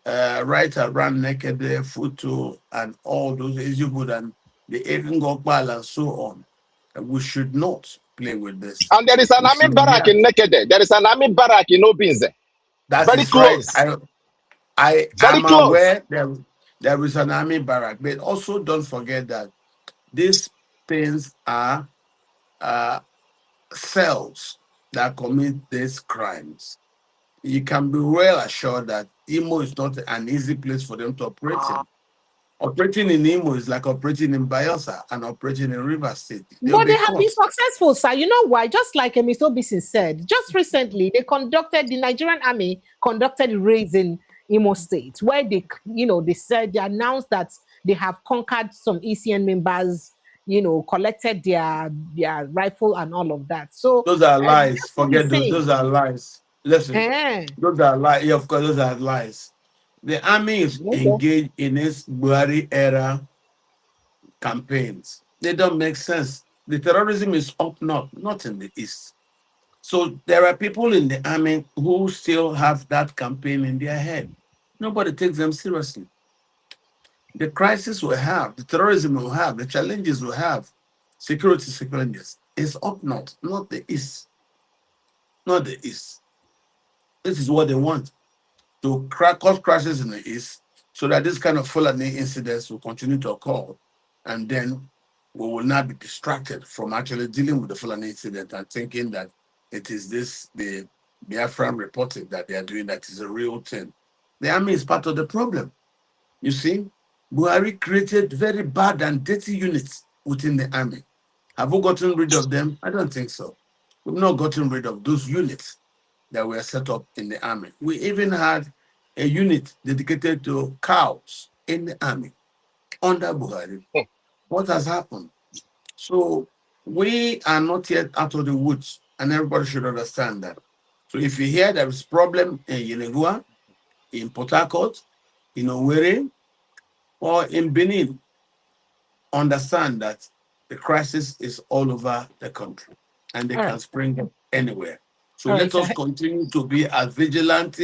right around Nekede, Futu, and all those Ezubud and the Egungokbal and so on. We should not play with this. And there is an We army should barrack in react. Nekede. There is an army barrack in Obinze. That Very is right. close. I Very am close. aware there is an army barrack, but also don't forget that these things are uh, cells that commit these crimes. You can be well assured that Imo is not an easy place for them to operate in. Operating in Imo is like operating in Bayelsa and operating in River State. They'll But they be have been caught. successful, sir. You know why? Just like Mr. Obisi said, just recently the Nigerian army conducted raids in Imo State, where they said they announced that they have conquered some ECN members, collected their rifle and all of that. So Those are lies. that's what he's Forget those. saying. Those are lies. Listen, Eh, those are lies. Yeah, of course, those are lies. The army is okay. engaged in its Buhari era campaigns. They don't make sense. The terrorism is up north, not in the east. So there are people in the army who still have that campaign in their head. Nobody takes them seriously. The crisis we have, the terrorism we have, the challenges we have, security challenges is up north, not the east. Not the east. This is what they want to cause crashes in the east so that this kind of Fulani incidents will continue to occur. And then we will not be distracted from actually dealing with the Fulani incident and thinking that it is the Biafran reporting that they are doing that is a real thing. The army is part of the problem. You see, Buhari created very bad and dirty units within the army. Have we gotten rid of them? I don't think so. We've not gotten rid of those units that were set up in the army. We even had a unit dedicated to cows in the army under Buhari. What has happened? So we are not yet out of the woods, and everybody should understand that. So if you hear there is problem in Yenegua, in Port Harcourt, in Owerri, or in Benin, understand that The crisis is all over the country, and they All can right. spring up anywhere. So All let right. us continue to be as vigilant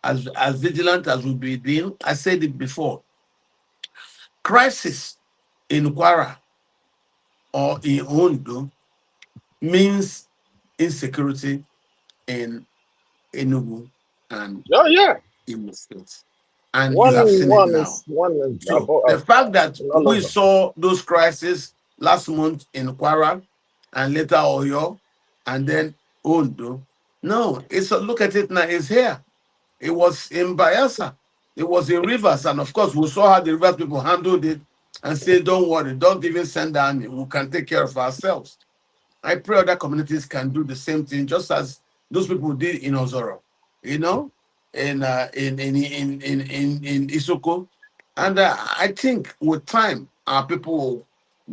as we've been doing. I said it before. Crisis in Kwara or in Ondo means insecurity in Enugu and Oh yeah. Imo State. And you have seen it now. One is So above the fact that all we over. saw those crises last month in Kwara and later Oyo and then Ondo, no, it's look at it now, it's here. It was in Bayelsa, it was in Rivers, and of course we saw how the Rivers people handled it and say, don't worry, don't even send the army, we can take care of ourselves. I pray other communities can do the same thing, just as those people did in Ozoro, you know, in Isoko. And I think with time, our people will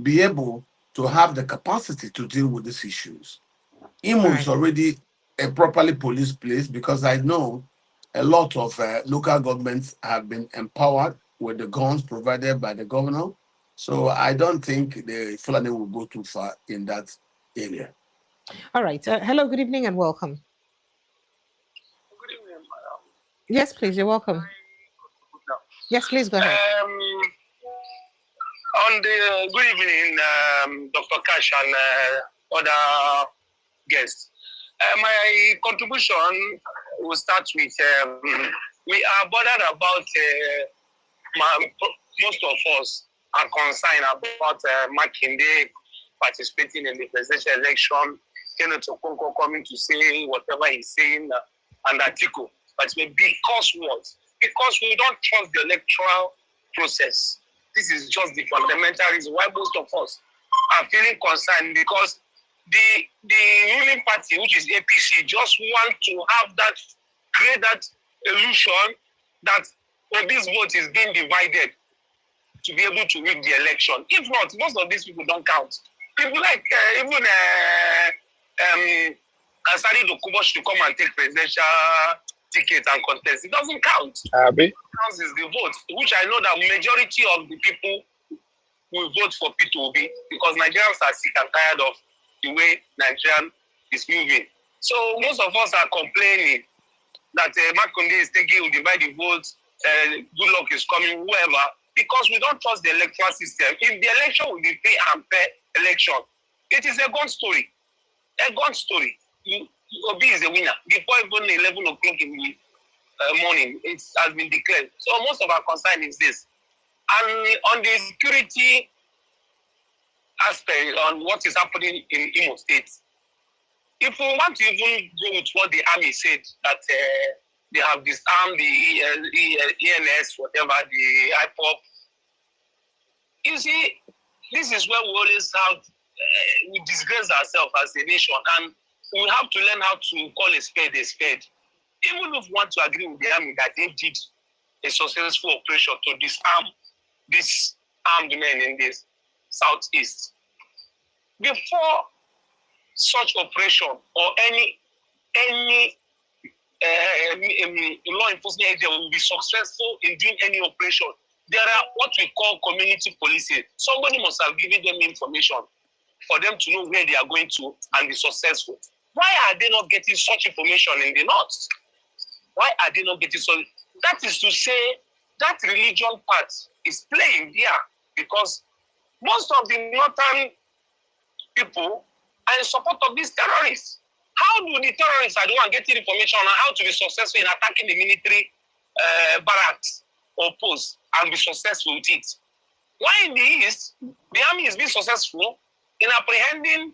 be able to have the capacity to deal with these issues. All Imo is right. already a properly policed place because I know a lot of local governments have been empowered with the guns provided by the governor. So I don't think the Fulani will go too far in that area. All right. Hello, good evening and welcome. Good evening, madam. Yes, please. You're welcome. Yes, please go ahead. On the good evening, Dr. Katch and other guests. My contribution will start with we are bothered about most of us are concerned about Makinde participating in the presidential election, Kenneth Okonkwo coming to say whatever he's saying, and Atiku. But because what? Because we don't trust the electoral process. This is just the fundamental reason why most of us are feeling concerned, because the ruling party, which is APC, just want to have that, create that illusion that this vote is being divided to be able to win the election. If not, most of these people don't count. People like even Asari Dokubosh to come and take presidential tickets and contest. It doesn't count. Abby? Counts is the vote, which I know that majority of the people will vote for P2B because Nigerians are sick and tired of the way Nigeria is moving. So most of us are complaining that Makunde is taking, will divide the votes, good luck is coming, whoever, because we don't trust the electoral system. If the election will be free and fair election, it is a gun story. A gun story. Obi is a winner. Before even 11 o'clock in the morning, it has been declared. So most of our concern is this. And on the security aspect, on what is happening in Imo State, if we want to even go with what the army said, that they have disarmed the ENS, whatever, the IPOP, you see, this is where we always have, we disgrace ourselves as a nation, and we have to learn how to call a spade a spade. Even if we want to agree with the army that they did a successful operation to disarm these armed men in the southeast, before such operation or any law enforcement agent will be successful in doing any operation, there are what we call community policing. Somebody must have given them information for them to know where they are going to and be successful. Why are they not getting such information in the north? Why are they not getting such? That is to say, that religion part is playing here because most of the northern people are in support of these terrorists. How do the terrorists are the one getting information on how to be successful in attacking the military barracks or posts and be successful with it? Why in the East, the army is being successful in apprehending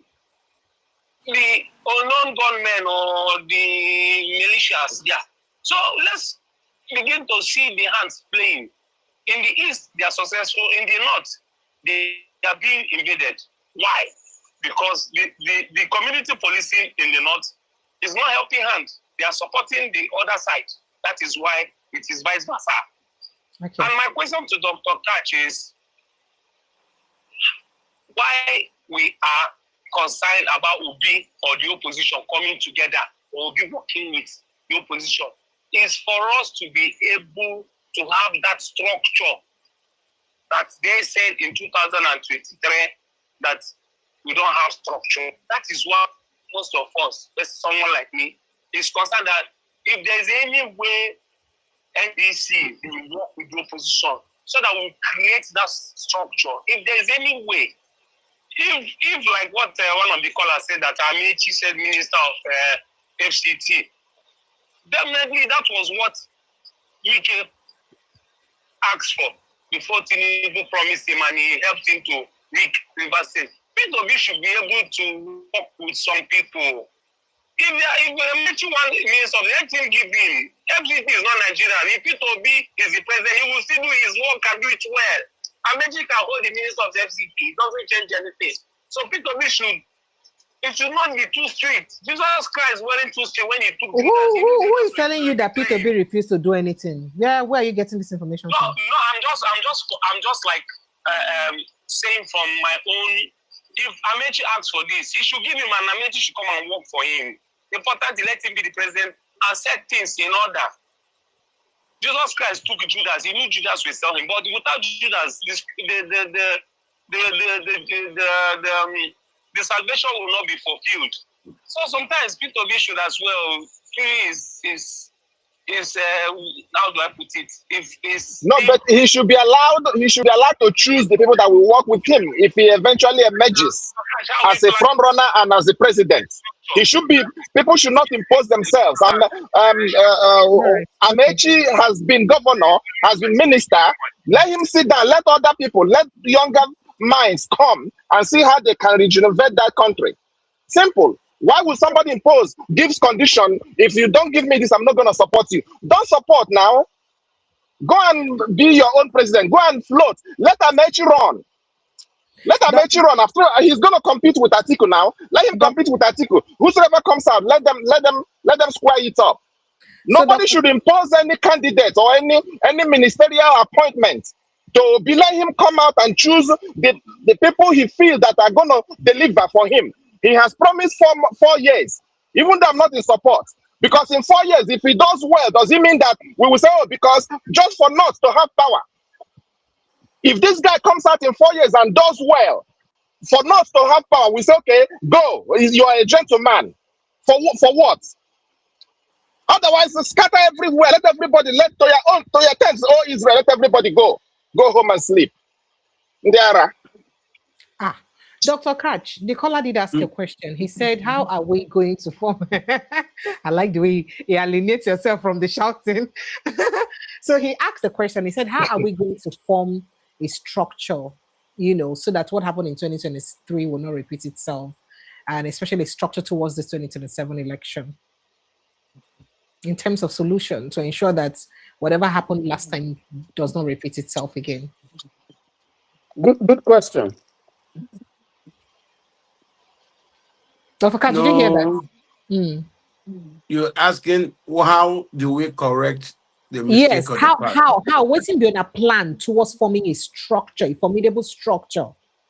the unknown gunmen or the militias? Yeah. So let's begin to see the hands playing. In the East, they are successful. In the North, they are being invaded. Why? Because the community policing in the North is not helping hand. They are supporting the other side. That is why it is vice versa. Okay. And my question to Dr. Katch is why we are concerned about Obi or the opposition coming together or Obi working with the opposition is for us to be able to have that structure that they said in 2023 that we don't have structure. That is why most of us, someone like me, is concerned that if there's any way NDC will work with the opposition so that we create that structure, if there's any way, if like what one of the callers said that Amici said, Minister of FCT, definitely that was what Wike asked for before Tinubu promised him and he helped him to make Rivers State. P2B should be able to work with some people. If Amici wants minister, let him give him. FCT is not Nigerian. If P2B is the president, he will still do his work and do it well. Amici can hold the minister of the FCT. It doesn't change anything. So P2B should not be too strict. Jesus Christ wasn't too strict when he took. Who is telling you that P2B refused to do anything? Yeah, where are you getting this information from? No, I'm just like saying from my own. If Amechi asks for this, he should give him, and Amechi should come and work for him. Important to let him be the president and set things in order. Jesus Christ took Judas. He knew Judas will sell him, but without Judas, the salvation will not be fulfilled. So sometimes P2B should as well. How do I put it? But he should be allowed. He should be allowed to choose the people that will work with him if he eventually emerges as a front runner and as the president. He should be. People should not impose themselves. Amechi has been governor, has been minister. Let him sit down. Let other people, let younger minds come and see how they can regenerate that country. Simple. Why would somebody impose, gives condition, if you don't give me this, I'm not going to support you? Don't support now. Go and be your own president. Go and float. Let Amechi run. Let Amechi run. After he's going to compete with Atiku now. Let him compete with Atiku. Whosoever comes out, let them square it up. Nobody should impose any candidate or any ministerial appointment to be let him come out and choose the people he feels that are going to deliver for him. He has promised 4 years, even though I'm not in support. Because in 4 years, if he does well, does it mean that we will say, oh, because just for not to have power? If this guy comes out in 4 years and does well, for not to have power, we say, okay, go. You are a gentleman. For what? Otherwise, scatter everywhere. Let everybody, to your tents, oh Israel, let everybody go. Go home and sleep. Ndiara. Dr. Katch, the caller did ask a question. He said, how are we going to form? I like the way you alienate yourself from the shouting. So he asked the question. He said, how are we going to form a structure, so that what happened in 2023 will not repeat itself, and especially structure towards this 2027 election in terms of solution to ensure that whatever happened last time does not repeat itself again? Good question. Dr. Katch, did you hear that? You're asking how do we correct the mistake? Yes, of how the past? waiting beyond a plan towards forming a structure, a formidable structure,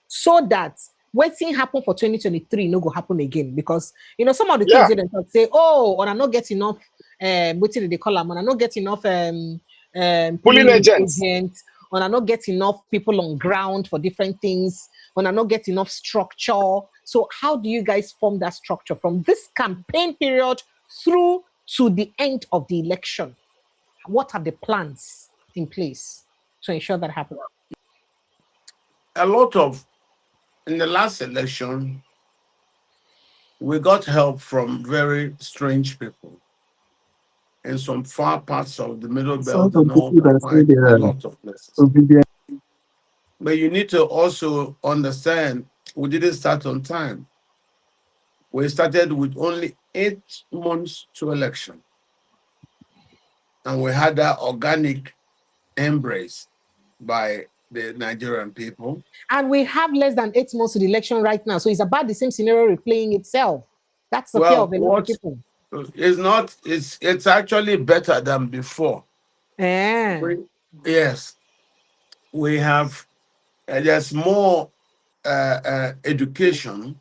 so that waiting happen for 2023 no go happen again. Because some of the things they don't say, oh, or I not get enough waiting they call them, or I not get enough pulling agents, or I not get enough people on ground for different things, or I not get enough structure. So how do you guys form that structure from this campaign period through to the end of the election? What are the plans in place to ensure that happens? In the last election, we got help from very strange people in some far parts of the middle belt and all quite a lot of places. But you need to also understand, we didn't start on time. We started with only 8 months to election. And we had that organic embrace by the Nigerian people. And we have less than 8 months to the election right now. So it's about the same scenario replaying itself. That's the fear of a lot of people. It's not, it's actually better than before. Yes. We have, there's more education.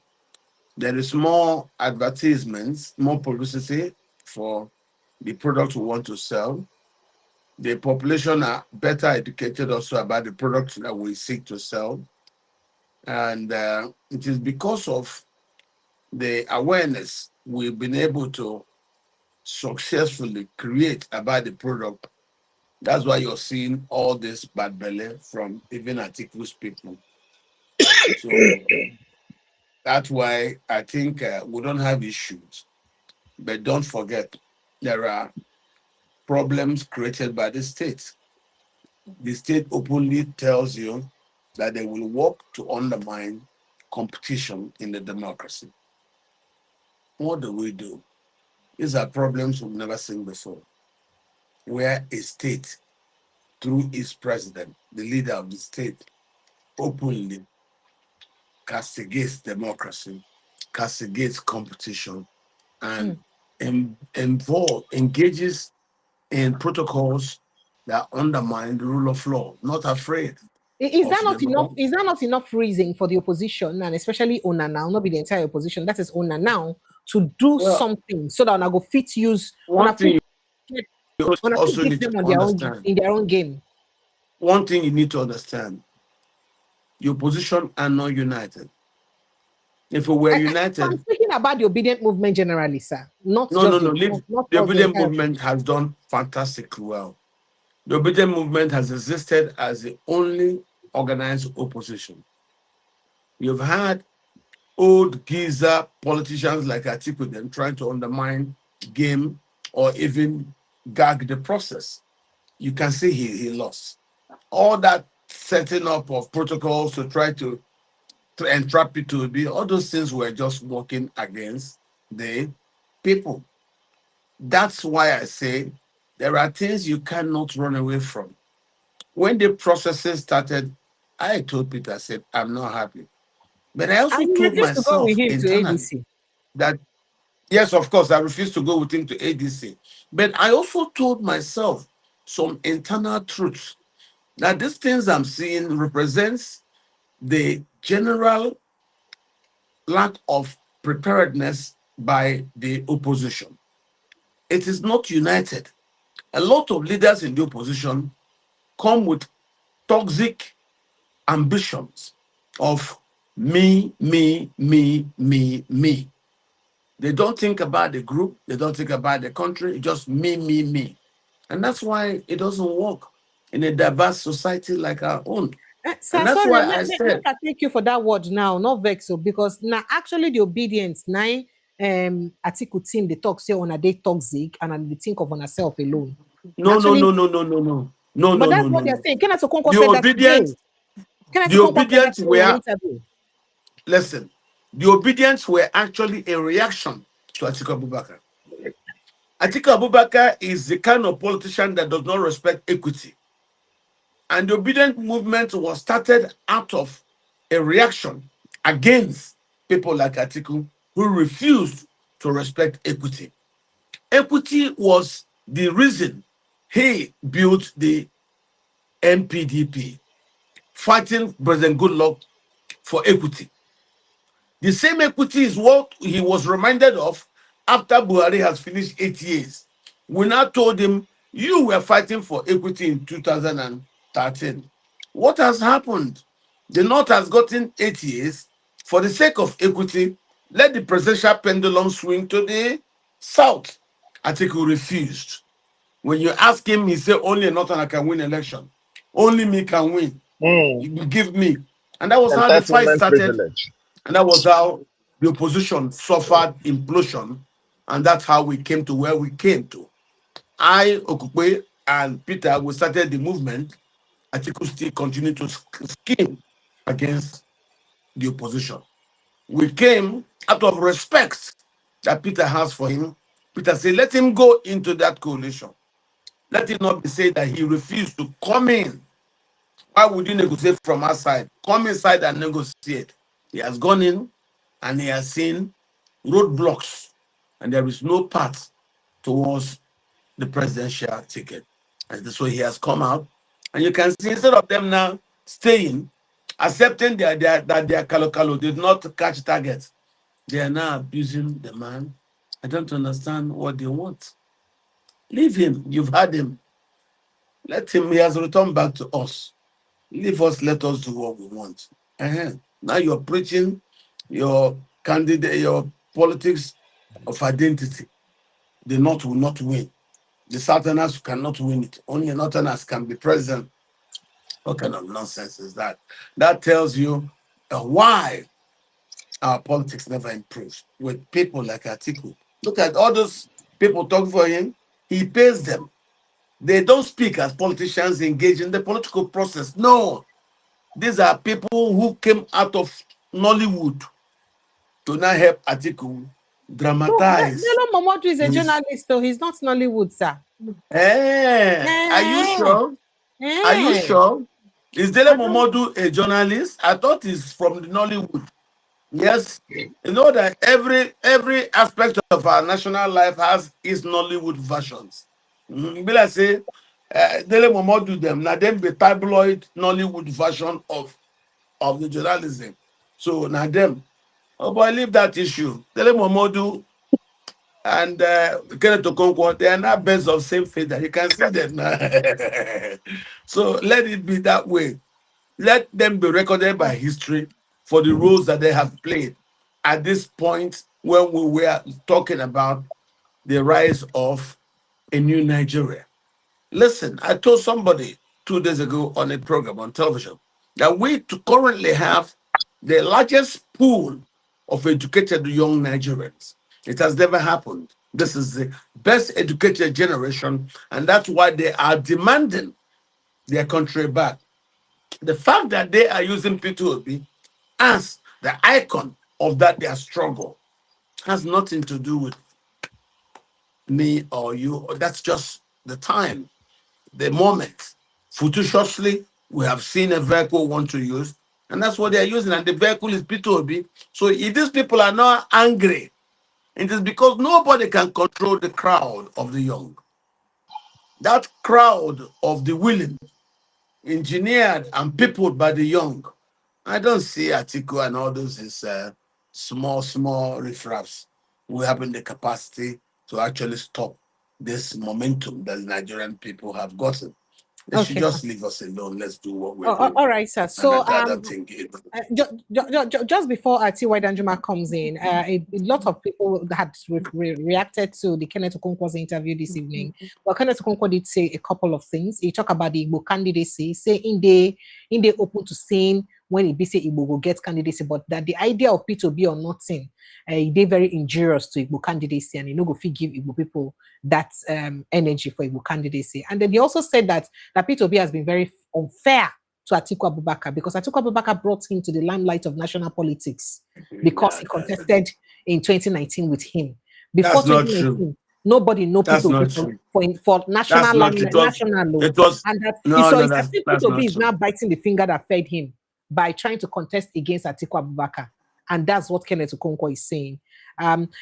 There is more advertisements, more publicity for the product we want to sell. The population are better educated also about the products that we seek to sell. And it is because of the awareness we've been able to successfully create about the product. That's why you're seeing all this bad belly from even Atiku's people. So that's why I think we don't have issues. But don't forget, there are problems created by the state. The state openly tells you that they will work to undermine competition in the democracy. What do we do? These are problems we've never seen before, where a state, through its president, the leader of the state, openly castigates democracy, castigates competition, and engages in protocols that undermine the rule of law, not afraid Is of that the not enough? law. Is that not enough reason for the opposition, and especially Ona now, not be the entire opposition, that is Ona now, to do Well, something so that Ona go fit use one thing Ona fit also beat need to them on their own understand, in their own game. one thing you need to understand, the opposition are not united. If we were I'm united, speaking about the obedient movement generally, sir. Not no, no, just no, the leave. not The all the obedient entire movement opposition. has done fantastically well. The obedient movement has existed as the only organized opposition. You've had old geezer politicians like Atiku them trying to undermine game or even gag the process. You can see he lost. All that setting up of protocols to try to entrap it to be, all those things were just working against the people. That's why I say there are things you cannot run away from. When the processes started, I told Peter, I said, I'm not happy. But I And also you told refuse to go with myself him to internally ADC. that, yes, of course, I refused to go with him to ADC. But I also told myself some internal truths that these things I'm seeing represents the general lack of preparedness by the opposition. It is not united. A lot of leaders in the opposition come with toxic ambitions of me, me, me, me, me. They don't think about the group, they don't think about the country, just me, me, me. And that's why it doesn't work in a diverse society like our own. And Sir, that's sorry, why I make said, I take you for that word now, not vex so because now actually the obedience now Atiku team they talk say on a day toxic and they think of on herself alone. no, no, Actually, no, no, no, no, no, no, but no, that's no, no, what they're no. saying. Kenneth Okonkwo The said that today. obedience, Kenneth the Okonkwo said that obedience today in an were, interview. listen, the obedience were actually a reaction to Atiku Abubakar. Atiku Abubakar is the kind of politician that does not respect equity. And the obedient movement was started out of a reaction against people like Atiku who refused to respect equity. Equity was the reason he built the NPDP, fighting President Goodluck for equity. The same equity is what he was reminded of after Buhari has finished 8 years. We now told him, you were fighting for equity in 2013. What has happened? The North has gotten 8 years. For the sake of equity, let the presidential pendulum swing to the South. Atiku refused. When you ask him, he said, only a Northerner can win election. Only me can win. Mm. You give me. And that was how the fight Entitlement started. privilege. And that was how the opposition suffered implosion. And that's how we came to where we came to. I, Okukwe, and Peter, we started the movement. Atiku still continued to scheme against the opposition. We came out of respect that Peter has for him. Peter said, let him go into that coalition. Let it not be said that he refused to come in. Why would you negotiate from outside? Come inside and negotiate. He has gone in and he has seen roadblocks, and there is no path towards the presidential ticket. And so he has come out, and you can see instead of them now staying, accepting that their Kalokalo did not catch targets, they are now abusing the man. I don't understand what they want. Leave him. You've had him. Let him. He has returned back to us. Leave us. Let us do what we want. Uh-huh. Now you're preaching your candidate, your politics of identity. The North will not win. The Southerners cannot win it. Only Northerners can be president. What kind of nonsense is that? That tells you why our politics never improves with people like Atiku. Look at all those people talking for him. He pays them. They don't speak as politicians engage in the political process. No, these are people who came out of Nollywood to now help Atiku No, dramatize. Delo Momodu is a journalist, though. He's not Nollywood, sir. Are you Eh, sure? Are you eh. sure? Is Dele I don't. Momodu a journalist? I thought he's from the Nollywood. Yes, you know that every aspect of our national life has its Nollywood versions. Be like say, Dele Momodu them now them be tabloid Nollywood version of the journalism. So now them. Oh boy, leave that issue. Dele Momodu and Kenneth Okonkwo, they are not birds of same feather. You can see them now. So let it be that way. Let them be recorded by history for the roles that they have played at this point when we were talking about the rise of a new Nigeria. Listen, I told somebody 2 days ago on a program on television that currently have the largest pool of educated young Nigerians. It has never happened. This is the best educated generation, and that's why they are demanding their country back. The fact that they are using P2OB as the icon of that their struggle has nothing to do with me or you. That's just the time, the moment. Fortuitously, we have seen a vehicle want to use, and that's what they're using. And the vehicle is P2OB. So if these people are not angry, it is because nobody can control the crowd of the young. That crowd of the willing, engineered and peopled by the young. I don't see Atiku and all those is small riffraffs who have the capacity to actually stop this momentum that the Nigerian people have gotten. They should Okay, sir. just leave us alone. Let's do what we're Oh, doing. all right, sir. And So, I don't think it. just before T.Y. Danjuma comes in, a lot of people had reacted to the Kenneth Okonkwo's interview this evening. Well, Kenneth Okonkwo did say a couple of things. He talked about the Igbo candidacy, say in the open to saying when he be say Igbo will get candidacy, but that the idea of P2B or nothing, they very injurious to Igbo candidacy, and you know go fit give Igbo people that energy for Igbo candidacy. And then he also said that P2B has been very unfair to Atiku Abubakar because Atiku Abubakar brought him to the limelight of national politics because he contested in 2019 with him. Before That's not true. 2019, nobody know That's not P2B true. for national That's not. It was. national law. It was. And that No, so no, it's as if that's not P2B is true. now biting the finger that fed him by trying to contest against Atiku Abubakar. And that's what Kenneth Okonkwo is saying.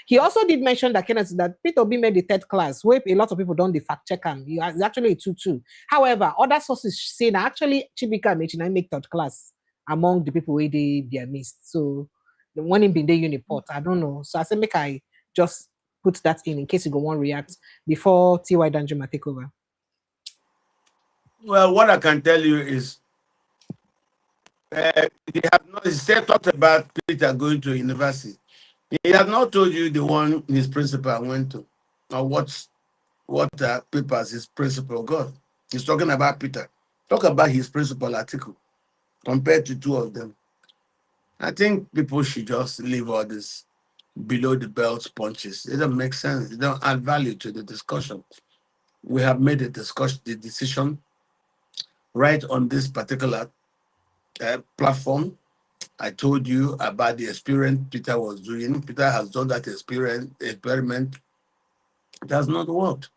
He also did mention that P2B made the third class, where a lot of people don't fact check him. It's actually a 2-2. However, other sources say that actually Chibika Mechina make third class among the people where they are missed. So the one in Binde Uniport, I don't know. So I said make I just put that in case you go one react before T.Y. Danjuma take over. Well, what I can tell you is they have not. He said talked about Peter going to university. He has not told you the one his principal went to, or what papers his principal got. He's talking about Peter. Talk about his principal article compared to two of them. I think people should just leave all this below the belt punches. It doesn't make sense. It don't add value to the discussion. We have made the decision right on this particular platform. I told you about the experiment Peter was doing. Peter has done that experiment. It has not worked.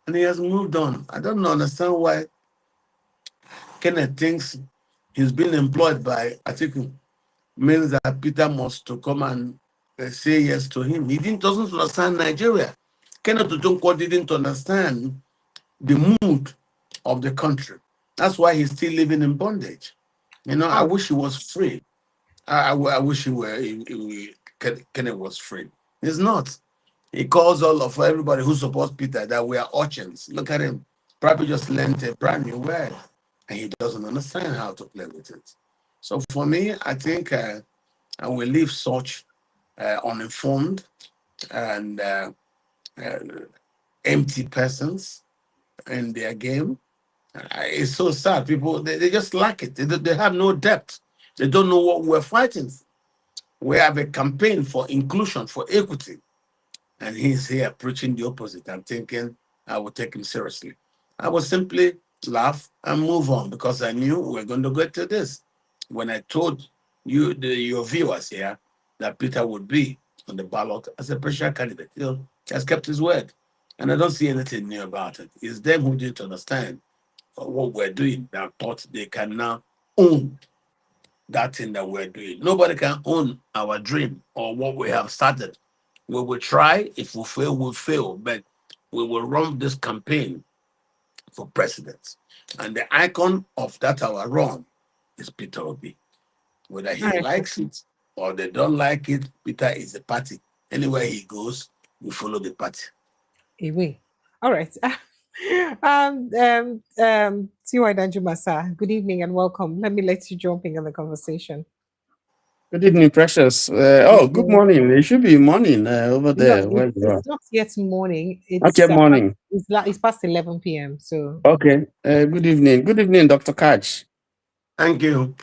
And he has moved on. I don't understand why Kenneth thinks he's been employed by Atiku means that Peter must to come and say yes to him. He doesn't understand Nigeria. Kenneth Okonkwo didn't understand the mood of the country. That's why he's still living in bondage. You know, I wish he was free. I wish Kenneth was free. He's not. He calls all of everybody who supports Peter that we are urchins. Look at him. Probably just learned a brand new word, and he doesn't understand how to play with it. So for me, I think I will leave such uninformed and uh, empty persons in their game. It's so sad. People, they just lack it. They have no depth. They don't know what we're fighting for. We have a campaign for inclusion, for equity. And he's here preaching the opposite. I'm thinking I would take him seriously. I would simply laugh and move on because I knew we were going to get to this. When I told you, your viewers here, that Peter would be on the ballot as a presidential candidate, he has kept his word. And I don't see anything new about it. It's them who didn't understand what we're doing that thought they can now own that thing that we're doing. Nobody can own our dream or what we have started. We will try. If we fail, we'll fail. But we will run this campaign for president. And the icon of that our run is Peter Obi. Whether he All right. likes it or they don't like it, Peter is the party. Anywhere he goes, we follow the party. Away. All right. T.Y. Danjumasa, good evening and welcome. Let me let you jump in on the conversation. Good evening, Precious. Good morning. It should be morning over there. Where you are. It's not yet morning. Okay, morning. It's past 11 p.m. So Okay. Good evening. Good evening, Dr. Katch. Thank you.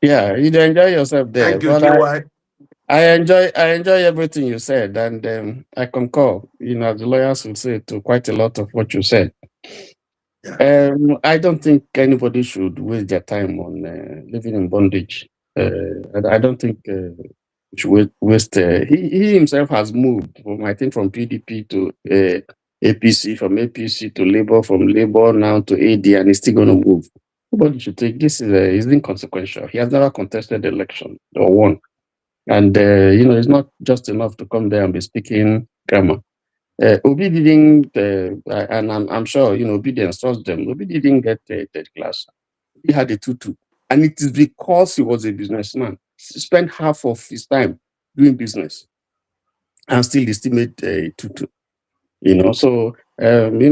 Yeah, you enjoy yourself there. Thank you, But TY. I enjoy everything you said, and I concur. As the lawyers would say, to quite a lot of what you said. Yeah. I don't think anybody should waste their time on living in bondage. I don't think should waste. He himself has moved from, I think, from PDP to APC, from APC to Labour, from Labour now to AD, and he's still going to move. Nobody should take this. Is inconsequential. He has never contested the election or won, and it's not just enough to come there and be speaking grammar. Obi didn't, and I'm sure obedience trusts them. Obi didn't get third class. He had a 2-2, and it is because he was a businessman. He spent half of his time doing business, and still he still made a 2-2. So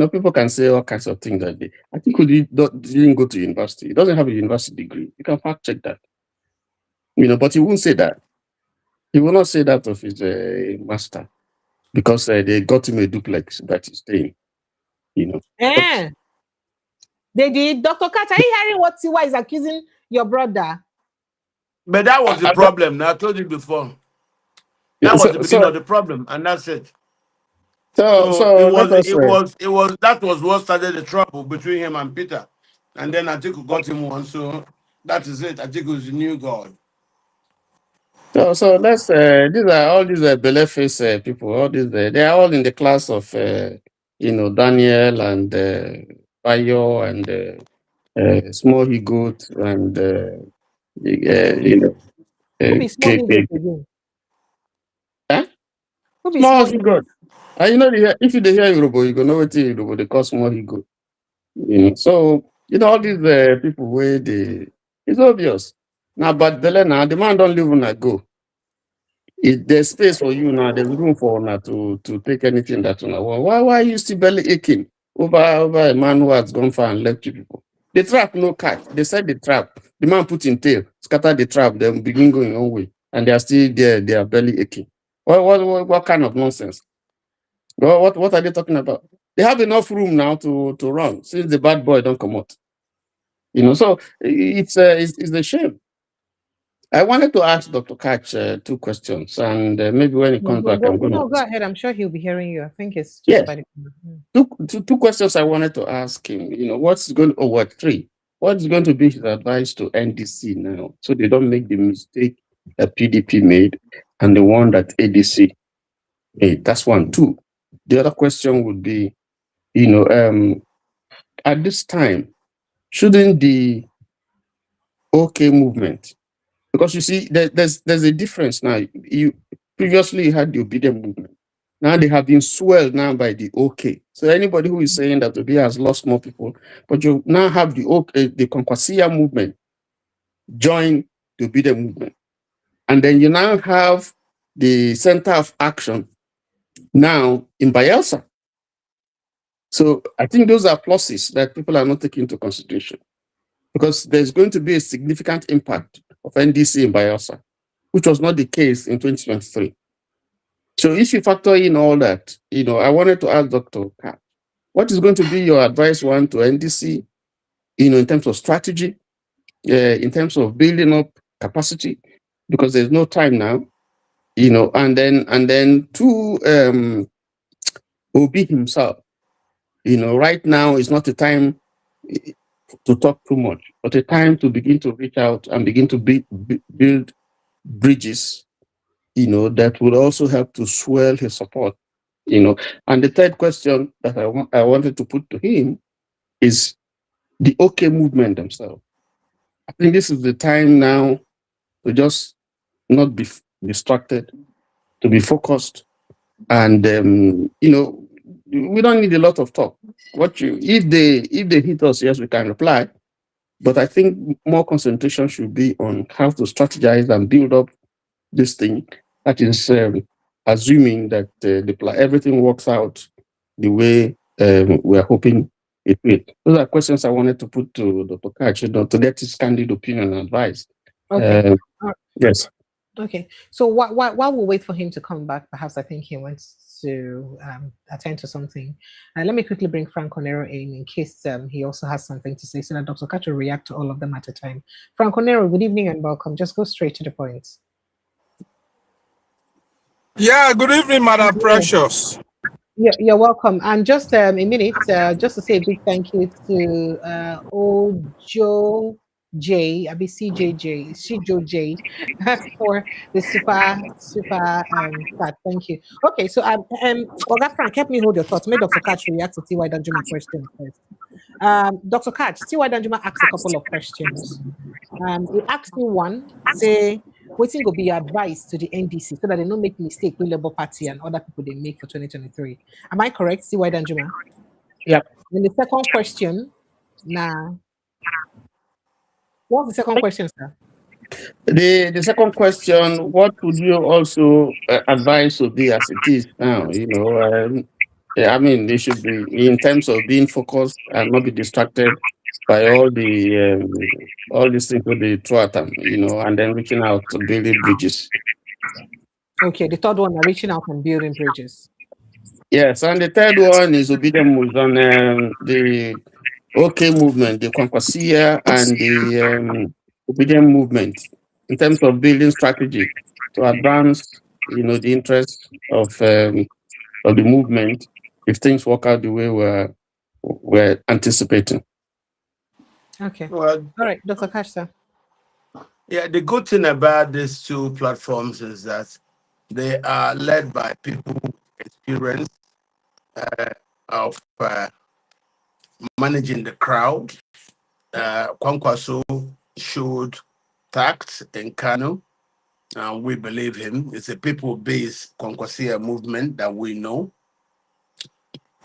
people can say all kinds of things that day. I think he didn't go to university. He doesn't have a university degree. You can fact check that. But he won't say that. He will not say that of his master because they got him a duplex that he's staying. they did. Dr. Katch, are you hearing what Tiwa is accusing your brother? But that was the problem. Now, I told you before. That was the beginning of the problem, and that's it. So that was what started the trouble between him and Peter. And then Atiku got him one. So that is it. Atiku is the new God. So let's these are all these beleface people, all these they are all in the class of Daniel and Bayo and Small Higot and Who be Small Higot again? Huh? Who be Small Higot. If you hear Yoruba, you go know what Yoruba they call Small Higot. So all these people where it's obvious. Now, but the man don't live on a go. If there's space for you now, there's room for now to take anything that you want. Why are you still belly aching over a man who has gone far and left you people? The trap no catch. They set the trap. The man put in tail, scatter the trap, then begin going on way, and they are still there. They are belly aching. What kind of nonsense? What are they talking about? They have enough room now to run since the bad boy don't come out. So it's a shame. I wanted to ask Dr. Katch 2 questions, and maybe when he comes back, I'm going to... go ahead. I'm sure he'll be hearing you. I think it's just by the... Two questions I wanted to ask him. Three. What's going to be his advice to NDC now, so they don't make the mistake that PDP made and the one that ADC made? That's 1. 2. The other question would be, at this time, shouldn't the OK movement... Because you see, there's a difference now. You previously had the obedient movement. Now they have been swelled now by the OK. So anybody who is saying that Obi has lost more people, but you now have the OK, the Conquasia movement join the obedient movement. And then you now have the center of action now in Bayelsa. So I think those are pluses that people are not taking into consideration, because there's going to be a significant impact of NDC in Bayelsa, which was not the case in 2023. So if you factor in all that, I wanted to ask Dr. Katch, what is going to be your advice, one, to NDC, in terms of strategy, in terms of building up capacity, because there's no time now, and then to Obi himself, right now is not a time to talk too much, but a time to begin to reach out and begin to build bridges, that would also help to swell his support, And the third question that I wanted to put to him is the OK movement themselves. I think this is the time now to just not be distracted, to be focused, and we don't need a lot of talk. If they hit us, yes, we can reply. But I think more concentration should be on how to strategize and build up this thing. That is assuming that everything works out the way we are hoping it will. Those are questions I wanted to put to Dr. Katch, to get his candid opinion and advice. Okay. Yes. Okay. So while we wait for him to come back, perhaps I think he wants to attend to something. Let me quickly bring Frank Onero in case he also has something to say, so that Dr. Katch will react to all of them at a time. Frank Onero, good evening and welcome. Just go straight to the point. Yeah, good evening, Madam Precious. You're welcome. And just a minute, just to say a big thank you to Ojo J, I be CJJ, Shijo J, for the super chat. Thank you. Okay, so Oga Frank, help me hold your thoughts. May Dr. Katch react to T.Y. Danjuma question first. Dr. Katch, T.Y. Danjuma asked a couple of questions. He asked me one, say, waiting will be your advice to the NDC so that they don't make mistake with Labour Party and other people they make for 2023. Am I correct, C.Y. Danjuma? Yep. And the second question, what's the second question, sir? The second question, what would you also advise to be as it is now? I mean, they should be, in terms of being focused and not be distracted by all these things that they throw at them, and then reaching out to building bridges. Okay, the third one, reaching out and building bridges. Yes, and the third one is obedience on the OK movement, the Kwankwasia and the obedient movement, in terms of building strategy to advance, the interests of the movement if things work out the way we're anticipating. Okay. Well, all right, Dr. Katch, sir. Yeah, the good thing about these two platforms is that they are led by people with experience of managing the crowd. Kwankwaso showed tact in Kano, and we believe him. It's a people-based Kwankwasia movement that we know.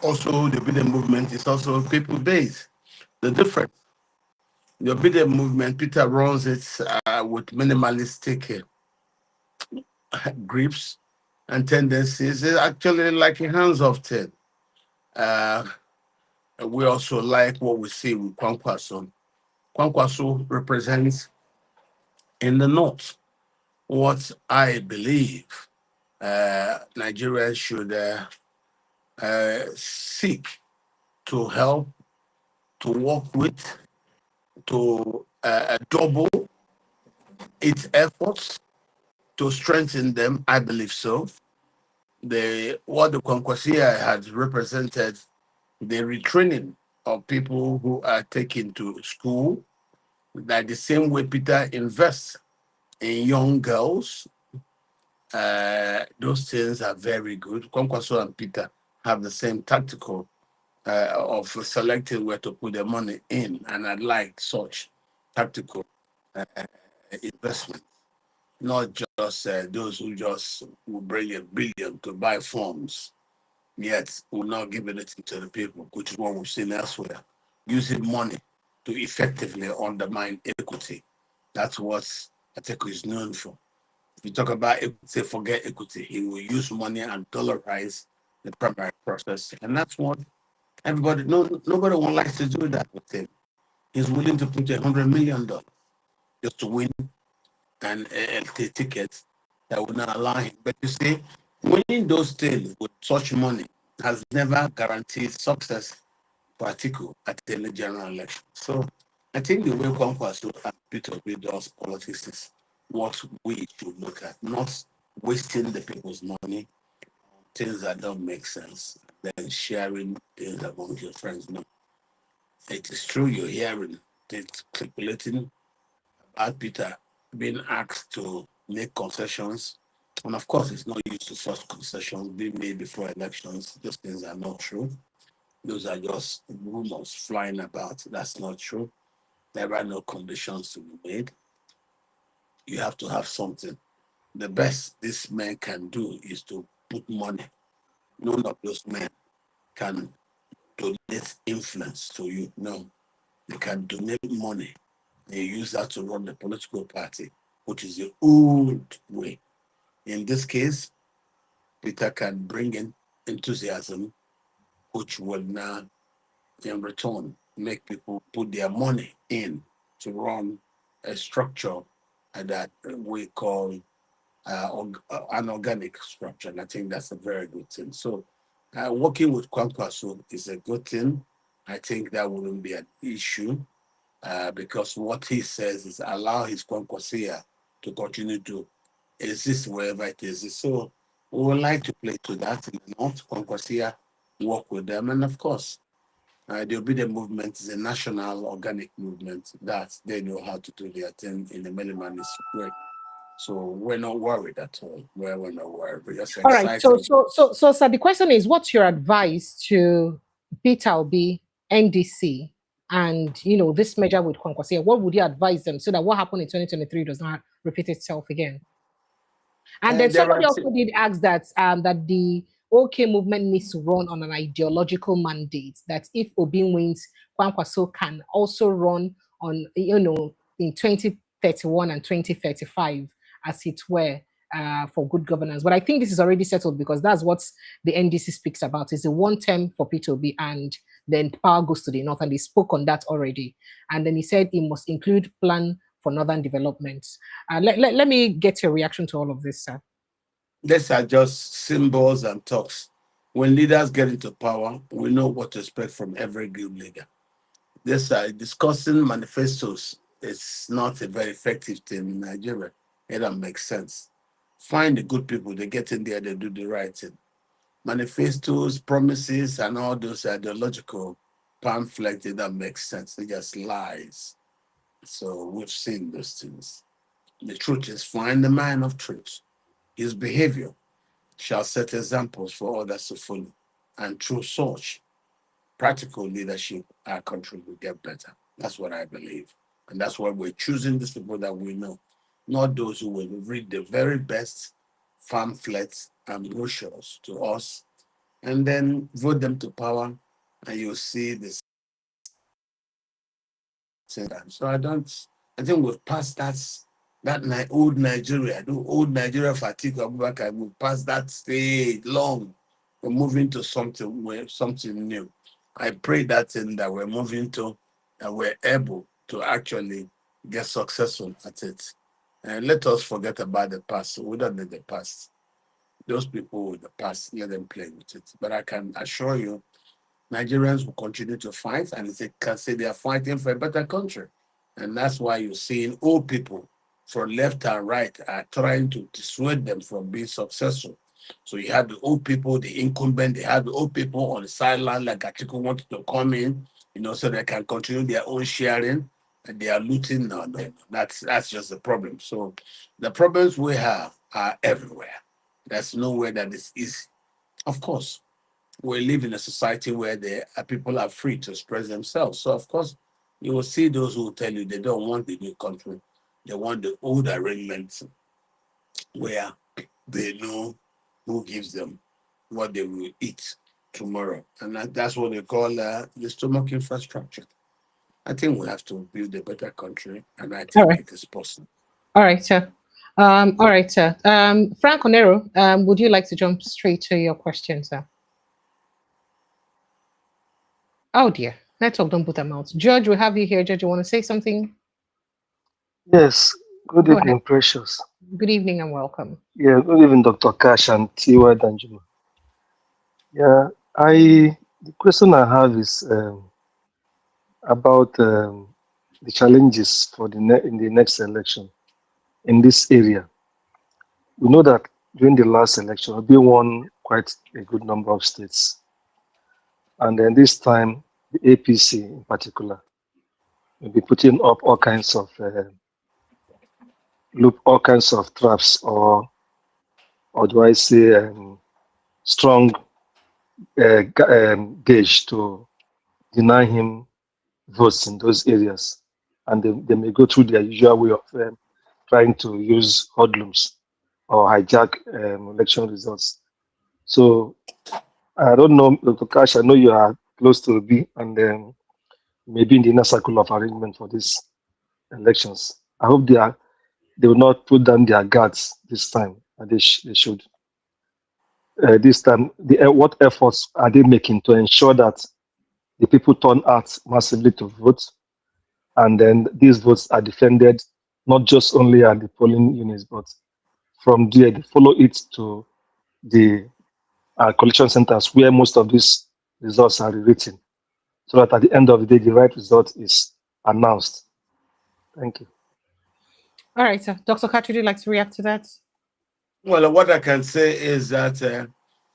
Also, the Obedient movement is also people-based. The difference, the Obedient movement, Peter runs it with minimalistic grips and tendencies. It's actually like a hands-off thing. We also like what we see with Kwankwaso. Kwankwaso represents in the north what I believe Nigeria should seek to help, to work with, to double its efforts to strengthen them. I believe so. What the Kwankwasia had represented, the retraining of people who are taken to school, like the same way Peter invests in young girls. Those things are very good. Kwankwaso and Peter have the same tactical of selecting where to put their money in, and I like such tactical investment, not just those who just will bring a billion to buy forms, yet will not give anything to the people, which is what we've seen elsewhere. Using money to effectively undermine equity. That's what Atiku is known for. If you talk about equity, forget equity. He will use money and dollarize the primary process. And that's what nobody likes to do that with him. He's willing to put $100 million just to win and a ticket that would not allow him. But you see, winning those things with such money has never guaranteed success for Atiku at the general election. So I think the way Kwankwaso and Peter Obi does politics is what we should look at, not wasting the people's money on things that don't make sense, then sharing things among your friends. No, it is true you're hearing, it's circulating about Peter being asked to make concessions. And of course, it's not used to such concessions being made before elections. Those things are not true. Those are just rumors flying about. That's not true. There are no conditions to be made. You have to have something. The best this man can do is to put money. None of those men can donate influence to you. No, they can donate money. They use that to run the political party, which is the old way. In this case, Peter can bring in enthusiasm, which will now, in return, make people put their money in to run a structure that we call an organic structure. And I think that's a very good thing. So, working with Kwankwaso is a good thing. I think that wouldn't be an issue because what he says is allow his Kwankwasia to continue to exist wherever it is. So, we would like to play to that in the north, Kwankwasia, work with them, and of course, the Obedient movement is a national organic movement that they know how to do their thing in a minimalist way. So we're not worried at all. We're not worried. We're just All right. So, excited. sir, the question is, what's your advice to Peter Obi, NDC, and this measure with Kwankwasia? What would you advise them so that what happened in 2023 does not repeat itself again? And then There somebody are also did ask that that the OK movement needs to run on an ideological mandate. That if Obi wins, Kwankwaso can also run on in 2031 and 2035, as it were, for good governance. But I think this is already settled because that's what the NDC speaks about. Is a one term for Peter Obi, and then power goes to the north, and they spoke on that already. And then he said it must include plan for northern development. Let me get your reaction to all of this, sir. These are just symbols and talks. When leaders get into power, we know what to expect from every good leader. This discussing manifestos is not a very effective thing in Nigeria. It doesn't make sense. Find the good people, they get in there, they do the right thing. Manifestos, promises, and all those ideological pamphlets, they don't make sense. They just lies. So we've seen those things. The truth is find the man of truth. His behavior shall set examples for others to follow. And through such practical leadership, our country will get better. That's what I believe. And that's why we're choosing these people that we know, not those who will read the very best pamphlets and brochures to us and then vote them to power, and you'll see this. So I think we've passed that old Nigeria, the old Nigeria for Atiku Abubakar. We've passed that stage long. We're moving to something new. I pray that we're moving to, that we're able to actually get successful at it. And let us forget about the past. We don't need the past. Those people with the past, let them play with it. But I can assure you, Nigerians will continue to fight, and they can say they are fighting for a better country. And that's why you're seeing old people from left and right are trying to dissuade them from being successful. So you have the old people, the incumbent, they have the old people on the sideline, like Atiku wanted to come in, so they can continue their own sharing, and they are looting. No, no, no. That's just the problem. So the problems we have are everywhere. There's nowhere that is easy. Of course, we live in a society where people are free to express themselves. So, of course, you will see those who will tell you they don't want the new country. They want the old arrangements where they know who gives them what they will eat tomorrow. And that's what they call the stomach infrastructure. I think we have to build a better country, and I All think right. it is possible. All right, sir. All right, sir. Frank Onero, would you like to jump straight to your question, sir? Oh dear, network don't put them out. George, we have you here. George, you want to say something? Yes. Good Go ahead. evening, Precious. Good evening and welcome. Yeah, good evening, Dr. Katch and T.Y. Danjuma. Yeah, the question I have is about the challenges for in the next election in this area. We know that during the last election, we won quite a good number of states, and then this time the APC in particular will be putting up all kinds of traps, or do I say strong gauge to deny him votes in those areas. And they may go through their usual way of trying to use hoodlums or hijack election results. So I don't know, Dr. Cash, I know you are close to B and maybe in the inner circle of arrangement for these elections. I hope they will not put down their guards this time. And they should. This time, what efforts are they making to ensure that the people turn out massively to vote, and then these votes are defended not just only at the polling units, but from there they follow it to the collection centers where most of these results are rewritten, so that at the end of the day the right result is announced. Thank you. All right, sir. Dr. Katch, would you like to react to that? Well, what I can say is that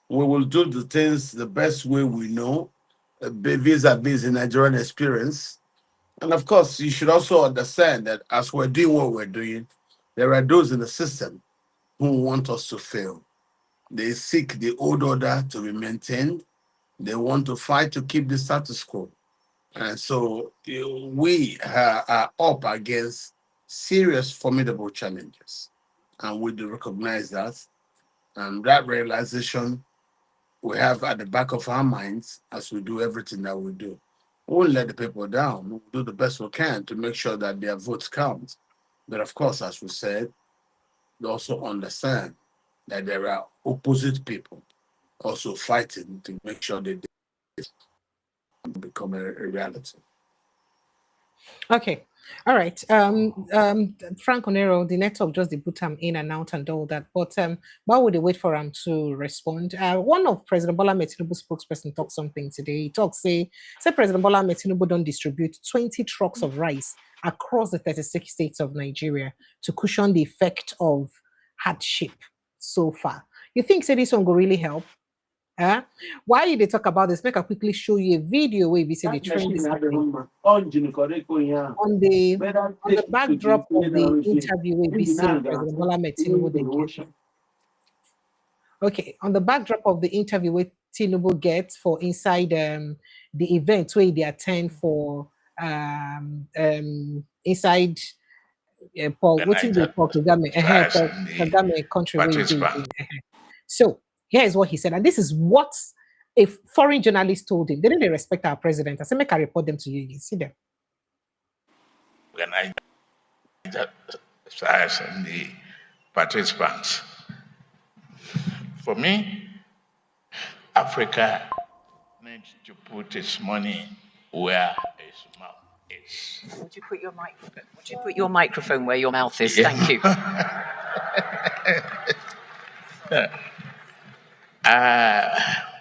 we will do the things the best way we know, vis-a-vis the Nigerian experience. And of course, you should also understand that as we're doing what we're doing, there are those in the system who want us to fail. They seek the old order to be maintained. They want to fight to keep the status quo. And so we are up against serious, formidable challenges. And we do recognize that. And that realization we have at the back of our minds as we do everything that we do. We won't let the people down. We'll do the best we can to make sure that their votes count. But of course, as we said, we also understand that there are opposite people also fighting to make sure that they become a reality. Okay. All right. Frank Onero, the network just they put him in and out and all that. But why would they wait for him to respond? One of President Bola Tinubu spokesperson talked something today. He talked, say President Bola Tinubu don't distribute 20 trucks of rice across the 36 states of Nigeria to cushion the effect of hardship so far. You think say this one will really help? Huh? Why they talk about this? Make I quickly show you a video where we say the trend is happening. On the backdrop of the interview where we see President Bola Tinubu they get. Okay, on the backdrop of the interview where Tinubu gets for inside the event where they attend for inside Paul, what in the Paul Kagame, Paul Kagame country where he did. So here's what he said, and this is what a foreign journalist told him. They didn't respect our president. I said, make I report them to you. You see them. When I size and the participants, for me, Africa needs to put its money where its mouth is. Would you put your microphone where your mouth is? Thank you.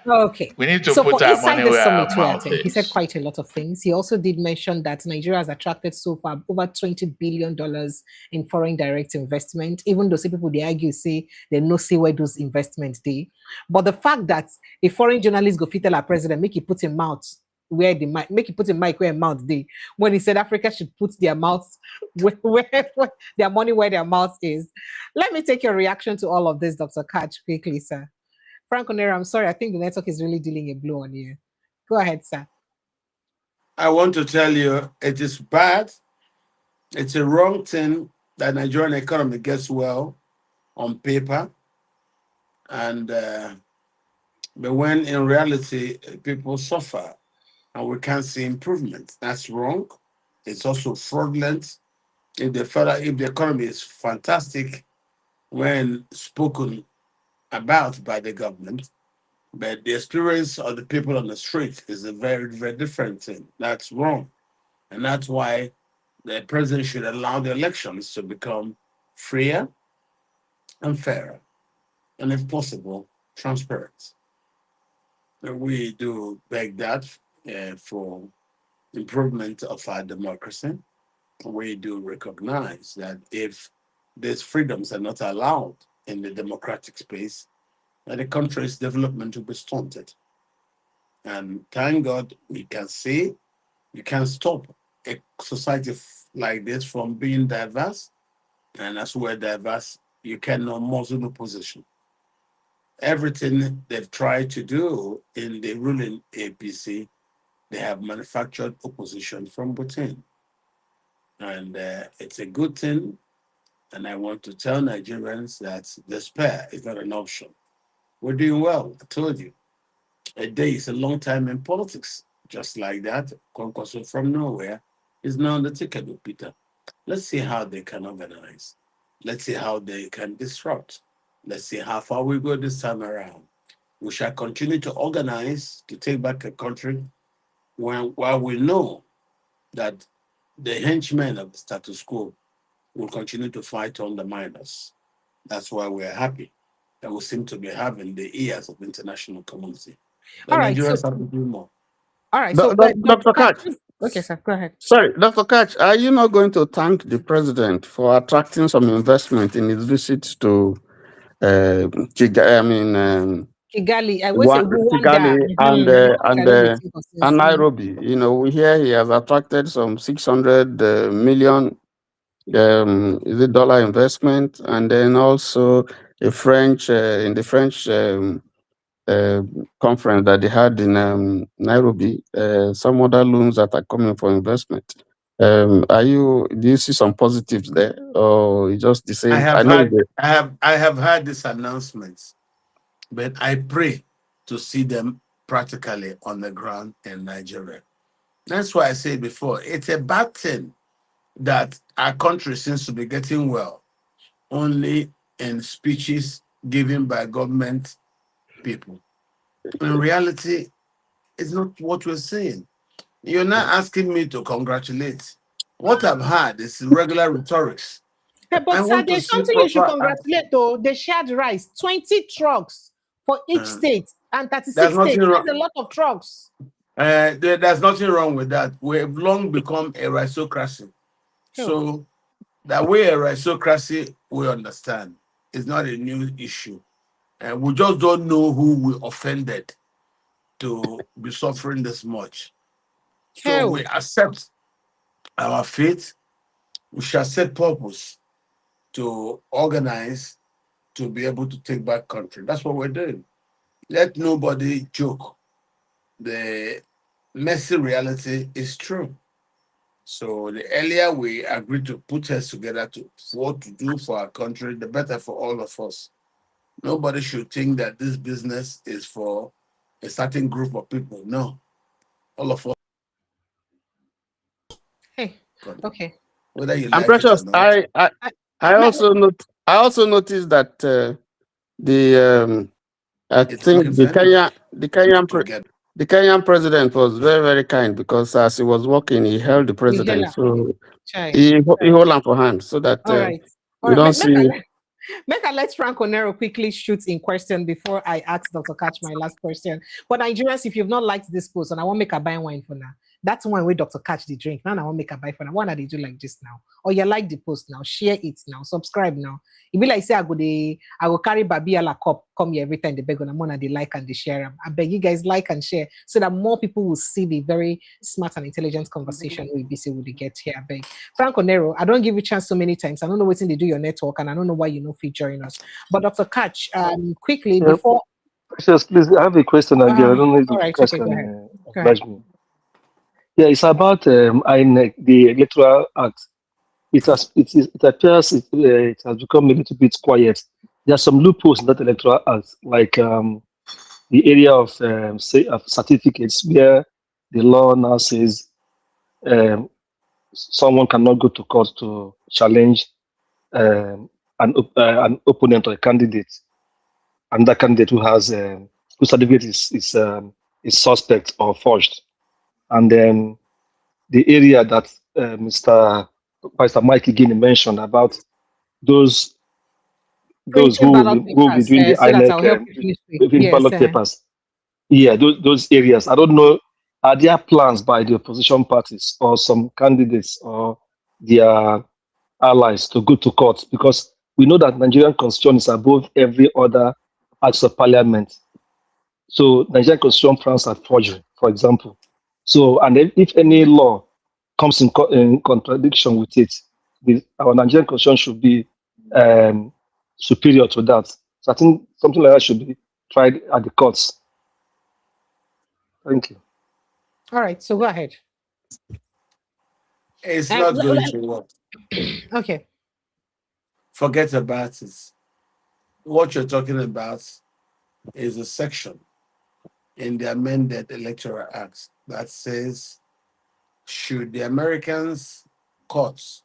Okay. We need to put our money where our mouth is. He said quite a lot of things. He also did mention that Nigeria has attracted so far over $20 billion in foreign direct investment, even though some people they argue say they no see where those investments they. But the fact that a foreign journalist go fit tell our president make he put his mouth where the mic, make he put a mic where mouth they, when he said Africa should put their mouth where their money where their mouth is. Let me take your reaction to all of this, Dr. Katch, quickly, sir. Frank Onera, I'm sorry, I think the network is really dealing a blow on you. Go ahead, sir. I want to tell you, it is bad. It's a wrong thing that Nigerian economy gets well on paper, and but when in reality people suffer and we can't see improvement, that's wrong. It's also fraudulent. If the economy is fantastic when spoken about by the government, but the experience of the people on the street is a very, very different thing. That's wrong. And that's why The president should allow the elections to become freer and fairer, and if possible, transparent. And we do beg that for improvement of our democracy. We do recognize that if these freedoms are not allowed in the democratic space, then the country's development will be stunted. And thank God we can see you can stop a society like this from being diverse. And as we're diverse, you cannot muzzle opposition. Everything they've tried to do in the ruling APC, they have manufactured opposition from within. And it's a good thing. And I want to tell Nigerians that despair is not an option. We're doing well. I told you. A day is a long time in politics. Just like that, Kwankwaso from nowhere is now on the ticket with Peter. Let's see how they can organize. Let's see how they can disrupt. Let's see how far we go this time around. We shall continue to organize to take back a country while we know that the henchmen of the status quo will continue to fight to undermine us. That's why we're happy that we seem to be having the ears of the international community. The Nigerians have to do more. All right. So, Dr. Katch. Okay, sir. Go ahead. Sorry, Dr. Katch, are you not going to thank the president for attracting some investment in his visit to Kigali, Kigali and Nairobi? You know, we hear he has attracted some 600 million is it dollar investment, and then also a French in the French conference that they had in Nairobi, some other loans that are coming for investment. Do you see some positives there, or just the same? I have had these announcements, but I pray to see them practically on the ground in Nigeria. That's why I said before, it's a bad thing that our country seems to be getting well only in speeches given by government people. In reality, it's not what we're saying. You're not asking me to congratulate. What I've had is regular rhetorics. But sir, there's something you should congratulate though. They shared rice, 20 trucks for each state, and 36 states. That's a lot of trucks. There's nothing wrong with that. We've long become a risocracy. So that way a risocracy we understand. It's not a new issue. And we just don't know who we offended to be suffering this much. So we accept our fate. We shall set purpose to organize to be able to take back country. That's what we're doing. Let nobody joke. The messy reality is true. So the earlier we agree to put heads together to what to do for our country, the better for all of us. Nobody should think that this business is for a certain group of people. No. All of us. Hey, okay. Whether you like Precious, it or not. I also noticed that I think the Kenyan president was very, very kind, because as he was walking, he held the president. So he hold him for hand so that we don't see. Make I let Frank Onero quickly shoot in question before I ask Dr. Katch my last question. But Nigerians, if you've not liked this post, and I won't make a buy wine for now. That's one way Dr. Katch the drink. Now I won't make a buy for now. Why not they do like this now? Or you like the post now, share it now, subscribe now. It be like say I go carry Babia cup, come here every time they beg on a they like and they share them. I beg you guys like and share so that more people will see the very smart and intelligent conversation we busy with get here. I beg. Frank Onero, I don't give you a chance so many times. I don't know what's in they do your network, and I don't know why you know featuring us. But Dr. Katch, quickly before Precious, please, I have a question again. I don't know if right, you can oblige me. Yeah, it's about INEC, the Electoral Act. It appears it has become a little bit quiet. There are some loopholes in that Electoral Act, like the area of certificates, where the law now says someone cannot go to court to challenge an opponent or a candidate, and that candidate who has whose certificate is suspect or forged. And then the area that Mr. Pastor Mike again mentioned about those Printing who ballot will be papers, doing the so that INEC I'll help you finish it. with Yes. ballot papers. Yeah, those areas. I don't know. Are there plans by the opposition parties or some candidates or their allies to go to court? Because we know that Nigerian constitution is above every other acts of parliament. So Nigerian constitution frowns at forgery, for example. So, and if any law comes in contradiction with it, our Nigerian constitution should be superior to that. So I think something like that should be tried at the courts. Thank you. All right, so go ahead. It's not going to work. Okay. Forget about it. What you're talking about is a section in the amended Electoral Act that says, should the Americans courts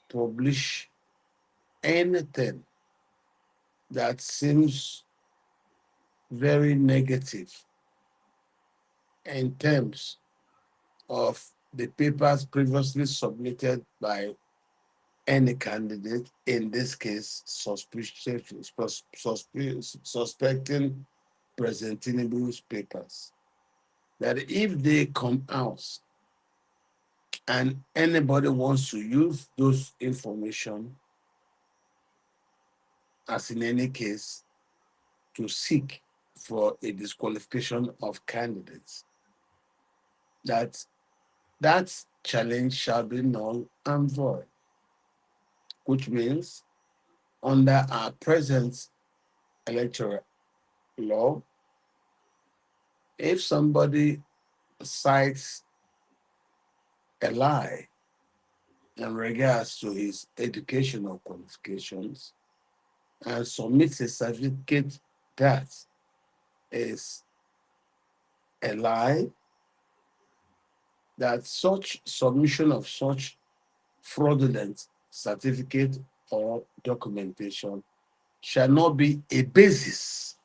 publish anything that seems very negative in terms of the papers previously submitted by any candidate, in this case, suspecting President Tinubu's papers, that if they come out and anybody wants to use those information, as in any case, to seek for a disqualification of candidates, that challenge shall be null and void, which means under our present electoral law, if somebody cites a lie in regards to his educational qualifications and submits a certificate that is a lie, that such submission of such fraudulent certificate or documentation shall not be a basis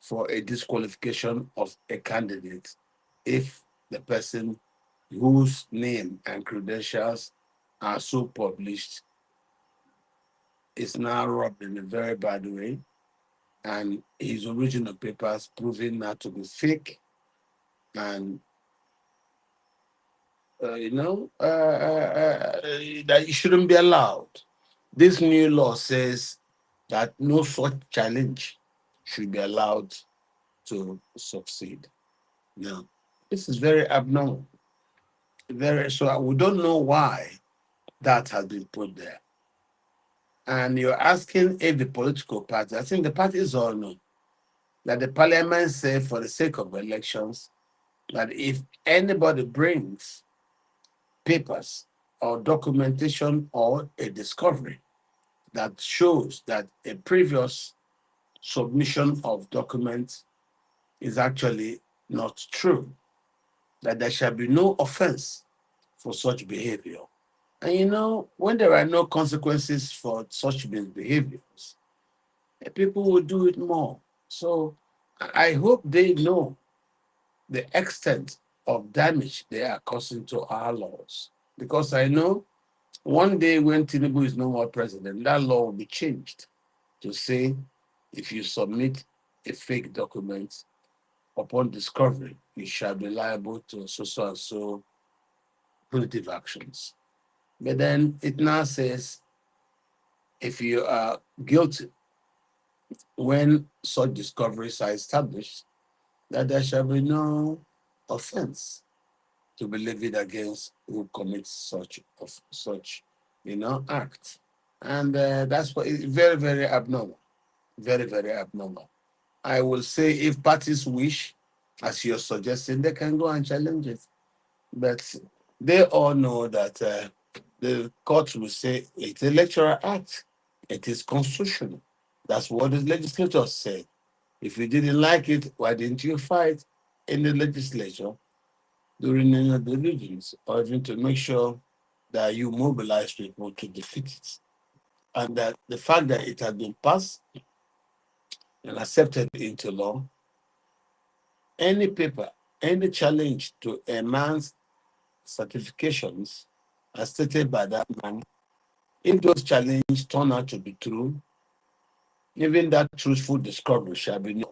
for a disqualification of a candidate if the person whose name and credentials are so published is now robbed in a very bad way, and his original papers proven not to be fake, and that it shouldn't be allowed. This new law says that no such challenge should be allowed to succeed. Now, this is very abnormal. So we don't know why that has been put there. And you're asking if the political party, I think the parties all know that the parliament said for the sake of elections that if anybody brings papers or documentation or a discovery that shows that a previous submission of documents is actually not true, that there shall be no offense for such behavior. And when there are no consequences for such behaviors, people will do it more. So I hope they know the extent of damage they are causing to our laws. Because I know one day when Tinubu is no more president, that law will be changed to say if you submit a fake document upon discovery, you shall be liable to so and so punitive actions. But then it now says if you are guilty when such discoveries are established, that there shall be no offense to be levied against who commits such act. And that's what is very, very abnormal. Very, very abnormal. I will say if parties wish, as you're suggesting, they can go and challenge it. But they all know that the court will say it's a electoral act. It is constitutional. That's what the legislators said. If you didn't like it, why didn't you fight in the legislature during any of the regions, or even to make sure that you mobilize people to defeat it? And that the fact that it had been passed and accepted into law, any paper, any challenge to a man's certifications as stated by that man, if those challenges turn out to be true, even that truthful discovery shall be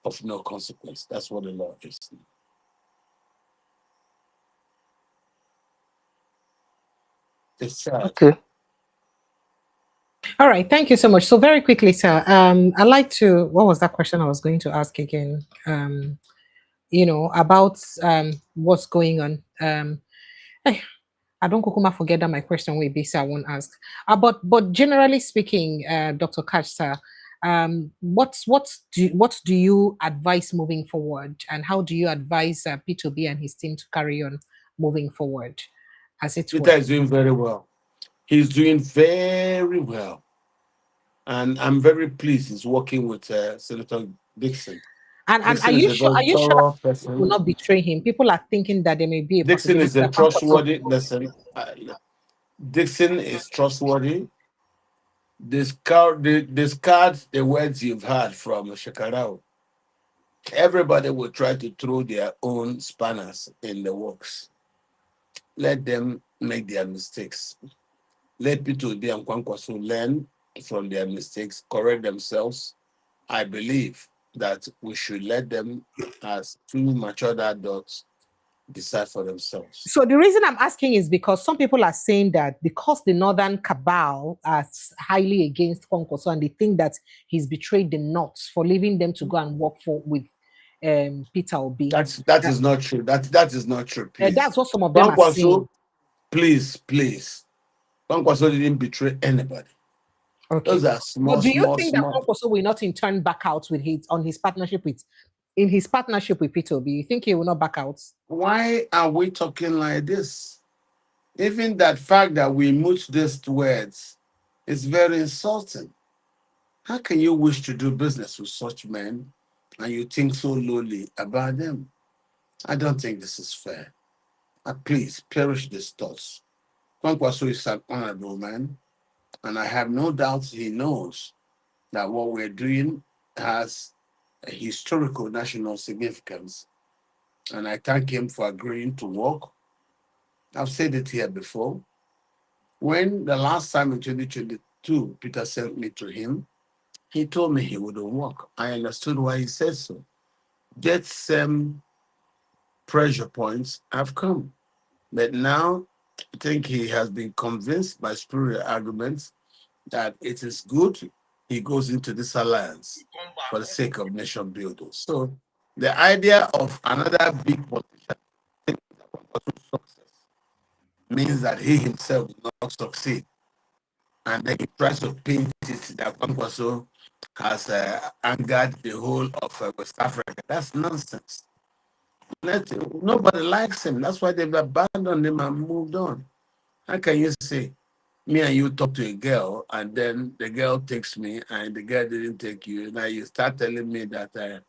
of no consequence. That's what the law is. It's sad. Okay. All right, thank you so much. So very quickly, sir, I'd like to. What was that question I was going to ask again? About what's going on. I don't kukuma forget that my question will be, so I won't ask. But generally speaking, Dr. Katch, sir, what do you advise moving forward, and how do you advise P2B and his team to carry on moving forward, as it Peter were? is doing very well. He's doing very well. And I'm very pleased he's working with Senator Dixon. And are Dixon is you a sure? very Are you sure thorough that he will person. not betray him? People are thinking that there may be a Dixon possibility is a that Kwankwaso trustworthy, listen, Dixon is trustworthy. Discard the words you've heard from Shekarau. Everybody will try to throw their own spanners in the works. Let them make their mistakes. Let P2B and Kwankwaso learn from their mistakes, correct themselves. I believe that we should let them, as two matured adults, decide for themselves. So the reason I'm asking is because some people are saying that because the northern cabal are highly against Kwankwaso and they think that he's betrayed the North for leaving them to go and work with Peter Obi. That is not true. That is not true. Please, that's what some of them are saying. Please. Kwankwaso didn't betray anybody. Okay. Those are small, but do you small, think small. that Kwankwaso will not in turn back out with his partnership with Peter Obi? You think he will not back out? Why are we talking like this? Even that fact that we mute these words is very insulting. How can you wish to do business with such men and you think so lowly about them? I don't think this is fair. Please perish these thoughts. Kwankwaso is an honorable man, and I have no doubt he knows that what we're doing has a historical national significance. And I thank him for agreeing to work. I've said it here before. When the last time in 2022, Peter sent me to him, he told me he wouldn't work. I understood why he said so. That same pressure points have come. But now I think he has been convinced by spurious arguments that it is good he goes into this alliance for the sake of nation building. So the idea of another big politician success means that he himself will not succeed. And then he tries to paint it that Kwankwaso has angered the whole of West Africa. That's nonsense. Nobody likes him. That's why they've abandoned him and moved on. How can you say, me and you talk to a girl, and then the girl takes me, and the girl didn't take you? Now you start telling me that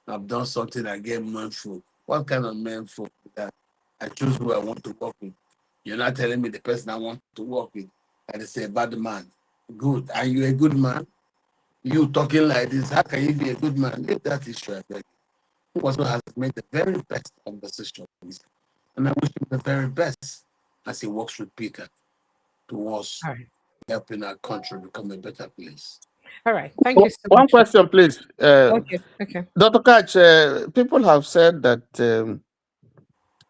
I've done something against manful. What kind of manful is that? I choose who I want to work with. You're not telling me the person I want to work with that is a bad man. Good. Are you a good man? You talking like this, how can you be a good man? If that is true, I beg you. He also has made the very best of decisions. And I wish him the very best as he works with Peter towards helping our country become a better place. All right. Thank you so One much. question, please. Okay. Dr. Katch, people have said that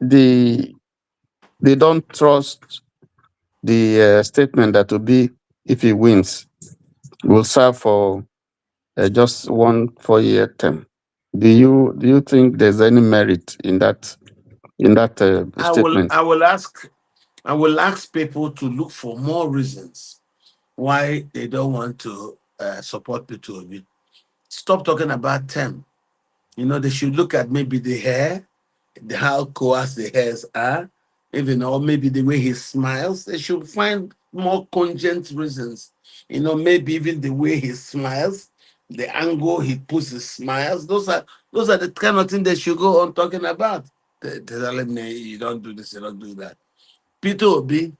they don't trust the statement that Obi, if he wins, will serve for just 1 4-year term. Do you think there's any merit in that statement? I will ask people to look for more reasons why they don't want to support P2B. Stop talking about term. They should look at maybe the hair, how coarse the hairs are, even or maybe the way he smiles. They should find more cogent reasons. Maybe even the way he smiles, the angle he puts his smiles. Those are the kind of things they should go on talking about. They're telling me you don't do this, you don't do that. Peter Obi,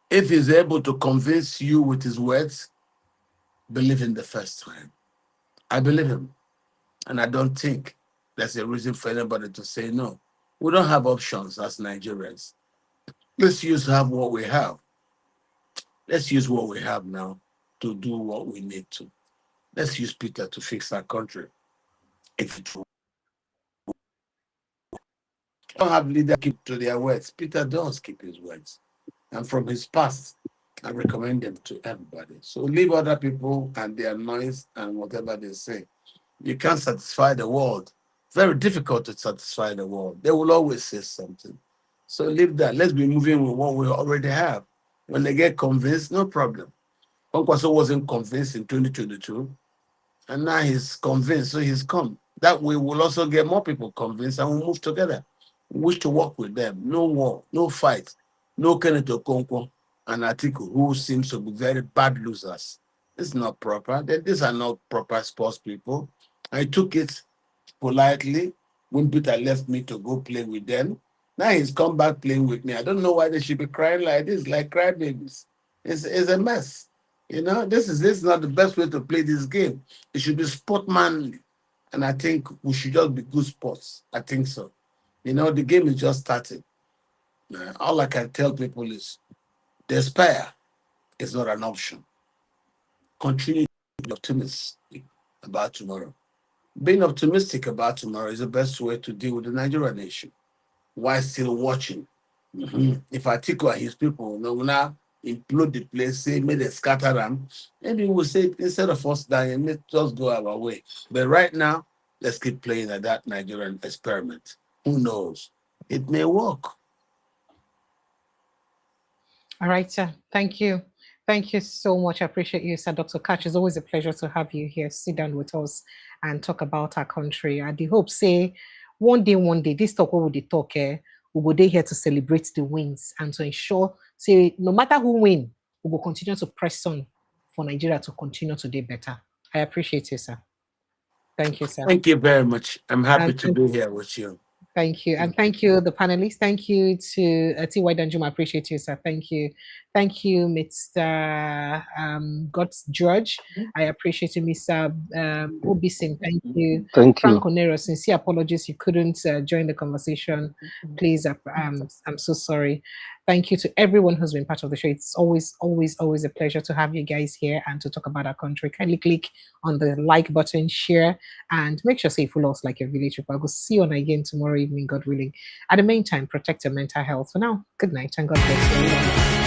if he's able to convince you with his words, believe him the first time. I believe him. And I don't think there's a reason for anybody to say no. We don't have options as Nigerians. Let's use have what we have. Let's use what we have now to do what we need to. Let's use Peter to fix our country. If it don't have leader keep to their words, Peter does keep his words. And from his past, I recommend them to everybody. So leave other people and their noise and whatever they say. You can't satisfy the world. Very difficult to satisfy the world. They will always say something. So leave that. Let's be moving with what we already have. When they get convinced, no problem. Kwankwaso wasn't convinced in 2022, and now he's convinced, so he's come. That way, we'll also get more people convinced and we'll move together. We wish to work with them. No war, no fight, no Kenneth Okonkwo and Atiku, who seems to be very bad losers. It's not proper. These are not proper sports people. I took it politely when Peter left me to go play with them. Now he's come back playing with me. I don't know why they should be crying like this, like crybabies. It's a mess. You know, this is not the best way to play this game. It should be sportsmanly. And I think we should just be good sports. I think so. You know, the game is just starting. All I can tell people is despair is not an option. Continue to be optimistic about tomorrow. Being optimistic about tomorrow is the best way to deal with the Nigerian nation while still watching. If Atiku and his people will now implode the place, say, may they scatter them, maybe we'll say, instead of us dying, let's just go our way. But right now, let's keep playing at that Nigerian experiment. Who knows? It may work. All right, sir. Thank you. Thank you so much. I appreciate you, sir. Dr. Katch, it's always a pleasure to have you here, sit down with us and talk about our country. I do hope, say, one day, this talk will be talk, we will be here to celebrate the wins and to ensure, say, no matter who win, we will continue to press on for Nigeria to continue to do better. I appreciate you, sir. Thank you, sir. Thank you very much. I'm happy to be here with you. Thank you. And thank you, the panelists. Thank you to T.Y. Danjuma. I appreciate you, sir. Thank you. Thank you, Mr. God's George. I appreciate you, Mr. Obisin. Thank you. Thank you. Frank Onero, sincere apologies. You couldn't join the conversation. Please, I'm so sorry. Thank you to everyone who's been part of the show. It's always a pleasure to have you guys here and to talk about our country. Kindly click on the like button, share, and make sure you follow us like a village people. I'll see you on again tomorrow evening, God willing. At the meantime, protect your mental health. For now, good night and God bless you.